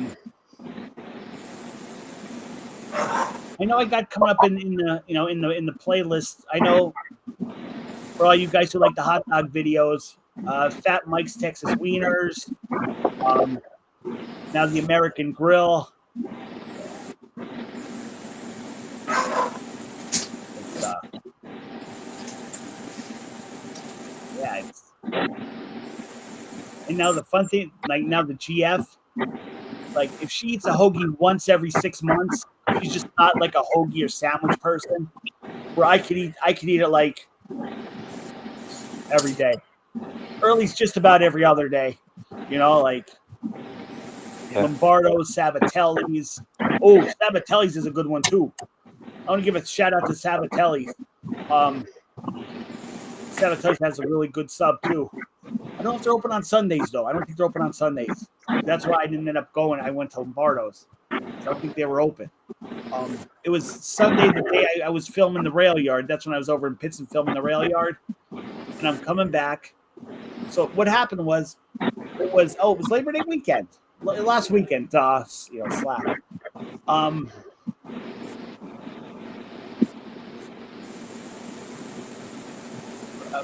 know I got coming up in the playlist. I know for all you guys who like the hot dog videos, Fat Mike's Texas Wieners, now the American Grill. And now the fun thing, like now the GF, like if she eats a hoagie once every 6 months, she's just not like a hoagie or sandwich person. Where I could eat it like every day, or at least just about every other day. You know, like Lombardo's, Sabatelli's. Oh, Sabatelli's is a good one too. I want to give a shout out to Sabatelli's. Sabatelli's has a really good sub too. I don't know if they're open on Sundays though. I don't think they're open on Sundays. That's why I didn't end up going. I went to Lombardo's. I don't think they were open. It was Sunday, the day I was filming the rail yard. That's when I was over in Pittston filming the rail yard, and I'm coming back. So what happened was, it was Labor Day weekend, last weekend. Slap.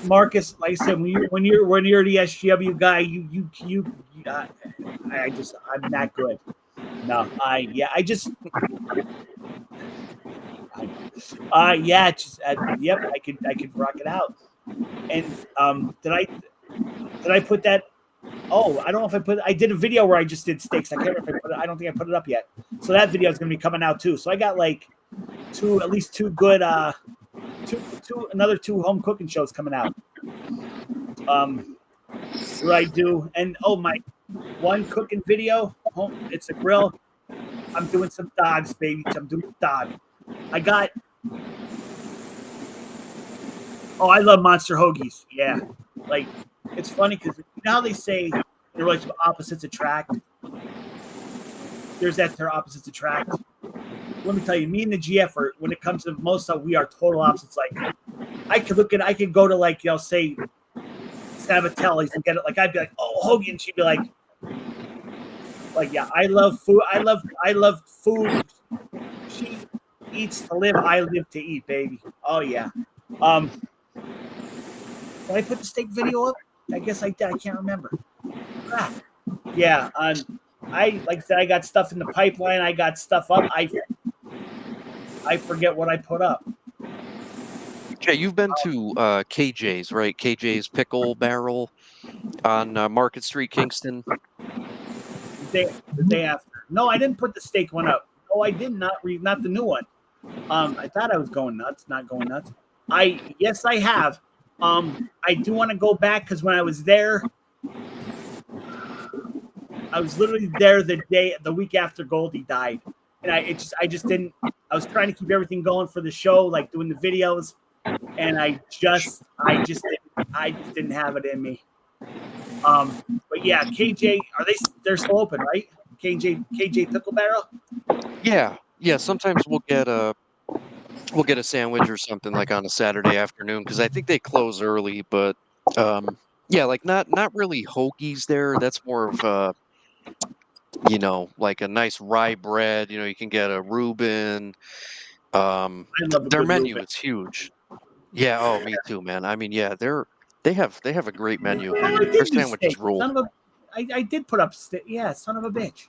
Marcus, like I said, when you're the SGW guy, I'm not good. No, yep. I could rock it out. And did I put that? Oh, I don't know if I did a video where I just did steaks. I can't remember if I put it. I don't think I put it up yet. So that video is going to be coming out too. So I got like at least two good another 2 home cooking shows coming out. Where I do, and my one cooking video, it's a grill. I'm doing some dogs, baby. I'm doing dog. I love Monster Hoagies. Yeah. Like, it's funny because now they say they're like opposites attract. There's that term, opposites attract. Let me tell you, me and the GF are, when it comes to most stuff, we are total opposites. Like, I could go to like, say Sabatelli's and get it. Like, I'd be like, oh, hoagie, and she'd be like, yeah, I love food. I love food. She eats to live. I live to eat, baby. Oh yeah. Did I put the steak video up? I guess I did. I can't remember. Yeah. I like I said, I got stuff in the pipeline. I got stuff up. I forget what I put up. Okay, you've been to KJ's, right? KJ's Pickle Barrel on Market Street, Kingston. the day after. No, I didn't put the steak one up. No, I did not read, not the new one. I thought I was going nuts, not going nuts. Yes, I have. I do want to go back because when I was there, I was literally there the week after Goldie died, and I just didn't. I was trying to keep everything going for the show, like doing the videos, and I just didn't have it in me. But yeah, KJ, they're still open, right? KJ Pickle Barrel. Yeah. Sometimes we'll get a sandwich or something like on a Saturday afternoon because I think they close early. But yeah, like not really hoagies there. That's more of like a nice rye bread. You can get a Reuben. I love a Their good menu Reuben. is huge. Yeah. Oh, me too, man. I mean, yeah, they have a great menu. Oh, I Their did do sandwiches steak. rule. I did put up steak. Yeah, son of a bitch.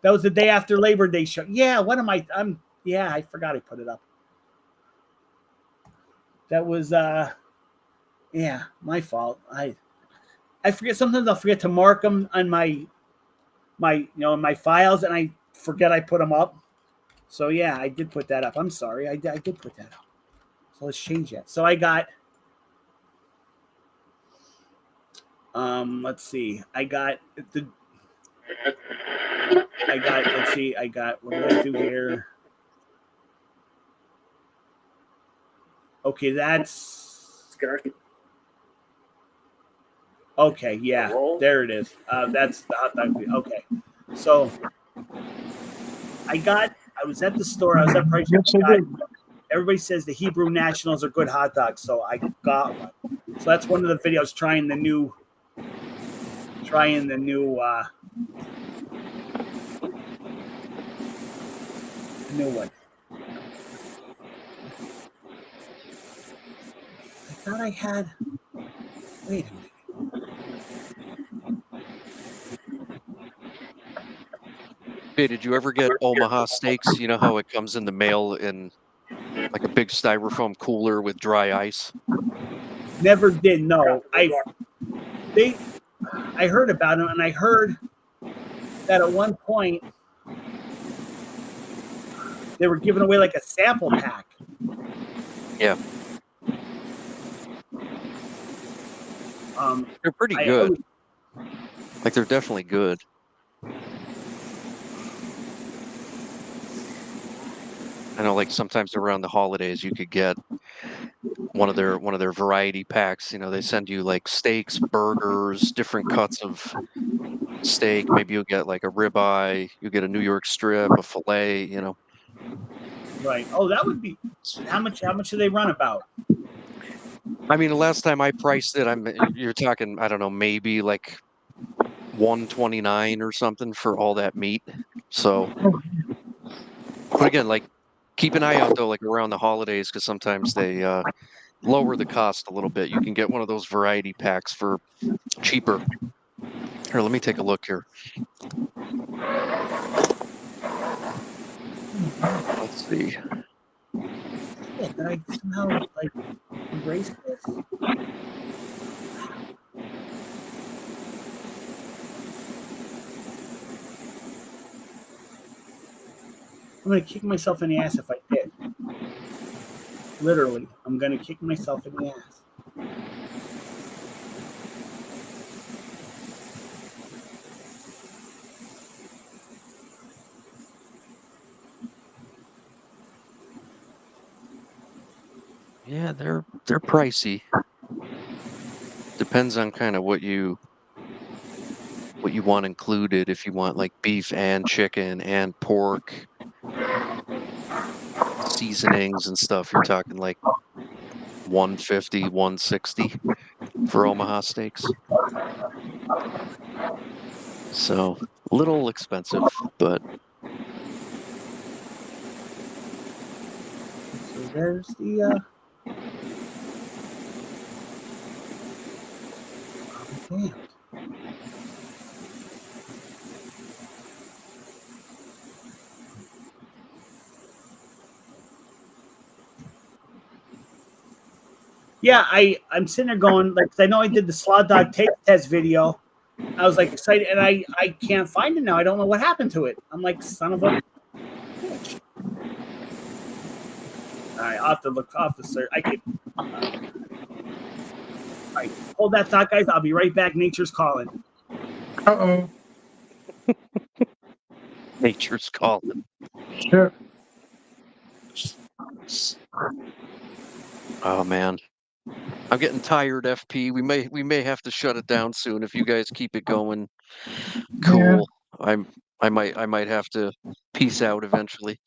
That was the day after Labor Day show. Yeah, what am I? Yeah, I forgot I put it up. That was yeah, my fault. I forget, sometimes I'll forget to mark them on my in my files, and I forget I put them up. So yeah, I did put that up. I'm sorry, I did put that up. So let's change that. So I got let's see. I got what did I do here? Okay, that's okay, yeah, there it is. That's the hot dog. Okay, so I was at the store. I was at Price. Yes, I do. Everybody says the Hebrew Nationals are good hot dogs, so I got one. So that's one of the videos trying the new one. I thought I had. Wait a minute. Hey, did you ever get Omaha steaks? You know how it comes in the mail in like a big styrofoam cooler with dry ice? Never did. No, I heard about them, and I heard that at one point they were giving away like a sample pack. Yeah. They're pretty good. Like they're definitely good. I know, like sometimes around the holidays, you could get one of their variety packs. They send you like steaks, burgers, different cuts of steak. Maybe you'll get like a ribeye, you get a New York strip, a fillet. Right. Oh, that would be how much? How much do they run about? I mean, the last time I priced it, you're talking, I don't know, maybe like $129 or something for all that meat. So, but again, like keep an eye out though, like around the holidays, because sometimes they lower the cost a little bit. You can get one of those variety packs for cheaper. Here, let me take a look here. Let's see. Yeah, did I somehow like erase this? I'm gonna kick myself in the ass if I did. Literally, I'm gonna kick myself in the ass. Yeah, they're pricey. Depends on kind of what you want included. If you want like beef and chicken and pork, seasonings and stuff, you're talking like 150, 160 for Omaha steaks. So a little expensive, but So there's the damn. Yeah, I'm sitting there going like, 'cause I know I did the Slaw Dog taste test video, I was like excited, and I can't find it now. I don't know what happened to it. I'm like, son of a bitch. All right, I'll have to look. I'll have to search. I can. All right, hold that thought, guys. I'll be right back. Nature's calling. Uh-oh. Nature's calling. Shit. Oh man, I'm getting tired. FP, we may have to shut it down soon if you guys keep it going. Cool. Yeah. I might have to peace out eventually.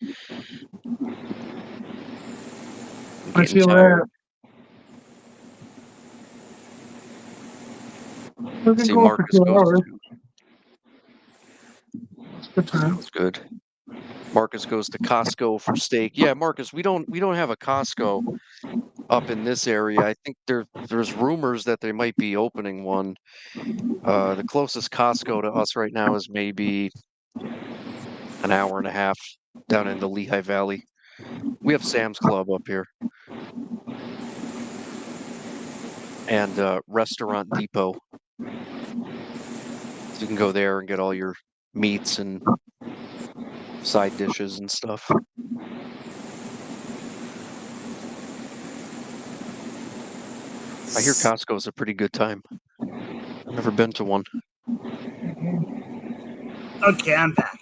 I'm I getting feel tired. that. We can See, go for Marcus 2 goes hours. to. It's good time. Sounds good. Marcus goes to Costco for steak. Yeah, Marcus, we don't have a Costco up in this area. I think there's rumors that they might be opening one. The closest Costco to us right now is maybe an hour and a half down in the Lehigh Valley. We have Sam's Club up here. And Restaurant Depot. So you can go there and get all your meats and side dishes and stuff. I hear Costco's a pretty good time. I've never been to one. Okay, I'm back.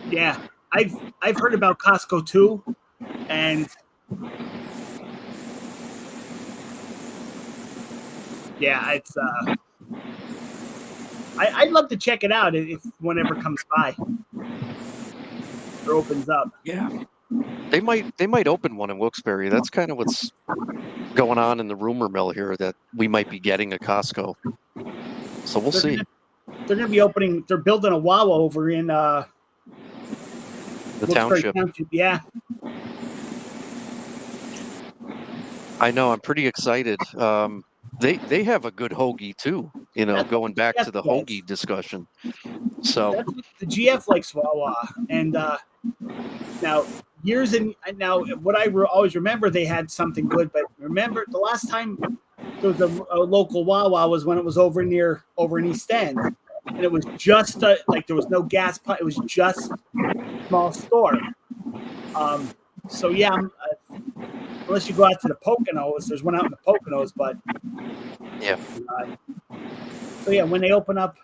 Yeah, I've heard about Costco too, and yeah, it's I'd love to check it out if whenever it comes by or opens up. Yeah. They might open one in Wilkes-Barre. That's kind of what's going on in the rumor mill here, that we might be getting a Costco. So we'll see. They're gonna be opening. They're building a Wawa over in The Wilkes-Barre township. Yeah, I know. I'm pretty excited. They have a good hoagie too. You know, That's going back what to the GF likes. hoagie discussion. So That's what the GF likes Wawa, and now now what I always remember, they had something good, but remember the last time there was a local Wawa was when it was over in East End, and it was just like there was no gas pump. It was just a small store. So yeah, unless you go out to the Poconos, there's one out in the Poconos, but yeah. So yeah, when they open up,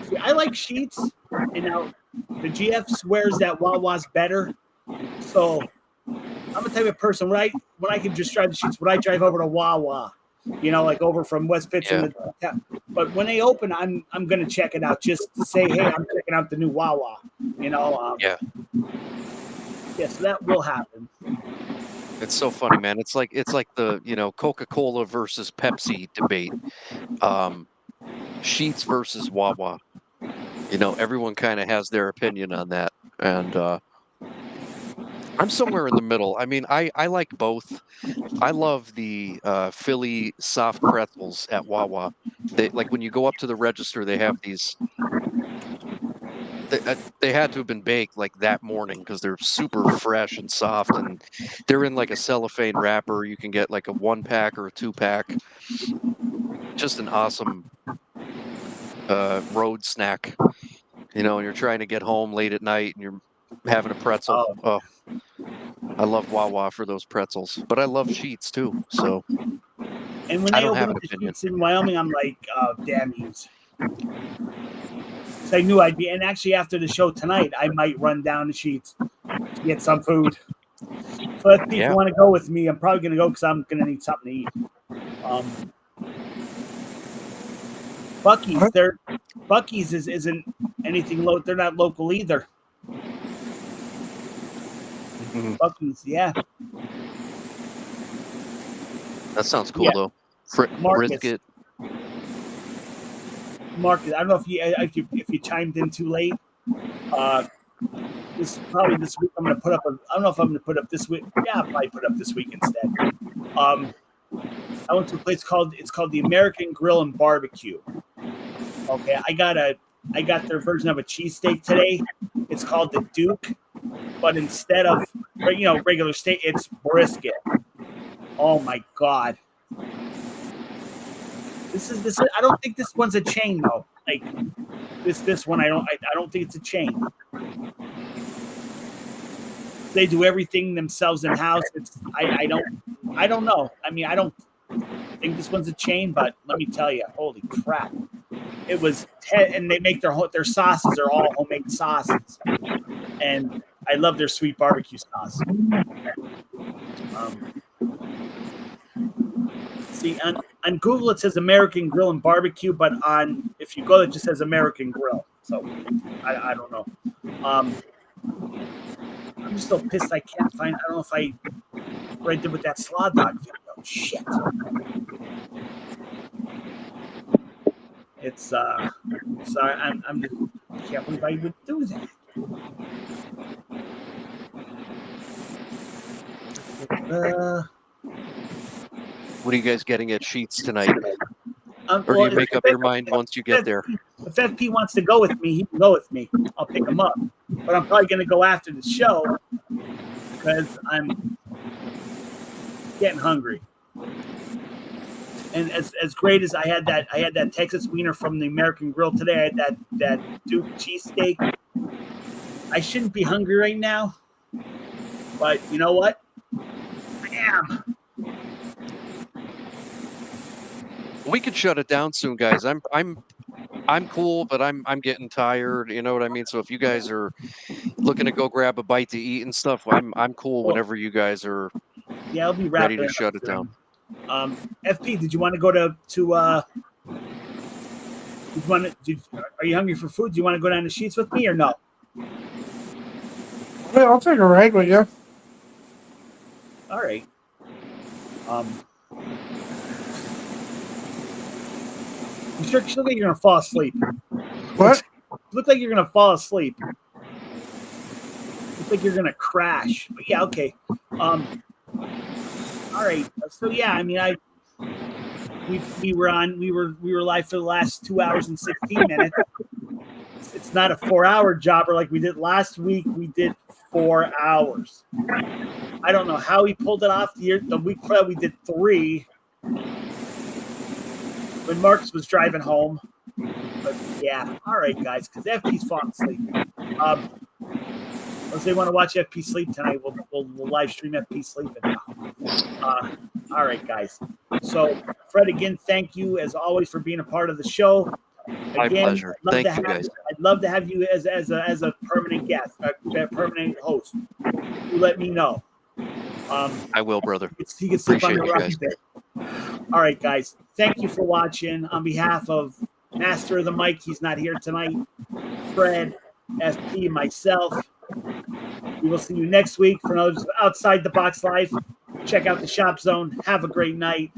see, I like Sheets, and now the GF swears that Wawa's better. So I'm the type of person when I can just drive the Sheets, would I drive over to Wawa? You know, like over from West Pittston. Yeah. But when they open, I'm gonna check it out just to say, hey, I'm checking out the new Wawa. You know. Yeah. Yeah, so that will happen. It's so funny, man. It's like the Coca-Cola versus Pepsi debate. Sheets versus Wawa. Everyone kind of has their opinion on that, and I'm somewhere in the middle. I mean, I like both. I love the Philly soft pretzels at Wawa. Like when you go up to the register, they have these. They had to have been baked like that morning because they're super fresh and soft, and they're in like a cellophane wrapper. You can get like a 1-pack or a 2-pack. Just an awesome road snack. And you're trying to get home late at night and you're having a pretzel. Oh, I love Wawa for those pretzels, but I love Sheets too. So and when I they don't open have up an the opinion. Sheets in Wyoming, I'm like, oh, damn yous. So I knew I'd be, and actually after the show tonight, I might run down the Sheets to get some food. So if people want to go with me, I'm probably going to go because I'm going to need something to eat. Bucky's isn't anything low. They're not local either. Mm-hmm. Bucky's, yeah. That sounds cool though. Brisket. Marcus, I don't know if you chimed in too late. This week I'm going to put up. I don't know if I'm going to put up this week. Yeah, I'll probably put up this week instead. I went to a place called the American Grill and Barbecue. Okay, I got their version of a cheesesteak today. It's called the Duke, but instead of regular steak, it's brisket. Oh my god! This is I don't think this one's a chain though. like this one, I don't think it's a chain. They do everything themselves in house. I don't know. I mean, I don't think this one's a chain, but let me tell you, holy crap! It was, and they make their sauces are all homemade sauces, and I love their sweet barbecue sauce. See, on Google it says American Grill and Barbecue, but if you go, it just says American Grill. So I don't know. I'm just so pissed I can't find. I don't know if what I did with that slaw dog video. Shit. It's sorry. I'm just can't believe I would do that. What are you guys getting at Sheets tonight? Or do Well, you make up your mind once you get there? If FP wants to go with me, he can go with me. I'll pick him up. But I'm probably going to go after the show because I'm getting hungry. And as great as I had that Texas wiener from the American Grill today, I had that Duke cheesesteak. I shouldn't be hungry right now, but you know what? I am. We could shut it down soon, guys. I'm cool, but I'm getting tired. You know what I mean? So if you guys are looking to go grab a bite to eat and stuff, I'm cool whenever you guys are I'll be ready to shut it down. FP, did you want to go to are you hungry for food? Do you want to go down to Sheets with me or no? Yeah, I'll take a ride with you. All right. You sure look like you're gonna fall asleep? What? Look like you're gonna fall asleep. Looks like you're gonna crash. But yeah, okay. All right. So yeah, I mean, we were live for the last 2 hours and 16 minutes. It's not a 4-hour jobber like we did last week. We did 4 hours. I don't know how we pulled it off. The week before that we did 3. When Marcus was driving home. But yeah, all right, guys, because FP's falling asleep. Unless they want to watch FP sleep tonight, we'll live stream FP sleeping now. All right, guys. So, Fred, again, thank you as always for being a part of the show. My pleasure. Thank you, guys. I'd love to have you as a permanent guest, a permanent host. You let me know. I will, brother. He can sleep on the Appreciate you rock there. All right, guys. Thank you for watching. On behalf of Master of the Mic, he's not here tonight. Fred, FP, myself. We will see you next week for another Outside the Box Live. Check out the Shop Zone. Have a great night.